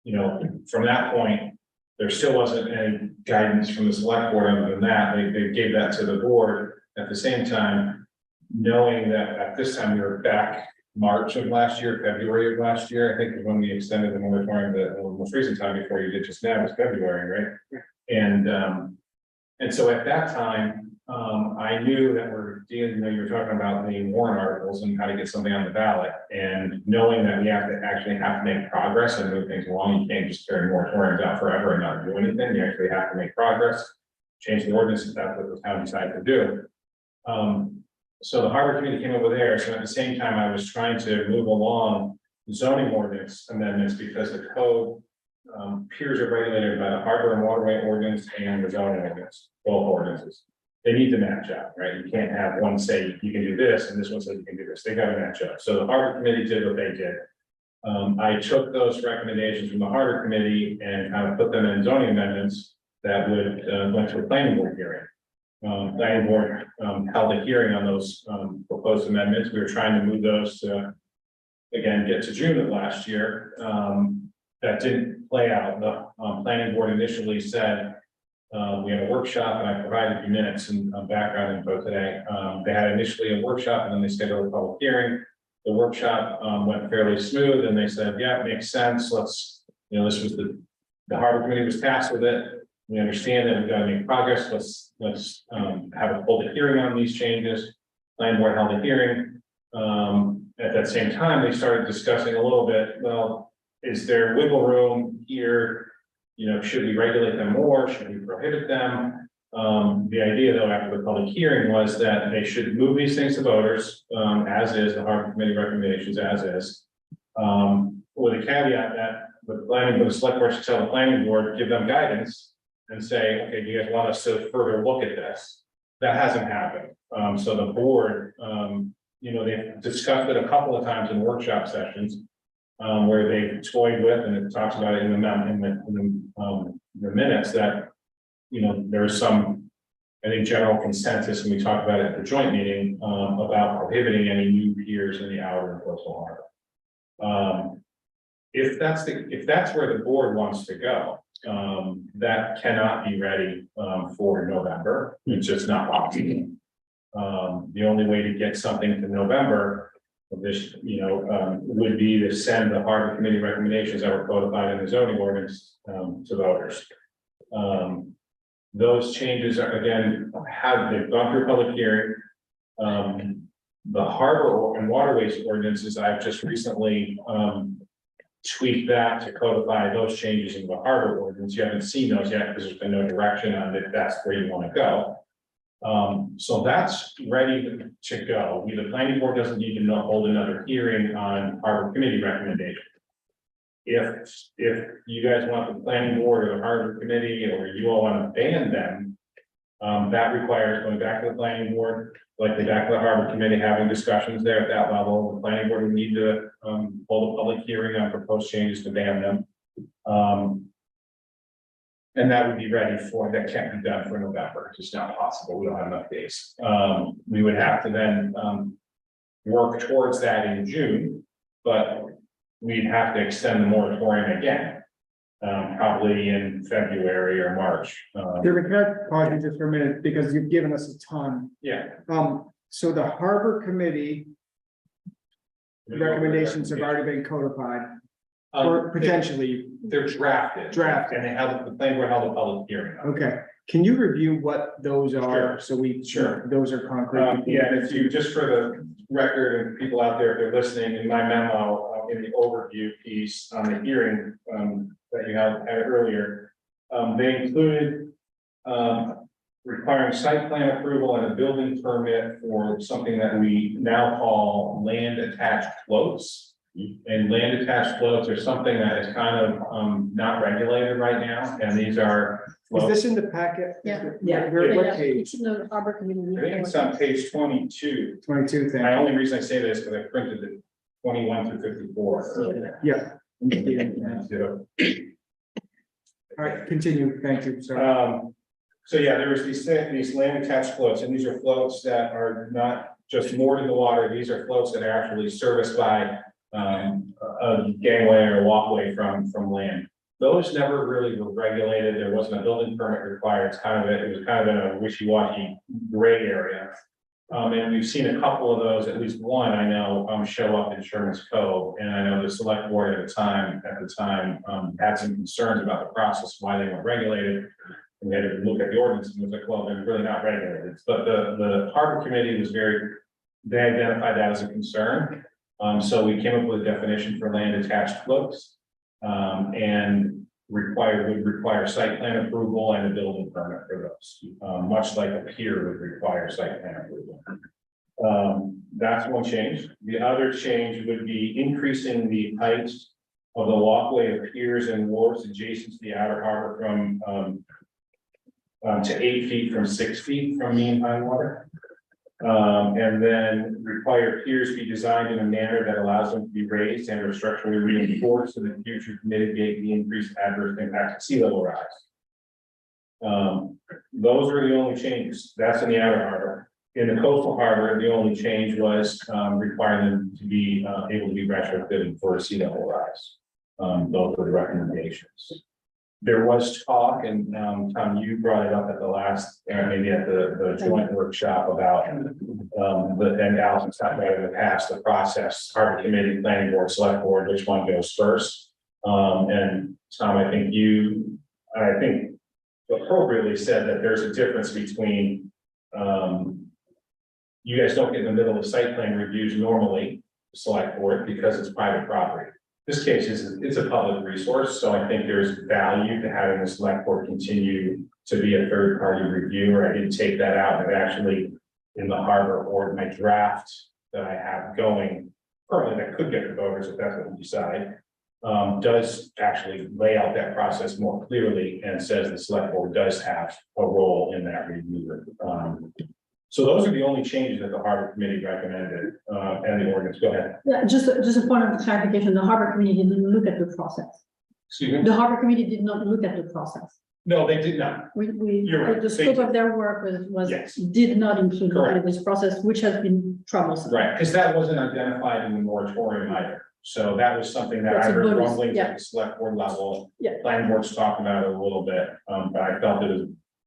you know, from that point, there still wasn't any guidance from the select board other than that. They gave that to the board at the same time, knowing that at this time we were back March of last year, February of last year, I think is when we extended the moratorium. The most recent time before you did just now was February, right? And so at that time, I knew that we're dealing, you know, you were talking about the warrant articles and how to get something on the ballot, and knowing that we have to make progress and move things along. You can't just carry moratoriums out forever and not do anything. You actually have to make progress, change the ordinance if that's what the town decides to do. So the harbor committee came over there. So at the same time, I was trying to move along zoning ordinance amendments because the code, piers are regulated by the harbor and waterway ordinance and the zoning ordinance, both ordinances. They need to match up, right? You can't have one say you can do this and this one says you can do this. They got to match up. So the harbor committee did what they did. I took those recommendations from the harbor committee and kind of put them in zoning amendments that would went to a planning board hearing. Planning board held a hearing on those proposed amendments. We were trying to move those to, again, get to June of last year. That didn't play out. The planning board initially said, we had a workshop, and I provided you minutes and background info today. They had initially a workshop and then they scheduled a public hearing. The workshop went fairly smooth and they said, yeah, it makes sense. Let's, you know, this was the harbor committee was tasked with it. We understand that we've got to make progress. Let's have a public hearing on these changes. Planning board held a hearing. At that same time, they started discussing a little bit, well, is there wiggle room here? You know, should we regulate them more? Should we prohibit them? The idea, though, after the public hearing was that they should move these things to voters, as is, the harbor committee recommendations as is. With a caveat that the select board should tell the planning board, give them guidance and say, okay, do you guys want us to further look at this? That hasn't happened. So the board, you know, they've discussed it a couple of times in workshop sessions. Where they've toyed with, and it talks about it in the minutes that, you know, there's some, I think, general consensus, and we talked about it at the joint meeting, about prohibiting any new piers in the outer and coastal harbor. If that's where the board wants to go, that cannot be ready for November. It's just not possible. The only way to get something to November of this, you know, would be to send the harbor committee recommendations that were codified in the zoning ordinance to voters. Those changes are, again, they've gone through public hearing. The harbor and waterways ordinances, I've just recently tweaked that to codify those changes in the harbor ordinance. You haven't seen those yet because there's been no direction on if that's where you want to go. So that's ready to go. The planning board doesn't need to hold another hearing on harbor committee recommendation. If you guys want the planning board or the harbor committee, or you all want to ban them, That requires going back to the planning board, likely back to the harbor committee, having discussions there at that level. The planning board would need to hold a public hearing on proposed changes to ban them. And that would be ready for, that can't be done for November, it's just not possible, we don't have enough days. We would have to then work towards that in June, but we'd have to extend the moratorium again. Probably in February or March. David, can I pause you just for a minute, because you've given us a ton. Yeah. So the harbor committee recommendations have already been codified, or potentially, They're drafted. Drafted. And the planning board held a public hearing. on it. okay. Can you review what those are, Sure. so we, Sure. those are concrete? Yeah, if you, just for the record and people out there, if they're listening, in my memo, in the overview piece on the hearing, that you had earlier, they included, requiring site plan approval and a building permit for something that we now call land attached floats. And land attached floats are something that is kind of, not regulated right now, and these are. Is floats. this in the packet? Yeah. Yeah. Where, what Yeah, page? it's in the harbor committee. I think it's on page 22. 22 thing. My only reason I say this is because I printed it 21 through 54. Yeah. Yeah. All right, continue, thank you, sorry. So yeah, there was these land attached floats, and these are floats that are not just moored in the water. These are floats that are actually serviced by a gangway or walkway from land. Those never really were regulated. There wasn't a building permit required. It was kind of in a wishy-washy gray area. And we've seen a couple of those, at least one I know, show up in Sherman's Cove. And I know the select board at the time, had some concerns about the process, why they weren't regulated. And we had to look at the ordinance and was like, well, they're really not regulated. But the harbor committee was they identified that as a concern. So we came up with a definition for land attached floats. And would require site plan approval and a building permit for those, much like a pier would require site plan approval. That's one change. The other change would be increasing the height of the walkway of piers and wharves adjacent to the outer harbor from to 8 feet from 6 feet from mean high water. And then require piers be designed in a manner that allows them to be raised and or structurally reinforced so that piers should mitigate the increased adverse impact of sea level rise. Those are the only changes. That's in the outer harbor. In the coastal harbor, the only change was requiring them to be able to be retrofitted for sea level rise. Those were the recommendations. There was talk, and Tom, you brought it up at the last, maybe at the joint workshop about and Allison's talked about in the past, the process, harbor committee, planning board, select board, which one goes first. And Tom, I think appropriately said that there's a difference between you guys don't get in the middle of site plan reviews normally, select board, because it's private property. This case it's a public resource, so I think there's value to having the select board continue to be a third party reviewer. I didn't take that out, but actually in the harbor or my draft that I have going currently that could get the voters if that's what we decide, does actually lay out that process more clearly and says the select board does have a role in that review. So those are the only changes that the harbor committee recommended, and the ordinance. Go ahead. Yeah, just a point of clarification, the harbor committee didn't look at the process. Excuse me? The harbor committee did not look at the process. No, they did not. The You're right. scope of their work was, Yes. did not include Correct. this process, which has been troublesome. Right, because that wasn't identified in the moratorium either. So that was something that That's I a heard bonus, rumblings yeah. at the select board level. Yeah. Planning board's talked about it a little bit, but I felt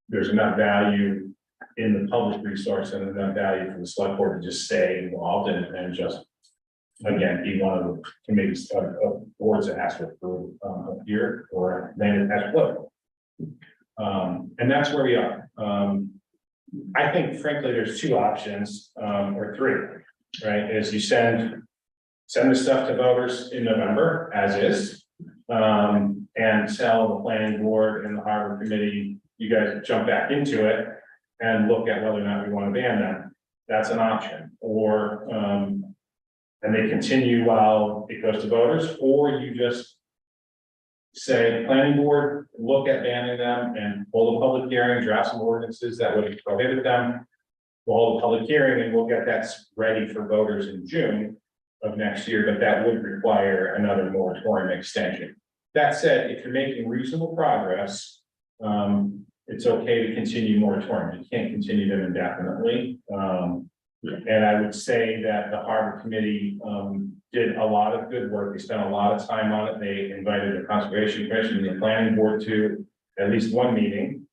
there's enough value in the public resource and enough value for the select board to just stay involved and just, again, be one of the committees of boards that has to approve a pier or land as well. And that's where we are. I think frankly, there's two options, or three, right? Is you send the stuff to voters in November as is, and tell the planning board and the harbor committee, you guys jump back into it and look at whether or not we want to ban them. That's an option. Or, and they continue while it goes to voters, or you just say, planning board, look at banning them and hold a public hearing, draft some ordinances that would prohibit them. We'll hold a public hearing and we'll get that ready for voters in June of next year, but that would require another moratorium extension. That said, if you're making reasonable progress, it's okay to continue moratorium. You can't continue them indefinitely. And I would say that the Harbor Committee did a lot of good work. They spent a lot of time on it. They invited the Conservation Commission and the Planning Board to at least one meeting.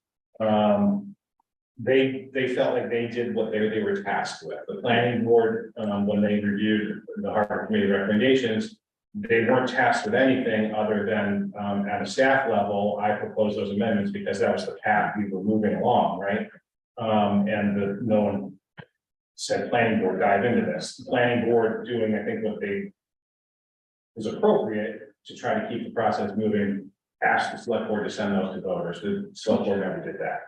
They felt like they did what they were tasked with. The Planning Board, when they reviewed the Harbor Committee recommendations, they weren't tasked with anything other than at a staff level, I proposed those amendments because that was the path we were moving along, right? No one said planning board dive into this. The planning board doing, I think, what they was appropriate to try to keep the process moving, ask the select board to send those to voters. The select board never did that.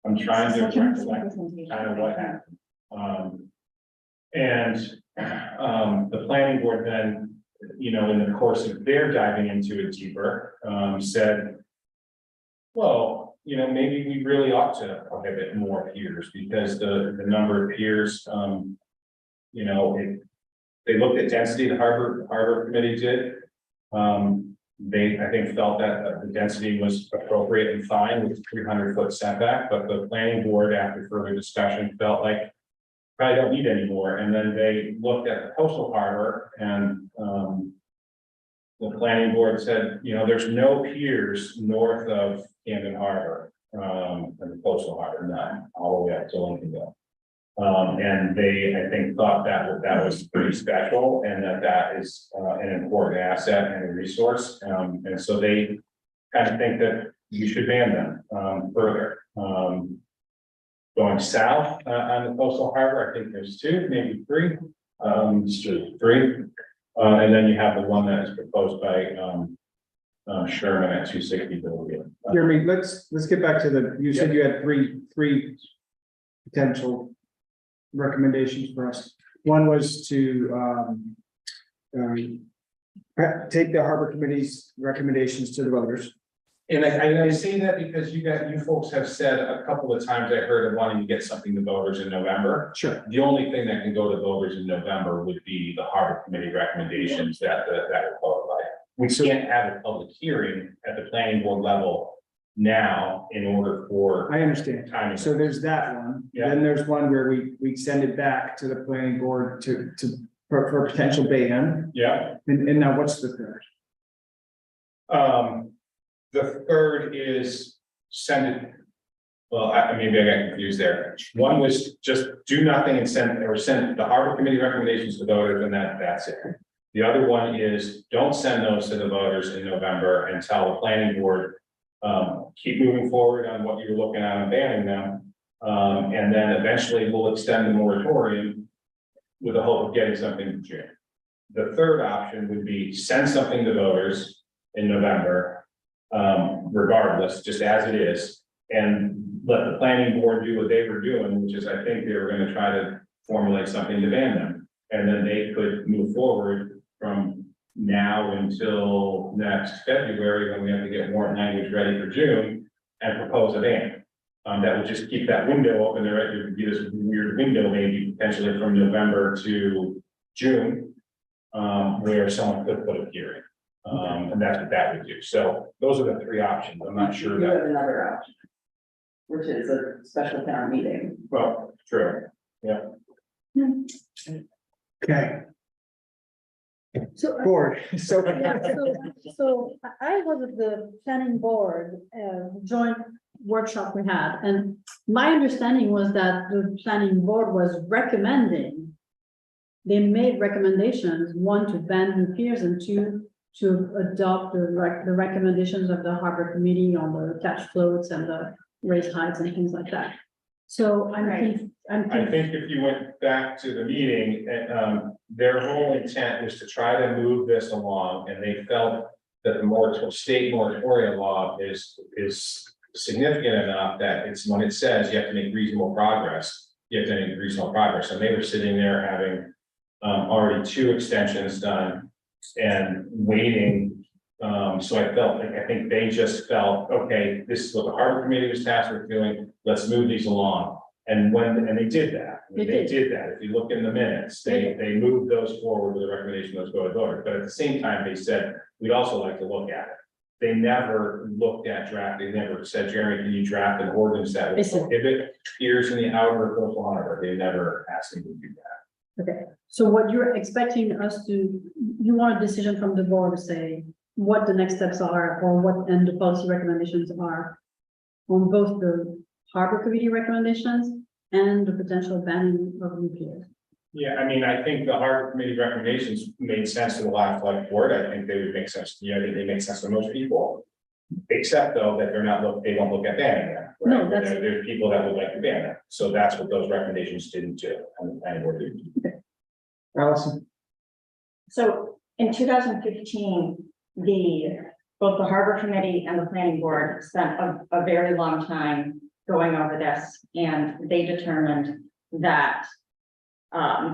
I'm trying to recollect kind of what happened. The planning board then, you know, in the course of their diving into it deeper, said, well, you know, maybe we really ought to prohibit more piers because the number of piers, you know, they looked at density, the Harbor Committee did. They, I think, felt that the density was appropriate and fine with 300-foot setback, but the planning board, after further discussion, felt like probably don't need any more. And then they looked at the coastal harbor and the planning board said, you know, there's no piers north of Camden Harbor, and the coastal harbor, none, all the way up to Lincolnville. And they, I think, thought that was pretty special and that is an important asset and a resource. And so they kind of think that you should ban them further. Going south on the coastal harbor, I think there's two, maybe three. Three. And then you have the one that is proposed by Sherman at 260 billion. Jeremy, let's get back to you said you had three potential recommendations for us. One was to take the Harbor Committee's recommendations to the voters. And I say that because you folks have said a couple of times, I heard of wanting to get something to voters in November. Sure. The only thing that can go to voters in November would be the Harbor Committee recommendations that are qualified. We can't have a public hearing at the planning board level now in order for. I understand. Timing. So there's that one. Yeah. Then there's one where we send it back to the planning board for a potential ban. Yeah. And now what's the third? The third is send it. Well, maybe I got confused there. One was just do nothing and send the Harbor Committee recommendations to voters and that's it. The other one is don't send those to the voters in November and tell the planning board, keep moving forward on what you're looking at and banning them. And then eventually we'll extend the moratorium with the hope of getting something in June. The third option would be send something to voters in November, regardless, just as it is, and let the planning board do what they were doing, which is I think they were going to try to formulate something to ban them. And then they could move forward from now until next February, when we have to get more language ready for June and propose a ban. That would just keep that window open there. It would be this weird window, maybe potentially from November to June, where someone could put a hearing. And that's what that would do. So those are the three options. I'm not sure You that, have another option, which is a special town meeting. well, true. Yeah. Okay, So, board, so. so I was at the planning board, joint workshop we had, and my understanding was that the planning board was recommending. They made recommendations, one to ban the piers and two to adopt the recommendations of the Harbor Committee on the catch floats and the raised heights and things like that. So I think if you went back to the meeting, their whole intent was to try to move this along, and they felt that the state moratorium law is significant enough that it's when it says you have to make reasonable progress, you have to make reasonable progress. And they were sitting there having already two extensions done and waiting. So I think they just felt, okay, this is what the harbor committee was tasked with doing, let's move these along. And they did that. I mean, They they did that. If you look in the minutes, they moved those forward with a recommendation, let's go to voters. But at the same time, they said, we'd also like to look at it. They never looked at draft, they never said, Jeremy, can you draft an ordinance that would Listen. prohibit piers in the outer coastal harbor? They never asked me to do that. Okay, so what you're expecting us to, you want a decision from the board to say what the next steps are or what, and the policy recommendations are on both the harbor committee recommendations and the potential banning of nuclear. Yeah, I mean, I think the harbor committee recommendations made sense to the last select board. I think they would make sense, I think they make sense to most people. Except though that they don't look at banning them. Right? No, that's- There's people that would like to ban them. So that's what those recommendations didn't do. And the planning board did. Allison? So in 2015, both the harbor committee and the planning board spent a very long time going over this, and they determined that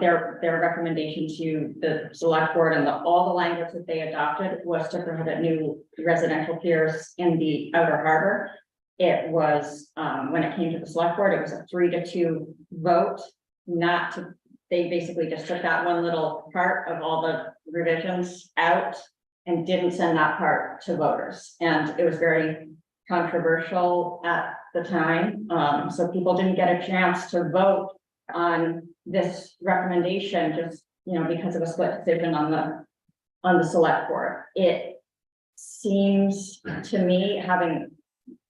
their recommendation to the select board and all the language that they adopted was to prohibit new residential piers in the outer harbor. It was, when it came to the select board, it was a 3-2 vote, not to, they basically just took that one little part of all the revisions out and didn't send that part to voters. And it was very controversial at the time. So people didn't get a chance to vote on this recommendation just, because of a split decision on the select board. It seems to me, having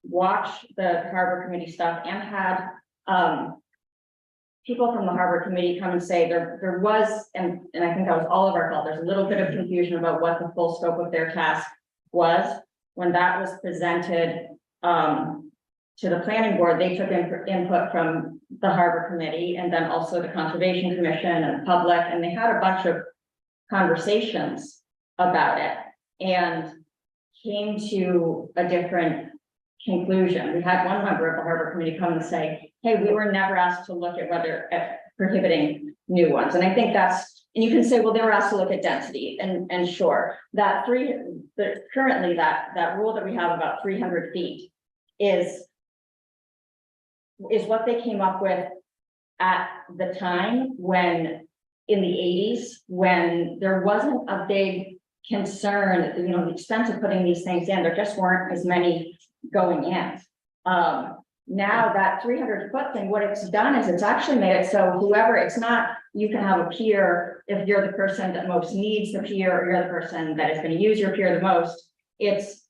watched the harbor committee stuff and had people from the harbor committee come and say there was, and I think that was all of our fault, there's a little bit of confusion about what the full scope of their task was. When that was presented to the planning board, they took input from the harbor committee and then also the conservation commission and the public, and they had a bunch of conversations about it and came to a different conclusion. We had one member of the harbor committee come and say, hey, we were never asked to look at prohibiting new ones. And I think and you can say, well, they were asked to look at density, and sure, currently that rule that we have about 300 feet is what they came up with at the time when, in the 80s, when there wasn't a big concern, the expense of putting these things in, there just weren't as many going in. Now that 300-foot thing, what it's done is it's actually made it so whoever, it's not, you can have a pier if you're the person that most needs the pier, or you're the person that is going to use your pier the most. It's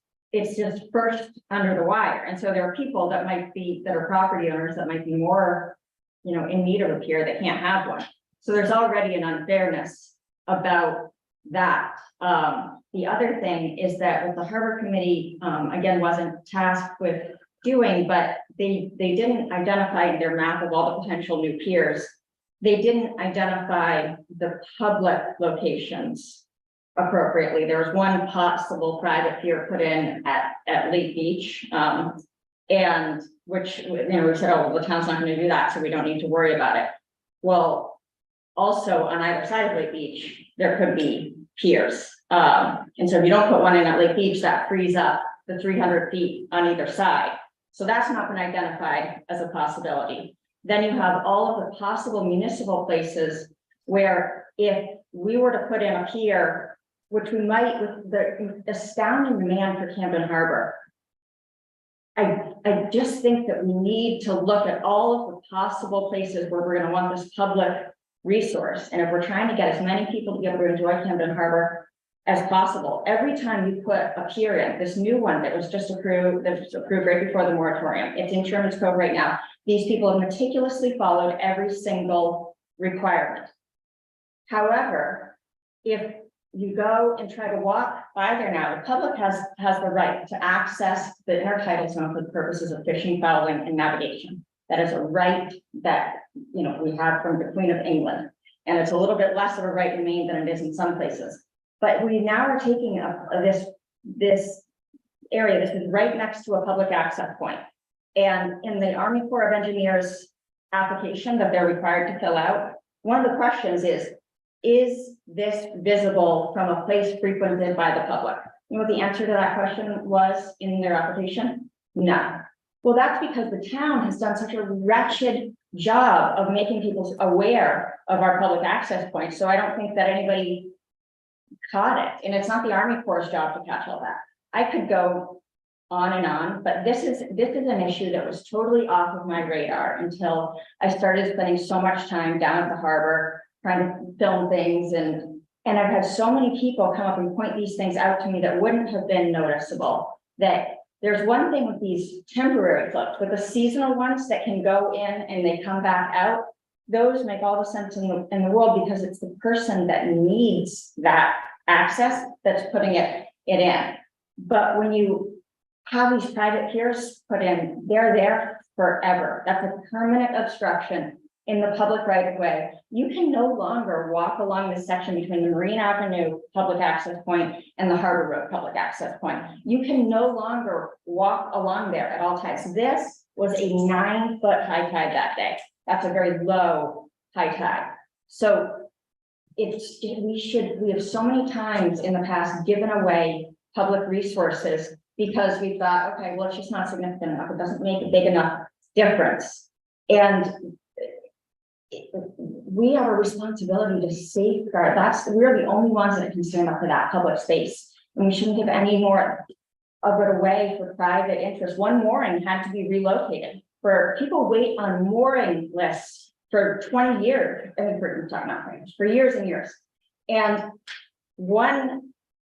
just first under the wire. And so there are people that are property owners that might be more, in need of a pier that can't have one. So there's already an unfairness about that. The other thing is that what the harbor committee, again, wasn't tasked with doing, but they didn't identify in their map of all the potential new piers. They didn't identify the public locations appropriately. There was one possible private pier put in at Lake Beach, and which, we said, oh, well, the town's not going to do that, so we don't need to worry about it. Well, also on either side of Lake Beach, there could be piers. And so if you don't put one in at Lake Beach, that frees up the 300 feet on either side. So that's not been identified as a possibility. Then you have all of the possible municipal places where if we were to put in a pier, which we might, with the astounding demand for Camden Harbor, I just think that we need to look at all of the possible places where we're going to want this public resource. And if we're trying to get as many people to be able to enjoy Camden Harbor as possible, every time you put a pier in, this new one that was approved right before the moratorium, it's in Sherman's Cove right now. These people have meticulously followed every single requirement. However, if you go and try to walk by there now, the public has the right to access the intertidal zone for the purposes of fishing, fouling, and navigation. That is a right that, we have from the Queen of England. And it's a little bit less of a right in Maine than it is in some places. But we now are taking this area, this is right next to a public access point. And in the Army Corps of Engineers application that they're required to fill out, one of the questions is, is this visible from a place frequented by the public? You know what the answer to that question was in their application? No. Well, that's because the town has done such a wretched job of making people aware of our public access points, so I don't think that anybody caught it, and it's not the Army Corps' job to catch all that. I could go on, but this is an issue that was totally off of my radar until I started spending so much time down at the harbor trying to film things, and I've had so many people come up and point these things out to me that wouldn't have been noticeable. That there's one thing with these temporary clubs, but the seasonal ones that can go in and they come back out, those make all the sense in the world, because it's the person that needs that access that's putting it in. But when you have these private piers put in, they're there forever. That's a permanent obstruction in the public right of way. You can no longer walk along this section between the Marine Avenue public access point and the Harbor Road public access point. You can no longer walk along there at all times. This was a 9-foot high tide that day. That's a very low high tide. So we have so many times in the past given away public resources because we thought, okay, well, it's just not significant enough. It doesn't make a big enough difference. And we have a responsibility to safeguard. We're the only ones that are concerned about that public space. And we shouldn't give any more of it away for private interest. One mooring had to be relocated. For people wait on mooring lists for 20 years, for years and years. And one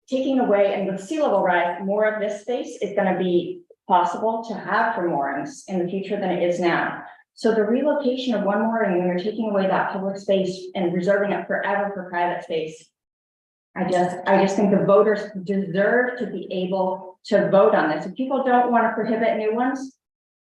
taking away, and with sea level rise, more of this space is going to be possible to have for moorings in the future than it is now. So the relocation of one mooring, when you're taking away that public space and reserving it forever for private space, I just think the voters deserve to be able to vote on this. If people don't want to prohibit new ones,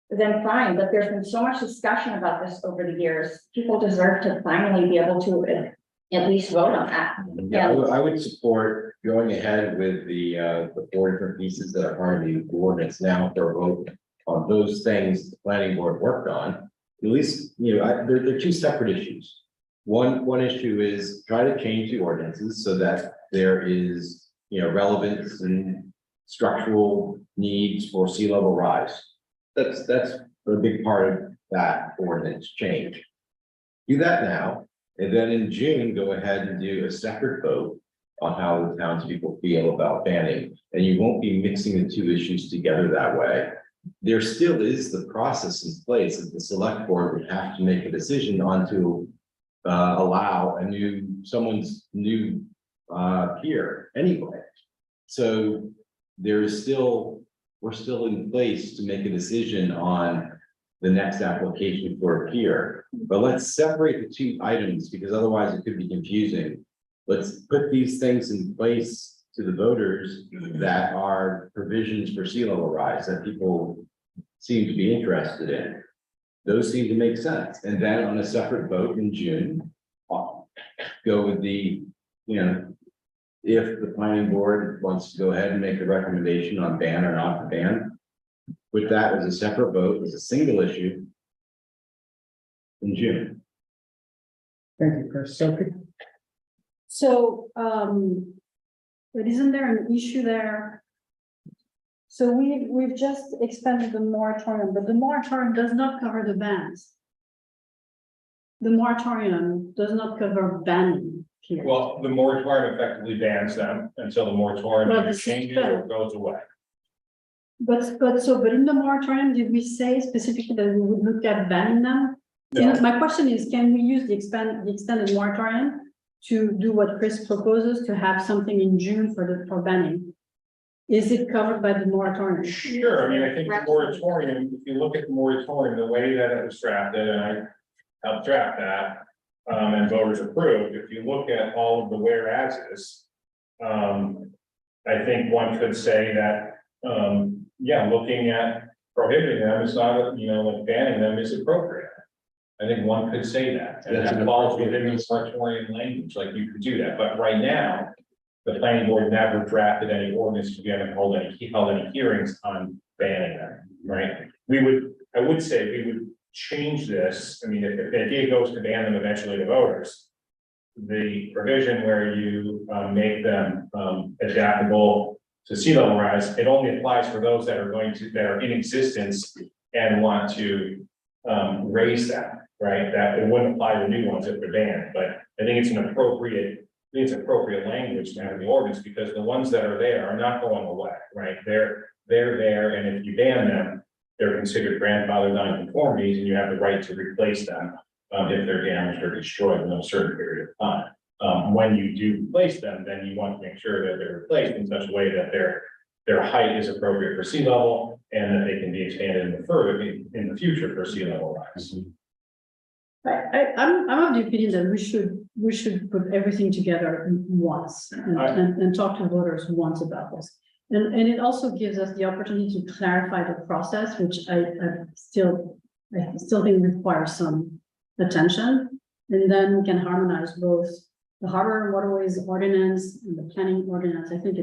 then fine, but there's been so much discussion about this over the years. People deserve to finally be able to at least vote on that. Yeah, I would support going ahead with the 4 different pieces that are part of the ordinance now for a vote on those things the planning board worked on. At least, they're 2 separate issues. One issue is try to change the ordinances so that there is, relevance and structural needs for sea level rise. That's a big part of that ordinance change. Do that now, and then in June, go ahead and do a separate vote on how the townspeople feel about banning, and you won't be mixing the 2 issues together that way. There still is the process in place that the select board would have to make a decision on to allow someone's new pier anyway. So we're still in place to make a decision on the next application for a pier. But let's separate the 2 items because otherwise it could be confusing. Let's put these things in place to the voters that are provisions for sea level rise that people seem to be interested in. Those seem to make sense. And then on a separate vote in June, go with the, if the planning board wants to go ahead and make a recommendation on ban or not to ban, put that as a separate vote, as a single issue in June. Thank you, Chris. Sophie? So, but isn't there an issue there? So we've just expanded the moratorium, but the moratorium does not cover the bans. The moratorium does not cover banning here. Well, the moratorium effectively bans them until the moratorium Well, either this is changes fair. or goes away. But in the moratorium, did we say specifically that we would look at banning them? No. My question is, can we use the extended moratorium to do what Chris proposes, to have something in June for banning? Is it covered by the moratorium? Sure, I mean, I think the moratorium, if you look at the moratorium, the way that it was drafted, and I helped draft that, and voters approved, if you look at all of the whereases, I think one could say that, looking at prohibiting them is not, like banning them is appropriate. I think one could say that, and that falls within the moratorium language, like you could do that, but right now, the planning board never drafted any ordinance, we haven't held any hearings on banning them, right? I would say we would change this, I mean, if the idea goes to ban them eventually to voters, the provision where you, make them, adaptable to sea level rise, it only applies for those that are in existence and want to, raise them, right? That it wouldn't apply to new ones if they're banned, but I think it's appropriate language to have in the ordinance, because the ones that are there are not going away, right? They're there, and if you ban them, they're considered grandfathered non-conformities, and you have the right to replace them, if they're damaged or destroyed in a certain period of time. When you do replace them, then you want to make sure that they're replaced in such a way that their height is appropriate for sea level, and that they can be expanded in the future for sea level rise. I'm of the opinion that we should put everything together once and talk to voters once about this. And it also gives us the opportunity to clarify the process, which I still think requires some attention. And then we can harmonize both the harbor and waterways ordinance and the planning ordinance. I think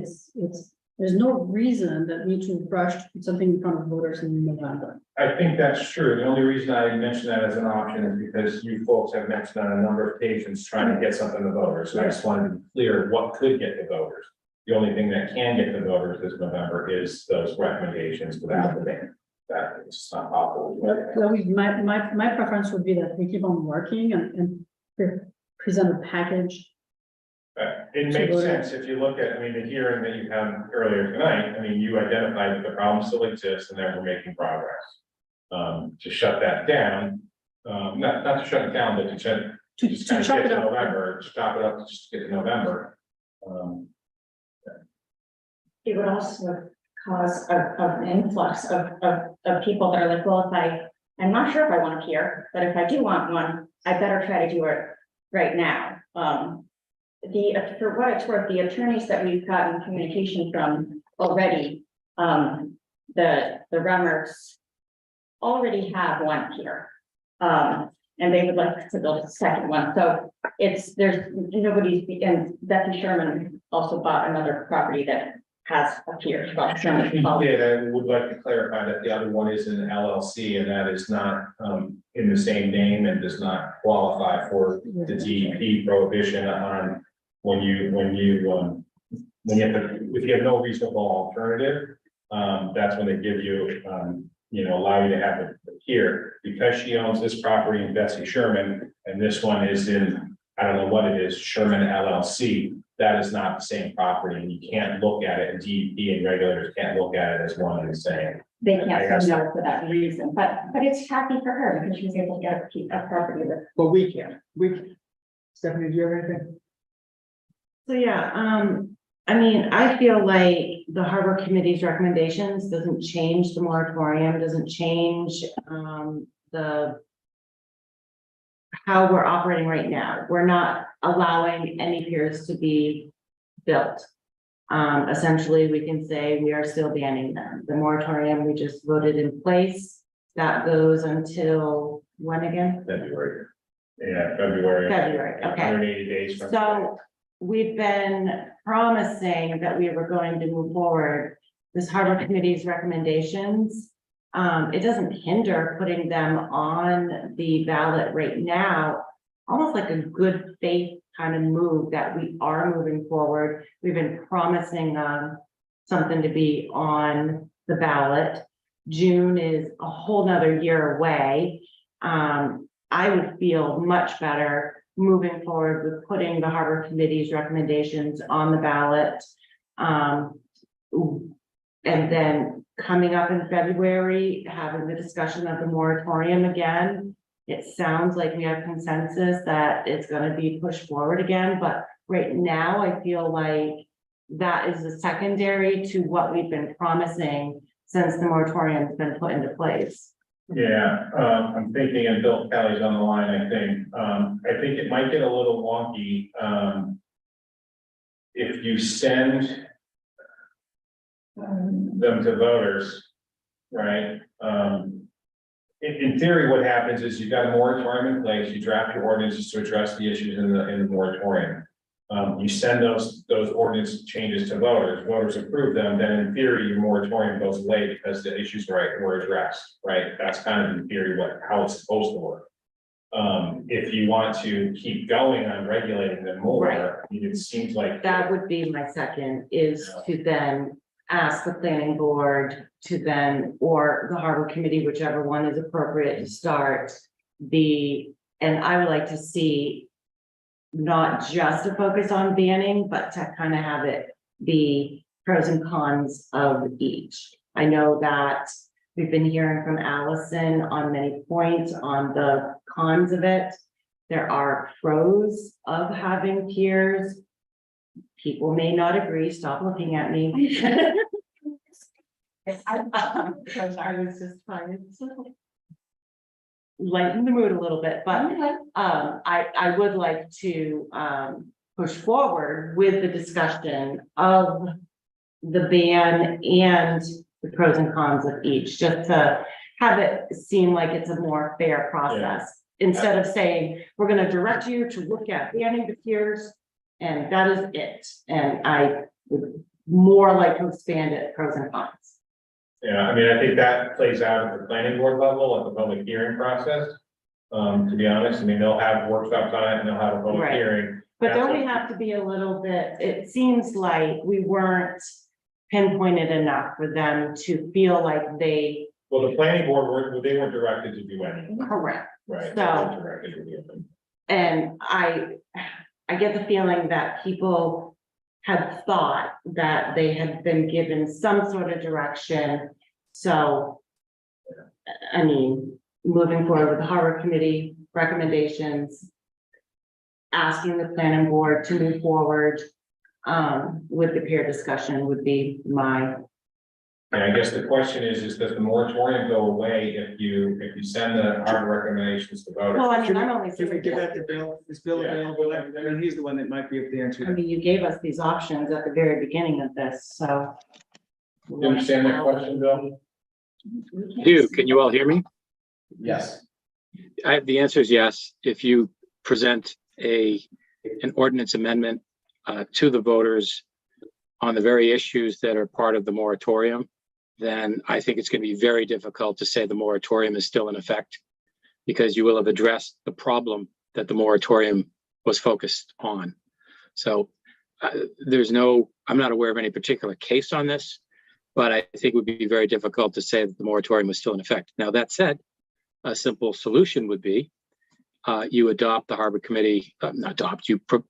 there's no reason that we need to rush to put something in front of voters in November. I think that's true. The only reason I mentioned that as an option is because you folks have mentioned on a number of occasions trying to get something to voters. So I just wanted to be clear what could get the voters. The only thing that can get the voters this November is those recommendations without the ban. That is not possible. My preference would be that we keep on working and present a package. It makes sense if you look at, the hearing that you had earlier tonight, you identified that the problem still exists and that we're making progress. To shut that down, not to shut it down, but to just kind of get to November, chop it up to just get to November. It would also cause an influx of people that are like, well, I'm not sure if I want a pier, but if I do want one, I better try to do it right now. For what it's worth, the attorneys that we've gotten communication from already, the Rummers already have one pier. And they would like to build a second one. So there's nobody's, and Becky Sherman also bought another property that has a pier. I would like to clarify that the other one is an LLC, and that is not in the same name and does not qualify for the DEP prohibition on when you if you have no reasonable alternative, that's when they give you, allow you to have a pier. Because she owns this property in Betsy Sherman, and this one is in, I don't know what it is, Sherman LLC, that is not the same property, and you can't look at it, and DEP and regulators can't look at it as one and the same. They can't say no for that reason, but it's happy for her because she's able to get a property with. But we can. Stephanie, do you have anything? So yeah, I feel like the Harbor Committee's recommendations doesn't change the moratorium, doesn't change how we're operating right now. We're not allowing any piers to be built. Essentially, we can say we are still banning them. The moratorium we just voted in place, that goes until when again? February. Yeah, February. February, okay. 180 days from So we've been promising that we were going to move forward. This Harbor Committee's recommendations, it doesn't hinder putting them on the ballot right now. Almost like a good faith kind of move that we are moving forward. We've been promising something to be on the ballot. June is a whole nother year away. I would feel much better moving forward with putting the Harbor Committee's recommendations on the ballot. And then coming up in February, having the discussion of the moratorium again. It sounds like we have consensus that it's going to be pushed forward again, but right now I feel like that is a secondary to what we've been promising since the moratorium has been put into place. Yeah, I'm thinking, and Bill Kelly's on the line, I think it might get a little wonky. If you send them to voters, right? In theory, what happens is you've got a moratorium in place, you draft your ordinances to address the issues in the moratorium. You send those ordinance changes to voters approve them, then in theory, your moratorium goes away because the issues were addressed, right? That's kind of in theory how it's supposed to work. if you want to keep going on regulating them more, Right. I mean, it seems like. That would be my second, is to then ask the planning board to then, or the harbor committee, whichever one is appropriate, to start and I would like to see not just a focus on banning, but to kind of have it be pros and cons of each. I know that we've been hearing from Allison on many points on the cons of it. There are pros of having piers. People may not agree, stop looking at me. I was just trying to lighten the mood a little bit, but I would like to push forward with the discussion of the ban and the pros and cons of each, just to have it seem like it's a more fair process. Instead of saying, we're gonna direct you to look at banning the piers, and that is it. And I would more like to expand it, pros and cons. Yeah, I mean, I think that plays out at the planning board level, at the public hearing process. To be honest, I mean, they'll have workshops on it and they'll have a public Right. hearing. But don't we have to be a little bit, it seems like we weren't pinpointed enough for them to feel like they. Well, the planning board, they weren't directed to do anything, Correct. right? They So- weren't directed to do anything. And I get the feeling that people had thought that they had been given some sort of direction. So, I mean, moving forward with the harbor committee recommendations, asking the planning board to move forward with the peer discussion would be my. And I guess the question is does the moratorium go away if you send the harbor recommendations to voters? Well, I mean, I'm only. Should we give that to Bill? Is Bill Yeah. available? I mean, he's the one that might be able to answer I that. mean, you gave us these options at the very beginning of this, so. You understand that question, Bill? Can you all hear me? Yes. The answer is yes. If you present an ordinance amendment to the voters on the very issues that are part of the moratorium, then I think it's going to be very difficult to say the moratorium is still in effect, because you will have addressed the problem that the moratorium was focused on. So I'm not aware of any particular case on this, but I think it would be very difficult to say that the moratorium was still in effect. Now, that said, a simple solution would be you adopt the harbor committee,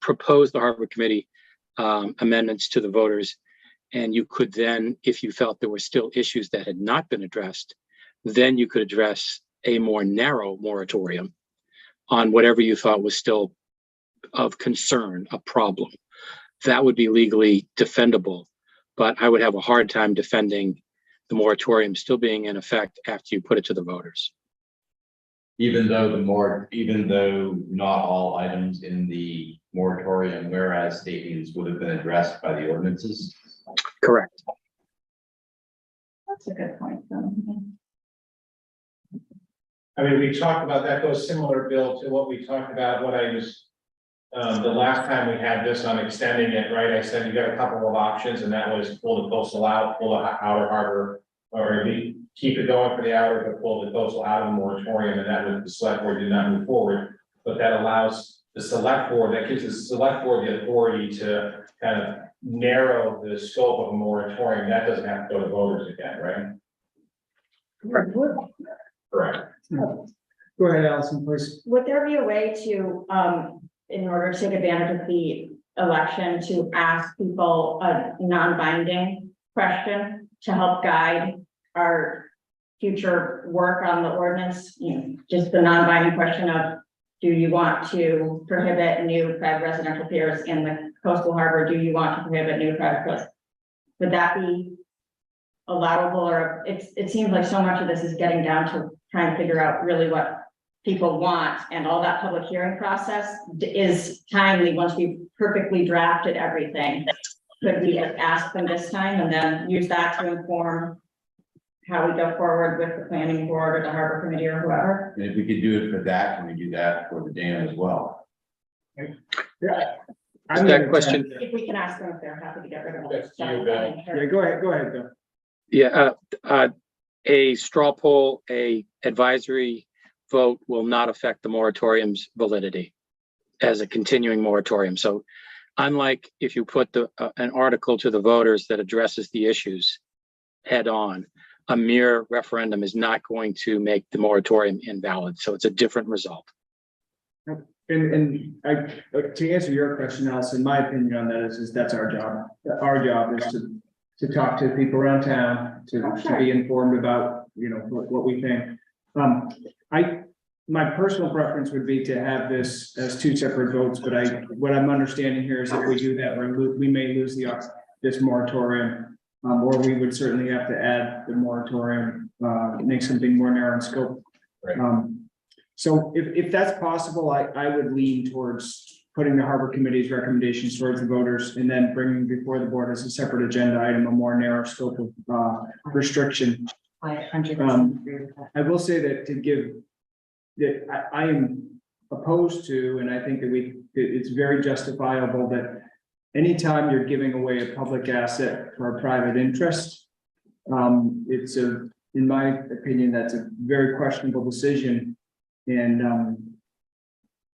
propose the harbor committee amendments to the voters. And you could then, if you felt there were still issues that had not been addressed, then you could address a more narrow moratorium on whatever you thought was still of concern, a problem. That would be legally defendable, but I would have a hard time defending the moratorium still being in effect after you put it to the voters. Even though not all items in the moratorium, whereas statements would have been addressed by the ordinances. Correct. That's a good point. I mean, we talked about, that goes similar, Bill, to what we talked about, the last time we had this on extending it, right? I said you got a couple of options, and that was pull the coastal out, pull the outer harbor, or keep it going for the outer, but pull the coastal out of the moratorium, and that was the select board did not move forward. But that allows the select board, that gives the select board the authority to kind of narrow the scope of a moratorium. That doesn't have to go to voters again, right? Correct. Go ahead, Allison, please. Would there be a way to, in order to take advantage of the election, to ask people a non-binding question to help guide our future work on the ordinance? You know, just the non-binding question of, do you want to prohibit new private residential piers in the coastal harbor? Do you want to prohibit new private coast? Would that be allowable, or it seems like so much of this is getting down to trying to figure out really what people want, and all that public hearing process is timely once we've perfectly drafted everything. Could we ask them this time and then use that to inform how we go forward with the planning board or the harbor committee or whoever? And if we could do it for that, can we do that for the dam as well? Yeah. That question. If we can ask them if they're happy to get rid of it. That's you, Bill. Yeah, go ahead, Bill. Yeah, a straw poll, a advisory vote will not affect the moratorium's validity as a continuing moratorium. So unlike if you put an article to the voters that addresses the issues head on, a mere referendum is not going to make the moratorium invalid. So it's a different result. And to answer your question, Allison, my opinion on that is that's our job. Our job is to talk to people around town, to be informed about, what we think. My personal preference would be to have this as two separate votes, but what I'm understanding here is if we do that, we may lose this moratorium. Or we would certainly have to add the moratorium, make something more narrow in scope. Right. So if that's possible, I would lean towards putting the Harbor Committee's recommendations towards the voters and then bringing before the board as a separate agenda item, a more narrow scope of restriction. I 100% agree with that. I will say that I am opposed to, and I think that it's very justifiable that anytime you're giving away a public asset for a private interest, in my opinion, that's a very questionable decision. And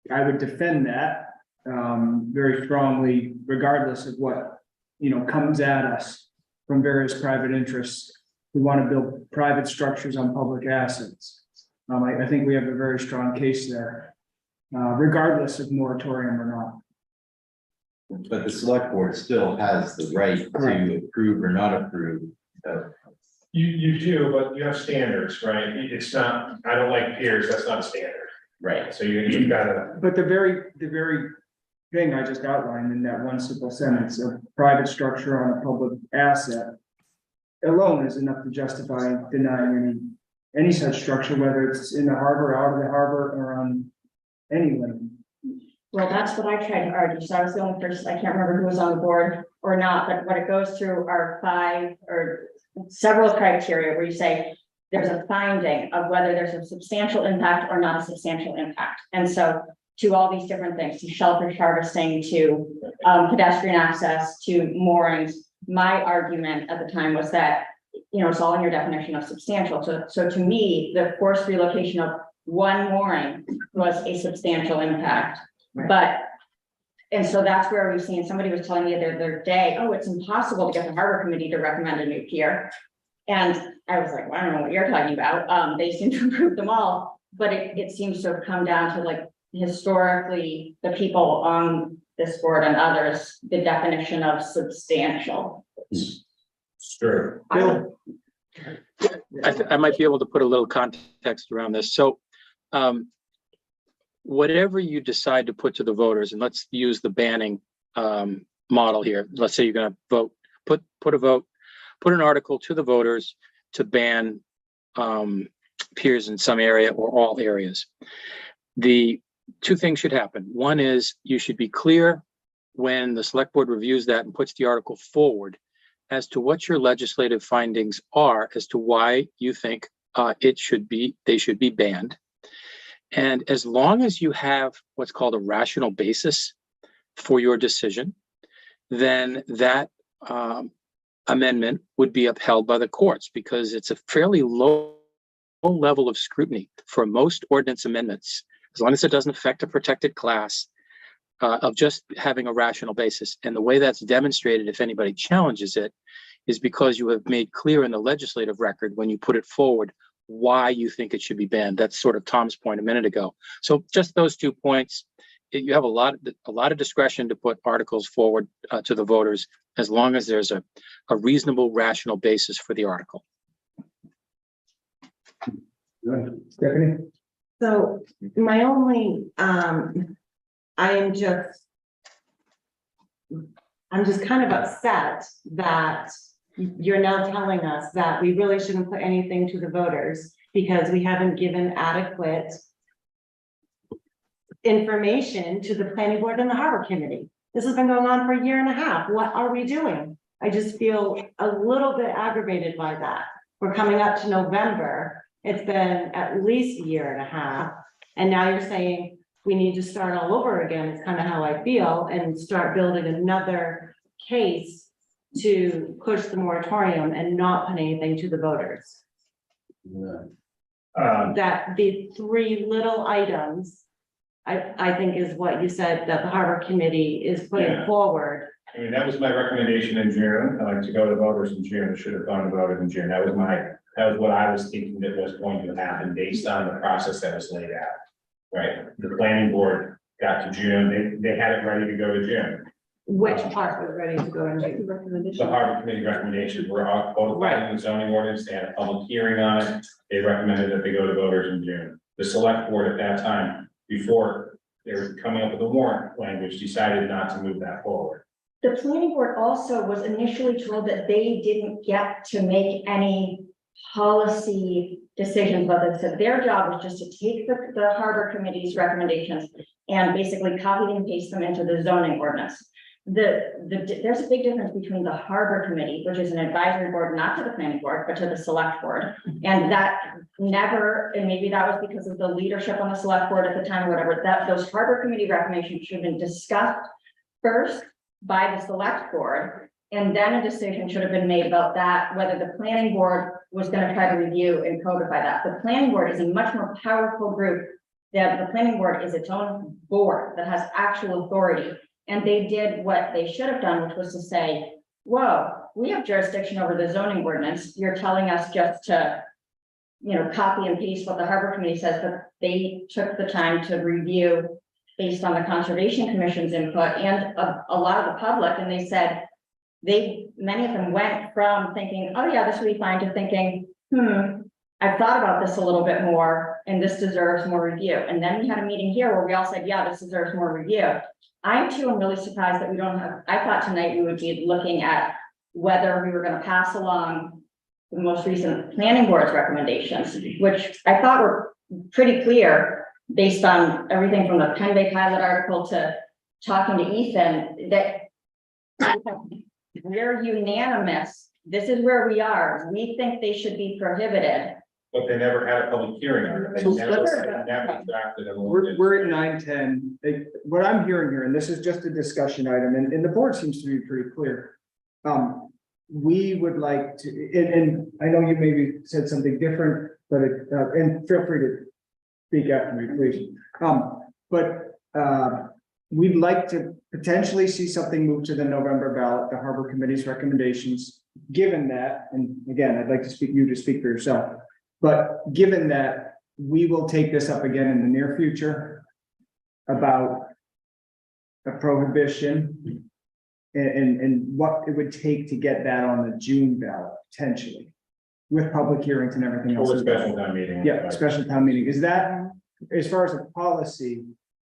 I would defend that very strongly, regardless of what, comes at us from various private interests who want to build private structures on public assets. I think we have a very strong case there, regardless of moratorium or not. But the select board still has the right to approve or not approve. You do, but you have standards, right? It's not, I don't like peers, that's not a standard. Right. So you gotta, But the very thing I just outlined in that one simple sentence of private structure on a public asset alone is enough to justify denying any such structure, whether it's in the harbor, out of the harbor, or on any land. Well, that's what I tried to argue. So I was the only person, I can't remember who was on the board or not, but what it goes through are 5 or several criteria where you say there's a finding of whether there's a substantial impact or not a substantial impact. And so to all these different things, to shellfish harvesting, to pedestrian access, to moorings, my argument at the time was that, it's all in your definition of substantial. So to me, the forced relocation of one mooring was a substantial impact. But, and so that's where we've seen, somebody was telling me the other day, oh, it's impossible to get the harbor committee to recommend a new pier. And I was like, well, I don't know what you're talking about. They seem to approve them all, but it seems to have come down to, like, historically, the people on this board and others, the definition of substantial. sure. Bill? I might be able to put a little context around this. So whatever you decide to put to the voters, and let's use the banning model here. Let's say you're going to vote, put an article to the voters to ban piers in some area or all areas. The 2 things should happen. One is you should be clear when the select board reviews that and puts the article forward as to what your legislative findings are as to why you think they should be banned. And as long as you have what's called a rational basis for your decision, then that amendment would be upheld by the courts, because it's a fairly low level of scrutiny for most ordinance amendments, as long as it doesn't affect a protected class, of just having a rational basis. And the way that's demonstrated, if anybody challenges it, is because you have made clear in the legislative record when you put it forward why you think it should be banned. That's sort of Tom's point a minute ago. So just those 2 points. You have a lot of discretion to put articles forward to the voters, as long as there's a reasonable, rational basis for the article. Stephanie? So my only, I'm just kind of upset that you're now telling us that we really shouldn't put anything to the voters because we haven't given adequate information to the planning board and the harbor committee. This has been going on for a year and a half. What are we doing? I just feel a little bit aggravated by that. We're coming up to November. It's been at least a year and a half. And now you're saying we need to start all over again. It's kind of how I feel, and start building another case to push the moratorium and not put anything to the voters. that the three little items, I think is what you said, that the harbor committee is putting Yeah. forward. I mean, that was my recommendation in June, to go to voters in June, should have gone to voters in June, that was what I was thinking that was going to happen based on the process that was laid out. Right, the planning board got to June, they had it ready to go to June. Which part was ready to go into? The harbor committee recommendations were all codified in the zoning ordinance, they had a public hearing on it, they recommended that they go to voters in June. The select board at that time, before they were coming up with the warrant language, decided not to move that forward. The planning board also was initially told that they didn't get to make any policy decisions, but they said their job was just to take the harbor committee's and basically copy and paste them into the zoning ordinance. There's a big difference between the harbor committee, which is an advisory board, not to the planning board, but to the select board. And that never, and maybe that was because of the leadership on the select board at the time, or whatever, that those harbor committee recommendations should have been discussed first by the select board. And then a decision should have been made about that, whether the planning board was going to try to review and codify that. The planning board is a much more powerful group. That the planning board is its own board that has actual authority. And they did what they should have done, which was to say, whoa, we have jurisdiction over the zoning ordinance. You're telling us just to, copy and paste what the harbor committee says, but they took the time to review based on the Conservation Commission's input and a lot of the public. And they said, many of them went from thinking, oh yeah, this will be fine, to thinking, I've thought about this a little bit more and this deserves more review. And then we had a meeting here where we all said, yeah, this deserves more review. I too am really surprised that we don't have, I thought tonight we would be looking at whether we were going to pass along the most recent planning board's recommendations, which I thought were pretty clear based on everything from the Penn Bay pilot article to talking to Ethan, that we're unanimous. This is where we are. We think they should be prohibited. But they never had a public hearing on it. They So never drafted an ordinance. We're at 9:10. What I'm hearing here, and this is just a discussion item, and the board seems to be pretty clear. We would like to, and I know you maybe said something different, but and feel free to speak after me, please. We'd like to potentially see something move to the November ballot, the harbor committee's recommendations. Given that, and again, I'd like to speak for yourself. But given that, we will take this up again in the near future about a prohibition and what it would take to get that on the June ballot, potentially, with public hearings and everything else. Or a special town meeting. Yeah, special town meeting. Is that, as far as a policy,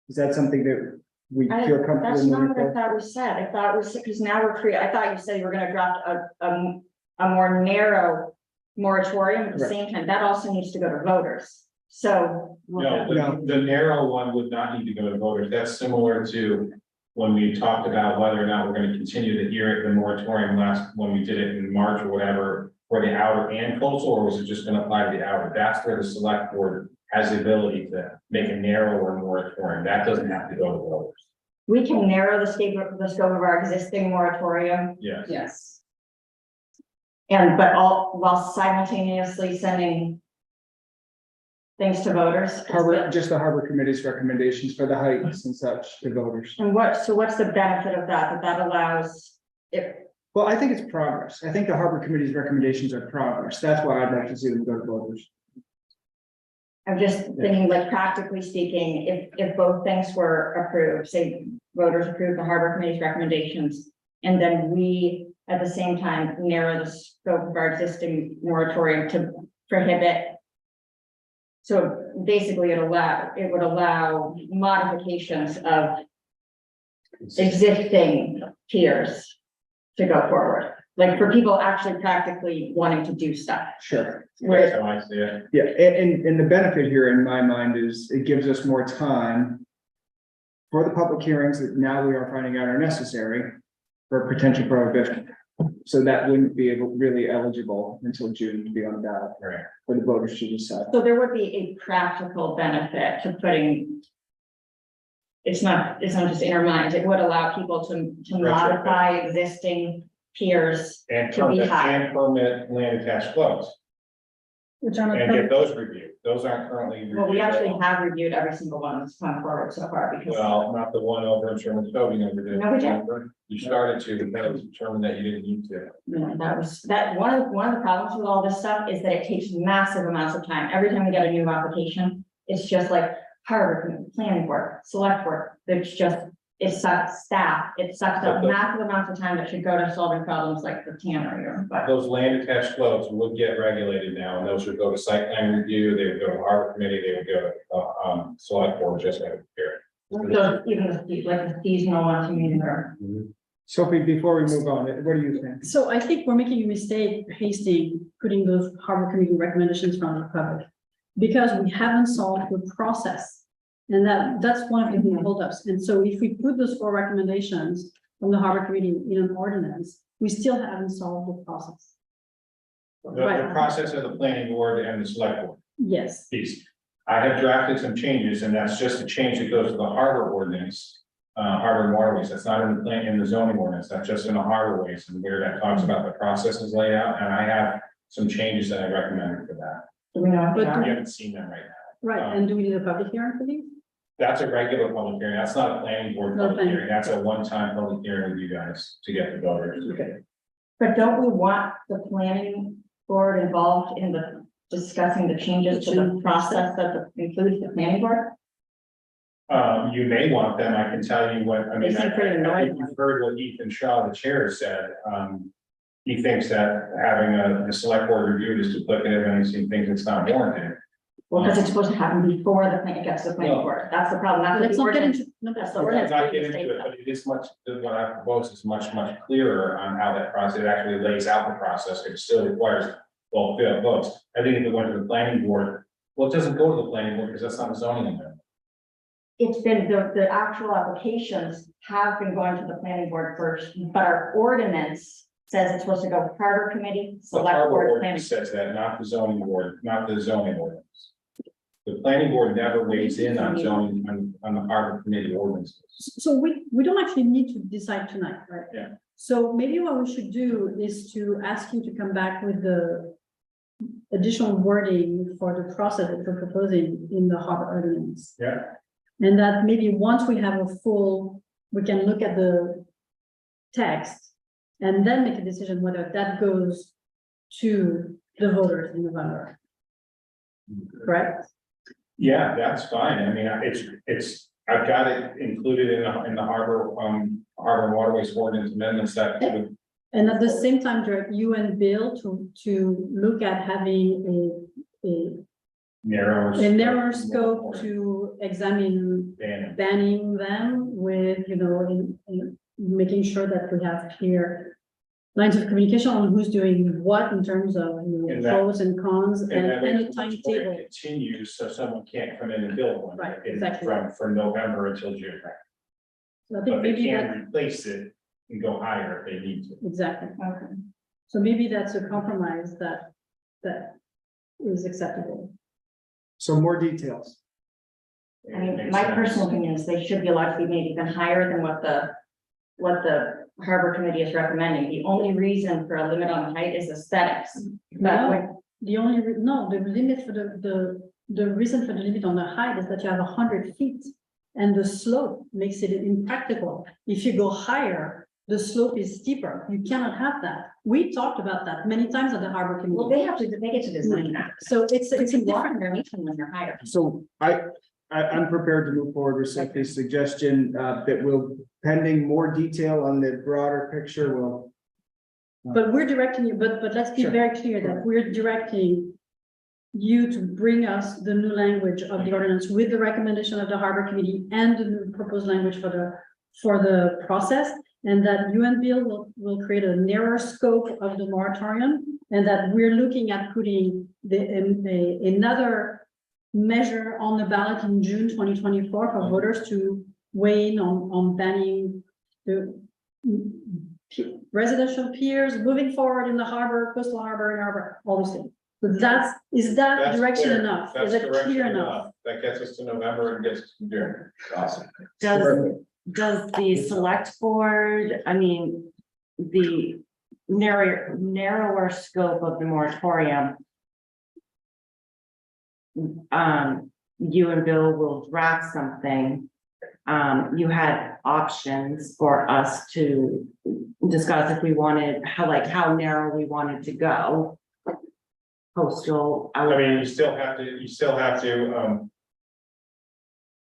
is that something that we feel comfortable? That's not moving what I forward? thought was said. I thought it was, because now I thought you said you were going to draft a more narrow moratorium at the Right. same time. That also needs to go to voters. So. No, the narrow one would not need to go to voters. That's similar to when we talked about whether or not we're going to continue the moratorium when we did it in March or whatever, for the outer and coastal, or was it just going to apply to the outer? That's where the select board has the ability to make a narrower moratorium. That doesn't have to go to voters. We can narrow the scope of our existing moratorium, Yes. Yes. but while simultaneously sending things to voters. Just the harbor committee's recommendations for the heights and such to voters. And what's the benefit of that? That allows it. Well, I think it's progress. I think the harbor committee's recommendations are progress. That's why I'd like to see them go to voters. I'm just thinking, like, practically speaking, if both things were approved, say voters approved the harbor committee's recommendations, and then we at the same time narrow the scope of our existing moratorium to prohibit. So basically it would allow modifications of existing tiers to go forward, like for people actually practically wanting to do stuff. Sure. That's how I see it. Yeah, and the benefit here in my mind is it gives us more time for the public hearings that now we are finding out are necessary for potential prohibition. So that wouldn't be really eligible until June to be on the ballot. Right. For the voters to decide. So there would be a practical benefit to putting. It's not just in our minds, it would allow people to modify existing piers And to be higher. permit land attached flows. Which are not. and get those reviewed. Those aren't currently. Well, we reviewed at actually all. have reviewed every single one that's come forward so far because. Well, not the one over in Sherman Cove, you never did. No, we did. Remember? You started to, but that was determined that you didn't need to. Yeah, one of the problems with all this stuff is that it takes massive amounts of time. Every time we get a new application, it's just like harbor, planning board, select board. There's just, it sucks staff, it sucks up massive amounts of time that should go to solving problems like the tannery or, but. Those land attached floats would get regulated now, and those would go to site plan review, they would go to harbor committee, they would go to, select board, just like here. So even the seasonal ones, you mean, or. Sophie, before we move on, what do you think? So I think we're making a mistake hasting putting those harbor committee recommendations from the public. Because we haven't solved the process. And that's one of the big holdups. And so if we put those 4 recommendations from the harbor committee in an ordinance, we still haven't solved the process. The process of the planning board and the select board Yes, piece. I have drafted some changes, and that's just a change that goes to the harbor ordinance. Harbor and waterways, that's not in the plan, in the zoning ordinance, that's just in the harbor ways, and where that talks about the processes laid out, and I have some changes that I recommended for that. Do we know? But- We haven't seen them right now. right. And do we need a public hearing for these? That's a regular public hearing, that's not a planning board No, public thank you. hearing, that's a one-time public hearing with you guys to get the voters. Okay. But don't we want the planning board involved in the discussing the changes to the process that includes the planning board? You may want them, I can tell you what, I mean, They seem pretty annoying. you've heard what Ethan Shaw, the chair, said. He thinks that having the select board reviewed is duplicative, and he thinks it's not warranted. Well, because it's supposed to happen before the plan gets to the planning No. board. That's the problem. That's what Let's the not get ordinance. into, no, That's the Let's ordinance. not get into it, but it is much, what I propose is much clearer on how that process actually lays out the process. It still requires both votes. I think if it went to the planning board, well, it doesn't go to the planning board because that's not a zoning amendment. It's been, the actual applications have been going to the planning board first, but our ordinance says it's supposed to go harbor committee, The select harbor board, planning. ordinance says that, not the zoning board, not the zoning ordinance. The planning board never weighs in on zoning, on the harbor committee ordinances. so we don't actually need to decide tonight, right? Yeah. So maybe what we should do is to ask you to come back with the additional wording for the process that we're proposing in the harbor ordinance. Yeah. And that maybe once we have a full, we can look at the text and then make a decision whether that goes to the voters in November. Correct? Yeah, that's fine. I mean, it's, I've got it included in the harbor, harbor and waterways ordinance amendments that would. And at the same time, direct you and Bill to look at having a narrower scope to examine banning them with, in making sure that we have clear lines of communication on who's doing what in terms of, And that- pros and cons and that a it timetable. continues, so someone can't come in and build one. Right, in- exactly. From November until June. So I think But they maybe can that, replace it and go higher if they need to. exactly. Okay. So maybe that's a compromise that is acceptable. So more details. I mean, my personal opinion is they should be allowed to be made even higher than what the harbor committee is recommending. The only reason for a limit on the height is aesthetics. But No, when, the only, the limit for the reason for the limit on the height is that you have 100 feet. And the slope makes it impractical. If you go higher, the slope is steeper. You cannot have that. We talked about that many times at the harbor well, committee. they get to design that. So it's a Walk different, underneath them when they're higher. So I'm prepared to move forward with Sophie's suggestion, that will, pending more detail on the broader picture, will. but we're directing you, but let's be Sure. very clear that we're directing you to bring us the new language of the ordinance with the recommendation of the harbor committee and the new proposed language for the process. And that you and Bill will create a narrower scope of the moratorium, and that we're looking at putting another measure on the ballot in June 2024 for voters to weigh in on banning the residential piers moving forward in the harbor, coastal harbor and harbor, all these things. So is that That's direction clear. enough? That's Is it direction clear enough? That gets us to November and gets us to June. Awesome. Does the select board, I mean, the narrower scope of the moratorium you and Bill will draft something. You had options for us to discuss if we wanted, how narrow we wanted to go. Postal. I mean, you still have to,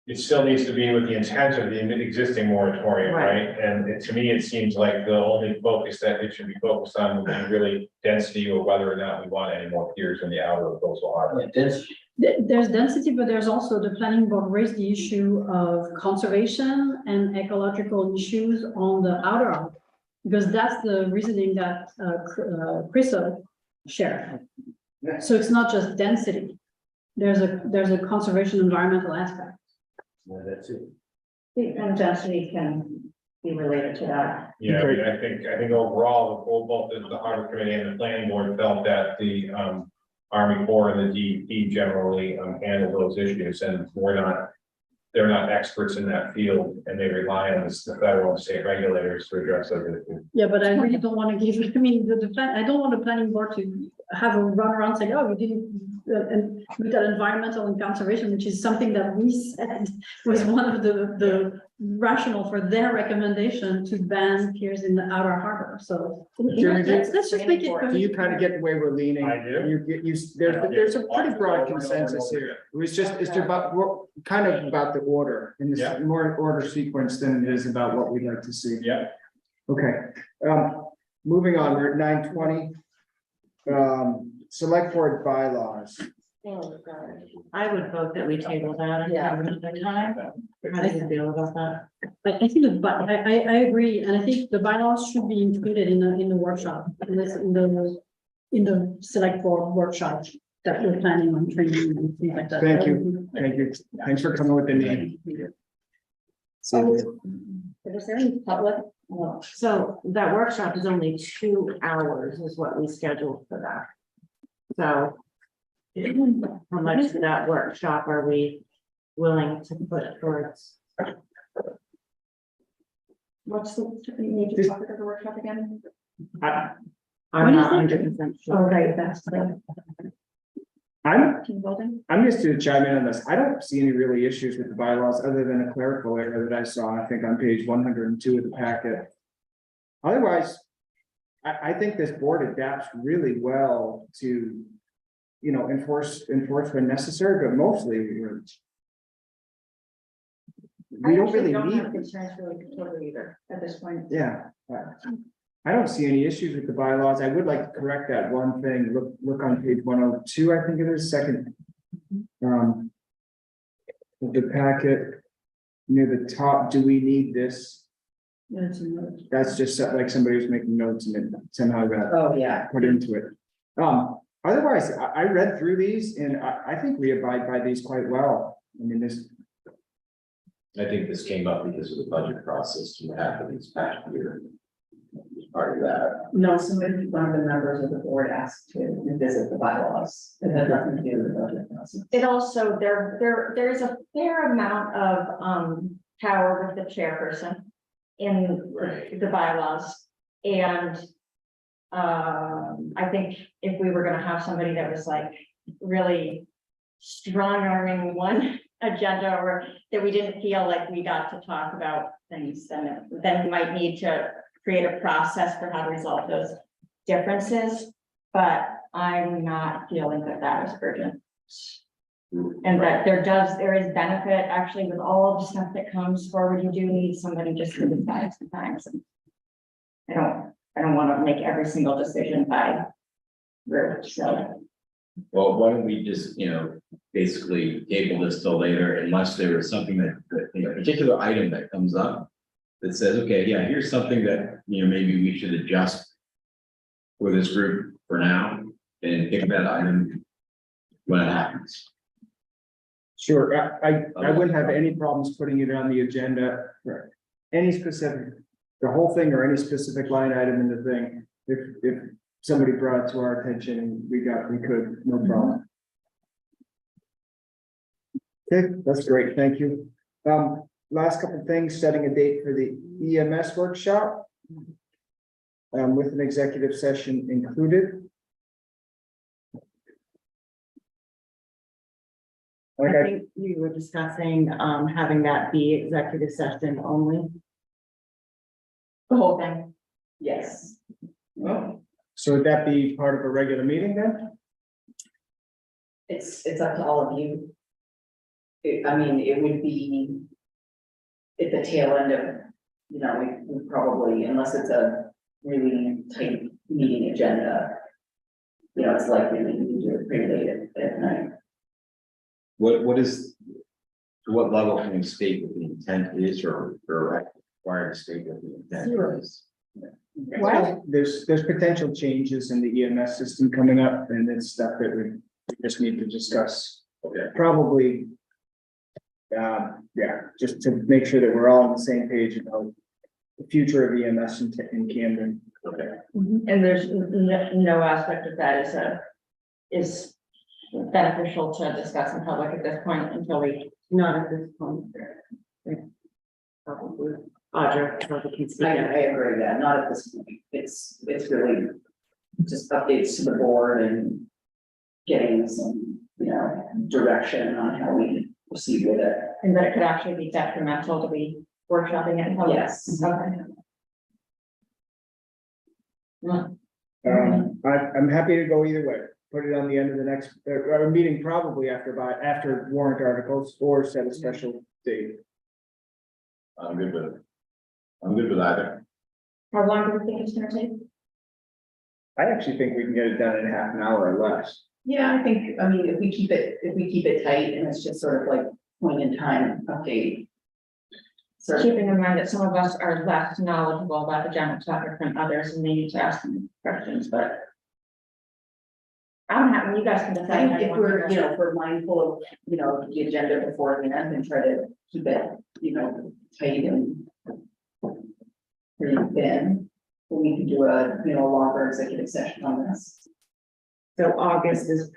it still needs to be with the intent of the existing moratorium, Right. right? And to me, it seems like the only focus that it should be focused on would be really density or whether or not we want any more piers in the outer of coastal harbor. There's density, but there's also the planning board raised the issue of conservation and ecological issues on the outer harbor. Because that's the reasoning that Chriso shared. So it's not just density. There's a conservation environmental aspect. That's it. And density can be related to that. Yeah, I mean, I think overall, both the harbor committee and the planning board felt that the Army Corps and the DEP generally handle those issues, and they're not experts in that field, and they rely on the federal and state regulators to address those issues. Yeah, but I really don't want to give, I mean, I don't want the planning board to have a run around saying, oh, we didn't, and look at environmental and conservation, which is something that we said was one of the rationale for their recommendation to ban piers in the outer harbor, so. Jeremy, Let's just make it. Do you kind of get the way we're leaning? I do. There's a pretty broad consensus here. It's about, kind of about the order, and Yeah. it's more order sequence than it is about what we'd like to see. Yeah. Okay, moving on, we're at 9:20. Select board bylaws. I would vote that we table that and have another time. How do you feel about that? I think I agree, and I think the bylaws should be included in the workshop, in the select board workshop that we're planning on training and things like that. Thank you. Thanks for coming with the name. Is there any public? So that workshop is only 2 hours is what we scheduled for that. So how much of that workshop are we willing to put towards? What's the, you need to talk about the workshop again? I'm When not is it? 100% Oh, sure. right, that's the I'm building. just gonna chime in on this. I don't see any really issues with the bylaws other than a clerical error that I saw, I think on page 102 of the packet. Otherwise, I think this board adapts really well to, enforce when necessary, but mostly we don't really have need, concerns really totally either at this point. yeah. I don't see any issues with the bylaws. I would like to correct that one thing. Look on page 102, I think it is, second. Of the packet, near the top, do we need this? Yeah, it's in the- That's just like somebody was making notes and it somehow got Oh, yeah. put into it. Otherwise, I read through these and I think we abide by these quite well. I mean, I think this came up because of the budget process you had for these past year. Part of that. No, somebody, one of the members of the board asked to revisit the bylaws. It had nothing to do with the budget process. It also, there is a fair amount of power with the chairperson in the bylaws. And I think if we were gonna have somebody that was like really strong arming one agenda, or that we didn't feel like we got to talk about things, then we might need to create a process for how to resolve those differences. But I'm not feeling that that is urgent. And that there is benefit actually with all of the stuff that comes forward. You do need somebody just to decide sometimes. I don't want to make every single decision by rote, so. Well, why don't we just, basically table this till later unless there is something that, a particular item that comes up. That says, okay, yeah, here's something that, maybe we should adjust. For this group for now and pick that item. When it happens. sure, I wouldn't have any problems putting it on the agenda for any specific, the whole thing or any specific line item in the thing. If somebody brought it to our attention, we could, no problem. Okay, that's great, thank you. Last couple of things, setting a date for the EMS workshop. With an executive session included. Like I think we were discussing, having that be executive session only. The whole thing. Yes. so would that be part of a regular meeting then? It's up to all of you. I mean, it would be at the tail end of, we probably, unless it's a really tight meeting agenda, it's likely we can do it pretty late at night. What is, to what level can we state what the intent is or required to state what the intent is? What? There's potential changes in the EMS system coming up, and it's stuff that we just need to discuss. Okay. Probably. Yeah, just to make sure that we're all on the same page about the future of EMS in Camden. Okay. And there's no aspect of that is beneficial to discuss in public at this point until we. Not at this point. Probably. Audra, probably can speak. I agree with that, not at this point. It's really just updates to the board and getting some, direction on how we proceed with it. And that it could actually be detrimental to be workshopping it in public. Yes. Okay. I'm happy to go either way. Put it on the end of the next, our meeting probably after warrant articles or set a special date. I'm good with it. I'm good with either. How long do you think it's gonna take? I actually think we can get it done in half an hour or less. Yeah, I think, if we keep it tight and it's just sort of like point in time update. So, Keeping in mind that some of us are less knowledgeable about the general topic than others and they need to ask them questions, but. I'm happy, you guys can I decide. how think you if want to we're, go. if we're mindful of, the agenda beforehand and try to keep it, tight and pretty thin, we can do a, longer executive session on this. So August is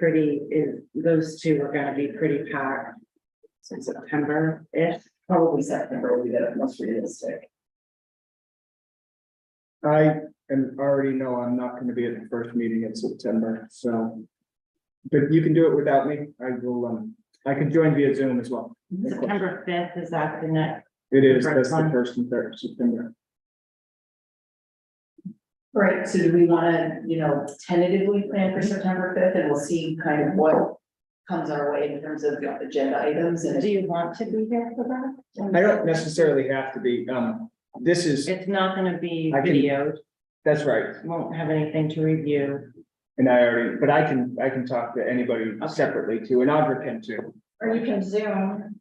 those two are gonna be pretty packed. So September-ish. Probably September will be the most realistic. I already know I'm not gonna be at the first meeting in September, so. But you can do it without me. I will, I can join via Zoom as well. September 5th is that the next? It is, First that's the one. first and third September. All right, so do we wanna, tentatively plan for September 5th and we'll see kind of what comes our way in terms of agenda items and. Do you want to be here for that? I don't necessarily have to be, this is, It's not gonna be I can- videoed, that's right. won't have anything to review. And but I can talk to anybody separately too, and Audra can too. Or you can Zoom.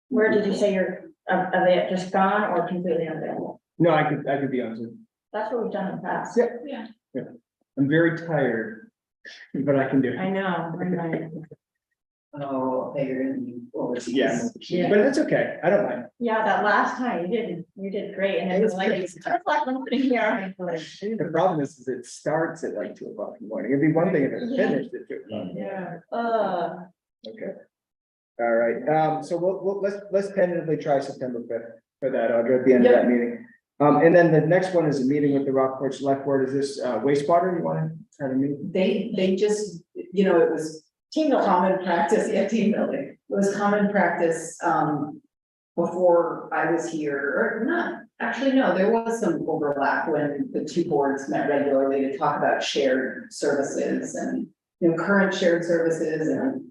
Where did you say are they just gone or completely unavailable? No, I could be on Zoom. That's what we've done in the past. Yeah. I'm very tired, but I can do I it. know, I know. Oh, okay, you're gonna be overseas. Yeah, but it's okay. I don't mind. Yeah, that last time you did great and it was like, it's like I'm sitting here. The problem is it starts at like 2 o'clock in the morning. It'd be one thing if it finished at 2 o'clock. Yeah. Okay. All right, so let's tentatively try September 5th for that, Audra, at the end of that meeting. And then the next one is a meeting with the Rockport Select Board. Is this wastewater you want to try to meet? They just, it was common practice, team building. It was common practice, before I was here, or not, actually, no, there was some overlap when the two boards met regularly to talk about shared services and, current shared services and.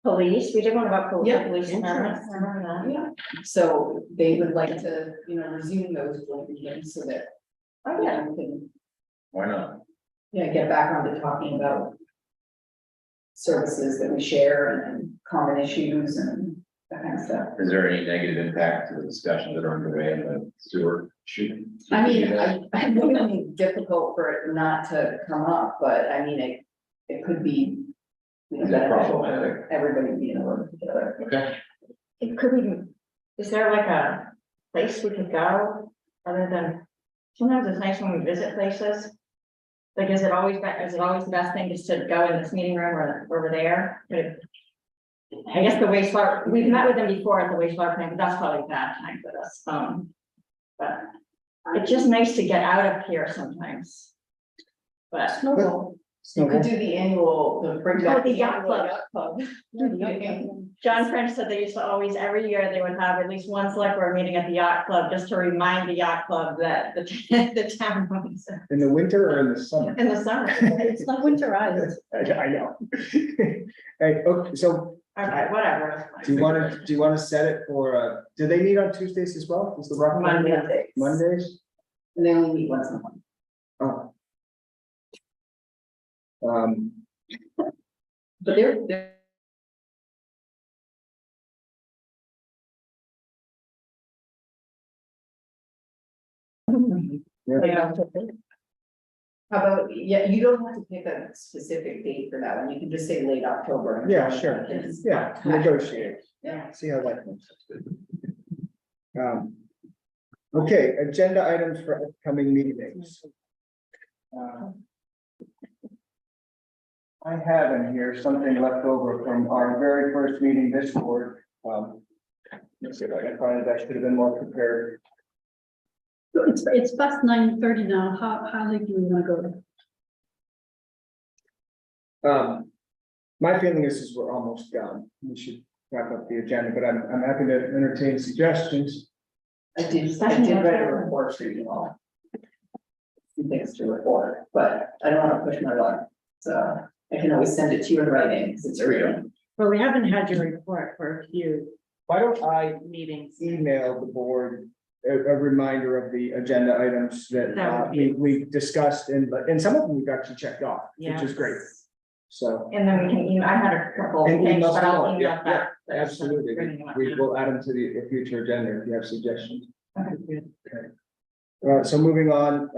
Police, we did one about police. Yeah. Police department. I remember that. Yeah, so they would like to, resume those joint meetings so that. Oh, yeah. We can, Why not? get back onto talking about. Services that we share and common issues and that kind of stuff. Is there any negative impact to the discussions that are underway in the sewer shoot? I mean, I think it'd be difficult for it not to come up, but I mean, it could be. Is it beneficial problematic? for everybody being able to work together. Okay. It could even, is there like a place we could go other than, sometimes it's nice when we visit places. Like, is it always the best thing just to go in this meeting room or over there? But I guess the wastewater, we've met with them before at the wastewater plant, but that's probably a bad time for this. But it's just nice to get out of here sometimes. But You could do the annual, bring Oh, back the the yacht annual club. yacht club. John French said they used to always, every year, they would have at least one select board meeting at the yacht club, just to remind the yacht club that the, the town owns it In the winter or in the summer? in the summer. It's not winterized. I know. Hey, okay, so Okay, whatever. do you want to set it for, do they meet on Tuesdays as well? Is the rock? Mondays. Mondays? And they only meet once a month. Oh. But they're. Yeah. How about, yeah, you don't have to pick a specific date for that one, you can just say late October. Yeah, sure. Yeah, negotiate. Yeah. See how that goes. Okay, agenda items for upcoming meetings. I have in here something left over from our very first meeting this board. Let's see if I can find it. I should have been more prepared. It's past 9:30 now. How late do we want to go? My feeling is we're almost done. We should wrap up the agenda, but I'm happy to entertain suggestions. I did write a report for you all. Some things to report, but I don't want to push my luck, so I can always send it to you in writing, because it's real. Well, we haven't had your report for a few Why don't I meetings. email the board a reminder of the agenda items that That would be- we discussed, and some of them we've actually checked off, which is great. So. And then we can email, I had a couple And things, email but I'll forward, email yeah, back. Absolutely. We will add them to the future agenda if you have suggestions. So moving on,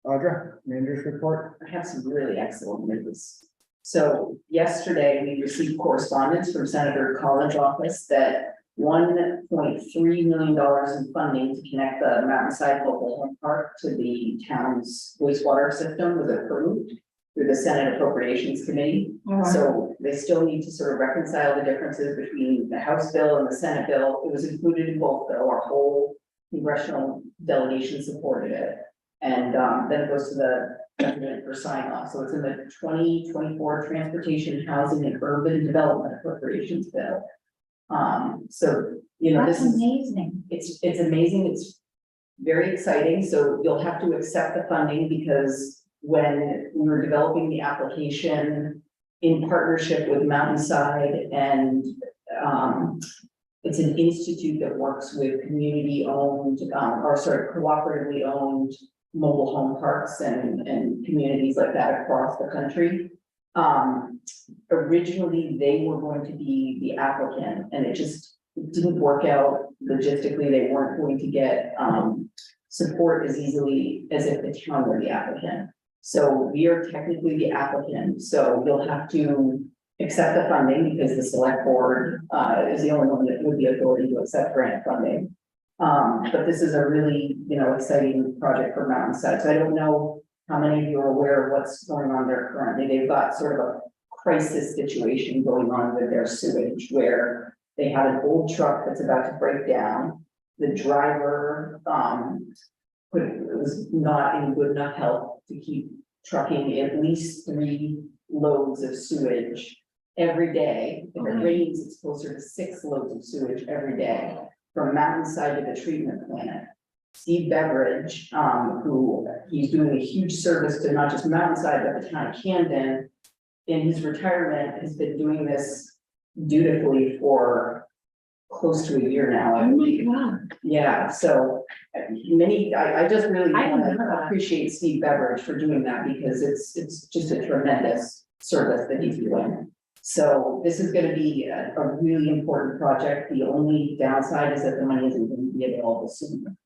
Audra, manager's report. I have some really excellent news. So yesterday, we received correspondence from Senator Collins' office that $1.3 million in funding to connect the Mountainside Local Home Park to the town's wastewater system was approved through the Senate Appropriations Committee. So they still need to sort of reconcile the differences between the House bill and the Senate bill. It was included in both, though, our whole congressional delegation supported it. And then it goes to the president for sign off. So it's in the 2024 Transportation, Housing and Urban Development Appropriations Bill. So, you know, That's this is, amazing. it's amazing. It's very exciting. So you'll have to accept the funding, because when we were developing the application in partnership with Mountainside and it's an institute that works with community owned, cooperatively owned mobile home parks and communities like that across the country. Originally, they were going to be the applicant, and it didn't work out logistically. They weren't going to get support as easily as if the town were the applicant. So we are technically the applicant, so you'll have to accept the funding, because the select board is the only one that would be authority to accept grant funding. But this is a really, exciting project for Mountainside. So I don't know how many of you are aware of what's going on there currently. They've got sort of a crisis situation going on with their sewage, where they have an old truck that's about to break down. The driver was not in good enough health to keep trucking at least 3 loads of sewage every day. If it rains, it's closer to 6 loads of sewage every day from Mountainside to the treatment plant. Steve Beveridge, who he's doing a huge service to not just Mountainside, but the town of Camden, in his retirement, has been doing this dutifully for close to a year now, I believe. Yeah, so I just really want to appreciate Steve Beveridge for doing that, because it's just a tremendous service that he's doing. So this is going to be a really important project. The only downside is that the money isn't going to be available soon.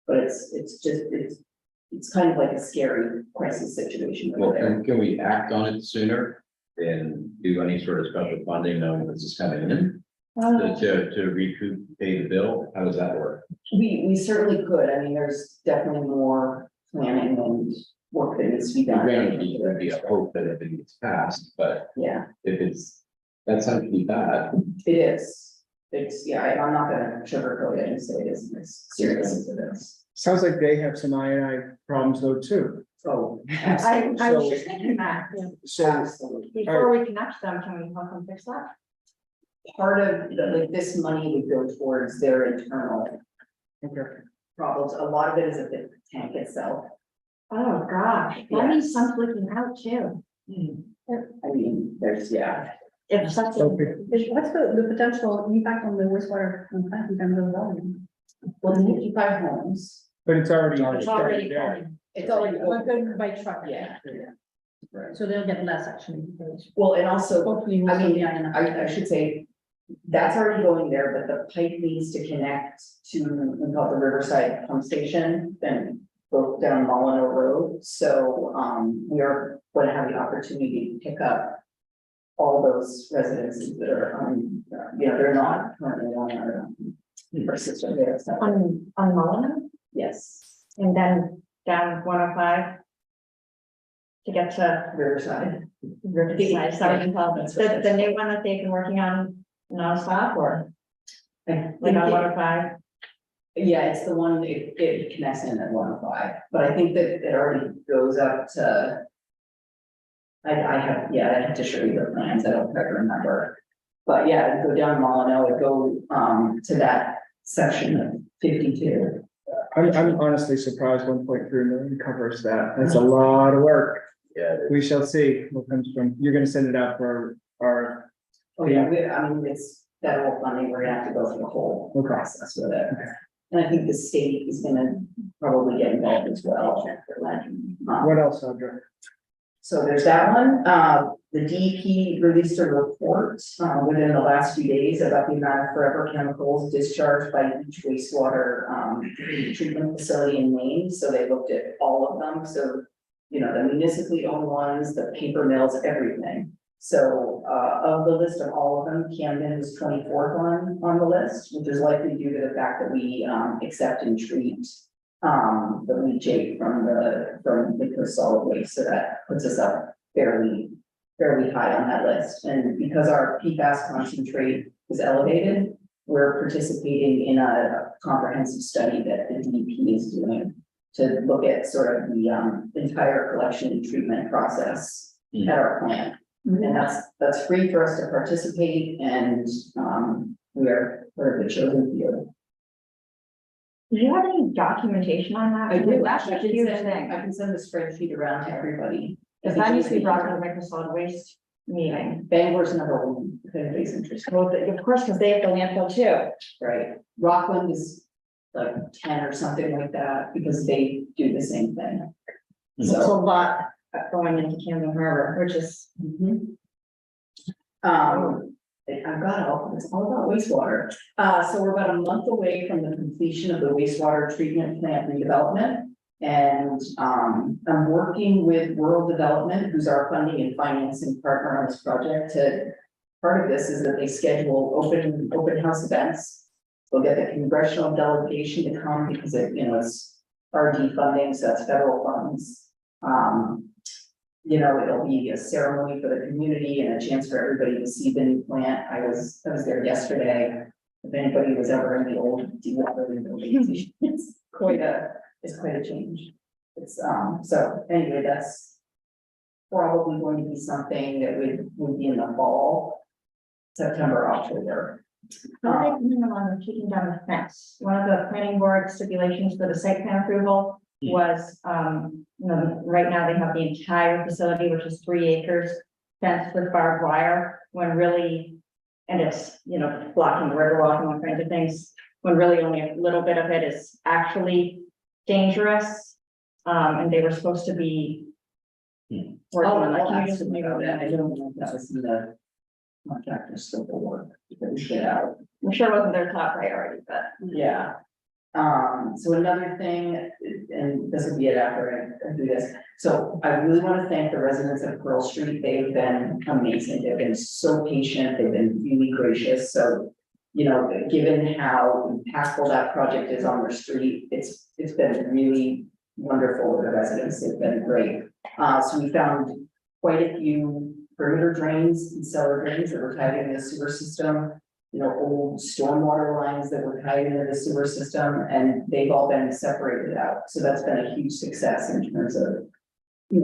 But it's kind of like a scary crisis situation Well, over there. can we act on it sooner and do any sort of special funding knowing this is coming in? To recoup, pay the bill? How does that work? We certainly could. I mean, there's definitely more planning and work that needs to be done. Granted, there'd be a hope that if it gets passed, but Yeah, if that sounds pretty bad. it is. I'm not gonna sugarcoat it and say it isn't as serious as it is. Sounds like they have some I&I problems though too. Oh, I was just thinking that, So, absolutely. before we connect them, can we help them fix that? Part of, like, this money would go towards their internal problems. A lot of it is at the tank itself. Oh, gosh, that means sun's leaking out too. I mean, there's, yeah. If such a, okay, What's the potential impact on the wastewater plant in terms of volume? Well, it's 55 homes. but it's already. it's already there. coming. It's already. But then by truck. Yeah. Right. So they'll get less actually. Well, and also, Hopefully. I mean, yeah. I should say, that's already going there, but the pipe needs to connect to, we call it the Riverside Pump Station, then go down Molyneux Road. So, we are going to have the opportunity to pick up all those residences that are, you know, they're not currently on our system there, so, On Mullen, yes, and then down 105. To get to Riverside. Riverside, sorry, the new one that they've been working on nonstop or like on 105. Yeah, it's the one, it connects in at 105, but I think that it already goes up to. I have to show you the plans, I don't quite remember. But yeah, it'd go down Molyneux, it'd go to that section of 52. I'm honestly surprised 1.3 million covers that. That's a lot of work. Yeah. We shall see what comes from, you're gonna send it out for our, Oh, yeah, I mean, it's federal funding, we're gonna have to go through the whole process with it. And I think the state is gonna probably get involved as well. what else, Audra? So there's that one, the DEP released a report, within the last few days about the amount of forever chemicals discharged by each wastewater, treatment facility in Maine, so they looked at all of them, so. You know, the municipally owned ones, the paper mills, everything. So, of the list of all of them, Camden was 24th on the list, which is likely due to the fact that we, accept and treat the leachate from the solid waste, so that puts us up fairly high on that list. And because our PFAS concentrate is elevated, we're participating in a comprehensive study that the DEP is doing to look at sort of the entire collection and treatment process at our plant. And that's free for us to participate, and we're the chosen few. Do you have any documentation on that? I do, That's a huge I thing. can send the spreadsheet around to everybody. If that needs to be brought to the micro solid waste meeting. Bangor's number one, if anybody's interested, Well, of course, because they have the landfill too. right? Rockland is like 10 or something like that, because they do the same thing. It's a lot going into Camden Harbor, which is. I've got it all, it's all about wastewater. So we're about a month away from the completion of the wastewater treatment plant redevelopment. And, I'm working with Rural Development, who's our funding and financing partner on this project, part of this is that they schedule open house events. We'll get the congressional delegation to come because it's RD funding, so that's federal funds. It'll be a ceremony for the community and a chance for everybody to see the new plant. I was there yesterday. If anybody was ever in the old dewatering building, it's quite a change. It's, so anyway, that's probably going to be something that would be in the fall, September, October. How are they coming along with taking down the fence? One of the planning board stipulations for the site plan approval was, right now they have the entire facility, which is 3 acres, fenced with barbed wire, when really, and it's, blocking the river walk and all kinds of things, when really only a little bit of it is actually dangerous. And they were supposed to be working on that. Can you just maybe- I don't know if that was in the contractor scope of work, that we get out. I'm sure it wasn't their top priority, but. Yeah. So another thing, and this will be it after I do this. So I really want to thank the residents of Pearl Street. They've been amazing. They've been so patient. They've been really gracious. So, given how impactful that project is on their street, it's been really wonderful with the residents. They've been great. So we found quite a few perimeter drains and cellar drains that were tied into the sewer system. Old stormwater lines that were tied into the sewer system, and they've all been separated out. So that's been a huge success in terms of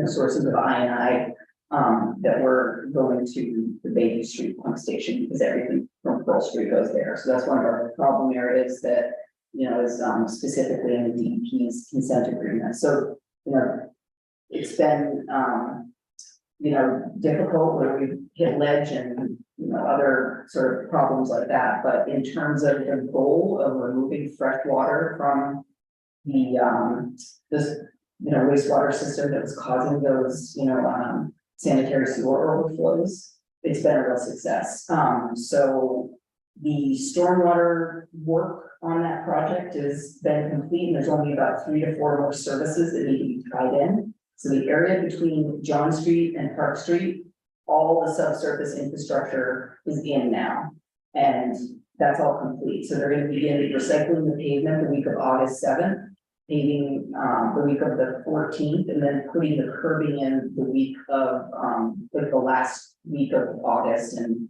sources of I, that were going to the Baby Street pump station, because everything from Pearl Street goes there. So that's one of our problem areas that, is, specifically in the DEP's consent agreement. So, it's been, difficult where we hit ledge and, other sort of problems like that. But in terms of the goal of removing fresh water from the, this, wastewater system that was causing those, sanitary sewer overflows, it's been a real success. So the stormwater work on that project has been complete, and there's only about 3 to 4 more services that need to be tied in. So the area between John Street and Park Street, all the subsurface infrastructure is in now, and that's all complete. So they're going to begin recycling the pavement the week of August 7th, paving the week of the 14th, and then putting the curbing in the week of the last week of August, and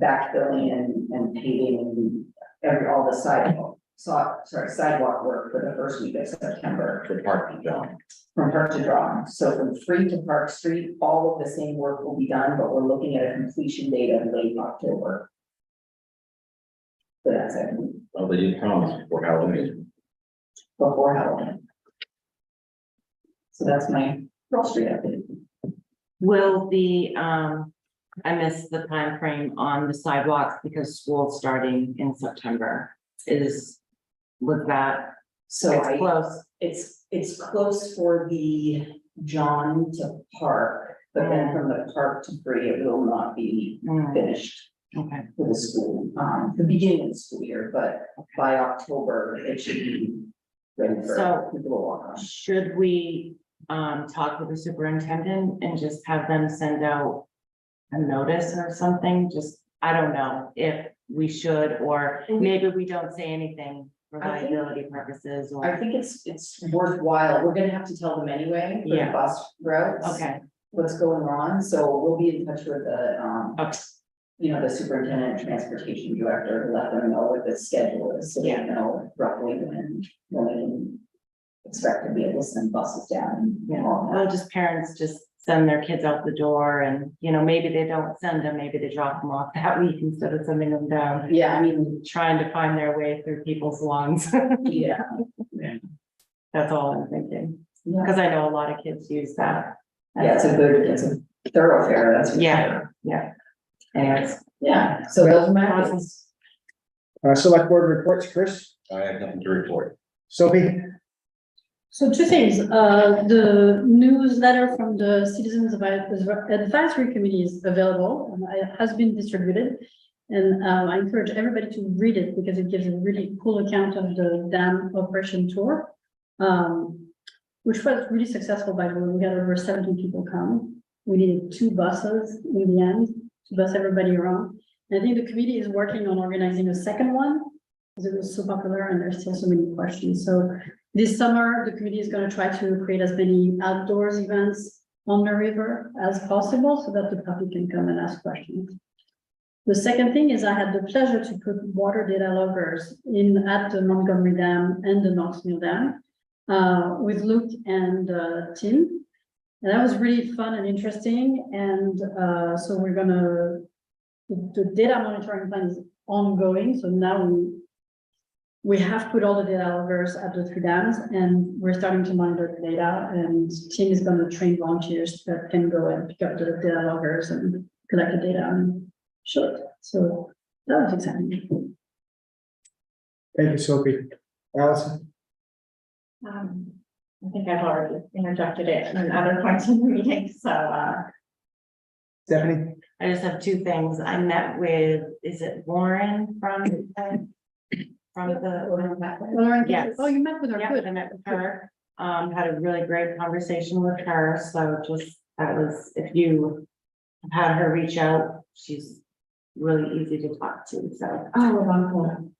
backfilling and paving all the sidewalk work for the first week of September. For Park and John. From Park to Draw. So from Free to Park Street, all of the same work will be done, but we're looking at a completion date of late October. So that's it, Well, they did promise before Halloween. before Halloween. So that's my Pearl Street update. Will the, I missed the time frame on the sidewalks because school's starting in September. Was that, So it's close? it's close for the John to Park, but then from the Park to Free, it will not be finished Okay, for the school, the beginning of the school year, but by October, it should be ready for So- people to walk on. should we, talk with the superintendent and just have them send out a notice or something? Just, I don't know if we should, or maybe we don't say anything for I think- liability purposes, I or, think it's worthwhile, we're gonna have to tell them anyway, for the Yeah. bus routes. okay, What's going on, so we'll be in touch with the, okay, the superintendent and transportation director to let them know what the schedule is, so they Yeah. know roughly when they can expect to be able to send buses down. yeah, well, just parents just send their kids out the door and, maybe they don't send them, maybe they drop them off that week instead of sending them down, Yeah, I mean, trying to find their way through people's lawns. yeah, That's all I'm thinking, yeah, because I know a lot of kids use that. it's a thoroughfare, that's. for Yeah. sure. Yeah. Anyways, Yeah, so those are my updates. Select board reports, Chris, I have nothing to report. Sophie, So 2 things, the newsletter from the Citizens Advisory Committee is available and it has been distributed. And I encourage everybody to read it because it gives a really cool account of the dam operation tour. Which was really successful, by the way. We had over 70 people come. We needed 2 buses in the end to bus everybody around. And I think the committee is working on organizing a second one because it was so popular and there's still so many questions. So this summer, the committee is going to try to create as many outdoors events on the river as possible so that the public can come and ask questions. The second thing is I had the pleasure to put water data loggers at the Montgomery Dam and the Knox Mill Dam with Luke and Tim. And that was really fun and interesting. And so we're gonna, the data monitoring plan is ongoing. So now we have put all the data loggers at the 3 dams and we're starting to monitor the data, and Tim is going to train volunteers that can go and pick up the data loggers and collect the data and show it. So that was exciting. thank you, Sophie. Allison, I think I've already interjected it in other points in the meeting, so, Stephanie, I just have 2 things. I met with, is it Lauren from the, Yes. Oh, you met with her. yeah, Good. I met with her, had a really great conversation with her, so just, if you have had her reach out, she's really easy to talk to, so. oh, wonderful.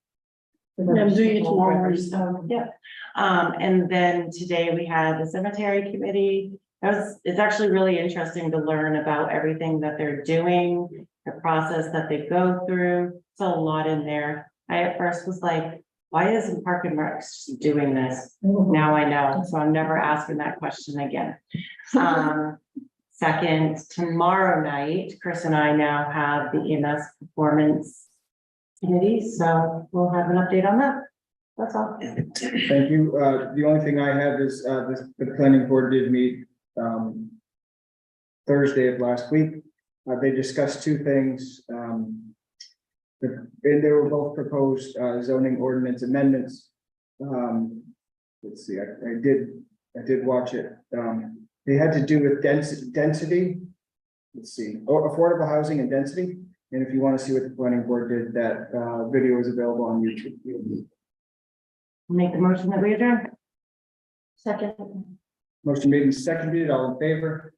Yeah, I'm doing it tomorrow morning. So, yeah. And then today we had the cemetery committee. It's actually really interesting to learn about everything that they're doing, the process that they go through. It's a lot in there. I at first was like, why isn't Park and Recs doing this? Now I know, so I'm never asking that question again. Second, tomorrow night, Chris and I now have the EMS performance committee, so we'll have an update on that. That's all. Thank you. The only thing I have is, the planning board did meet, Thursday of last week. They discussed two things. And they were both proposed, zoning ordinance amendments. Let's see, I did watch it. They had to do with density. Let's see, affordable housing and density. And if you want to see what the planning board did, that, video is available on YouTube. Make the motion that we adjourn. Second. Motion made and seconded, all in favor?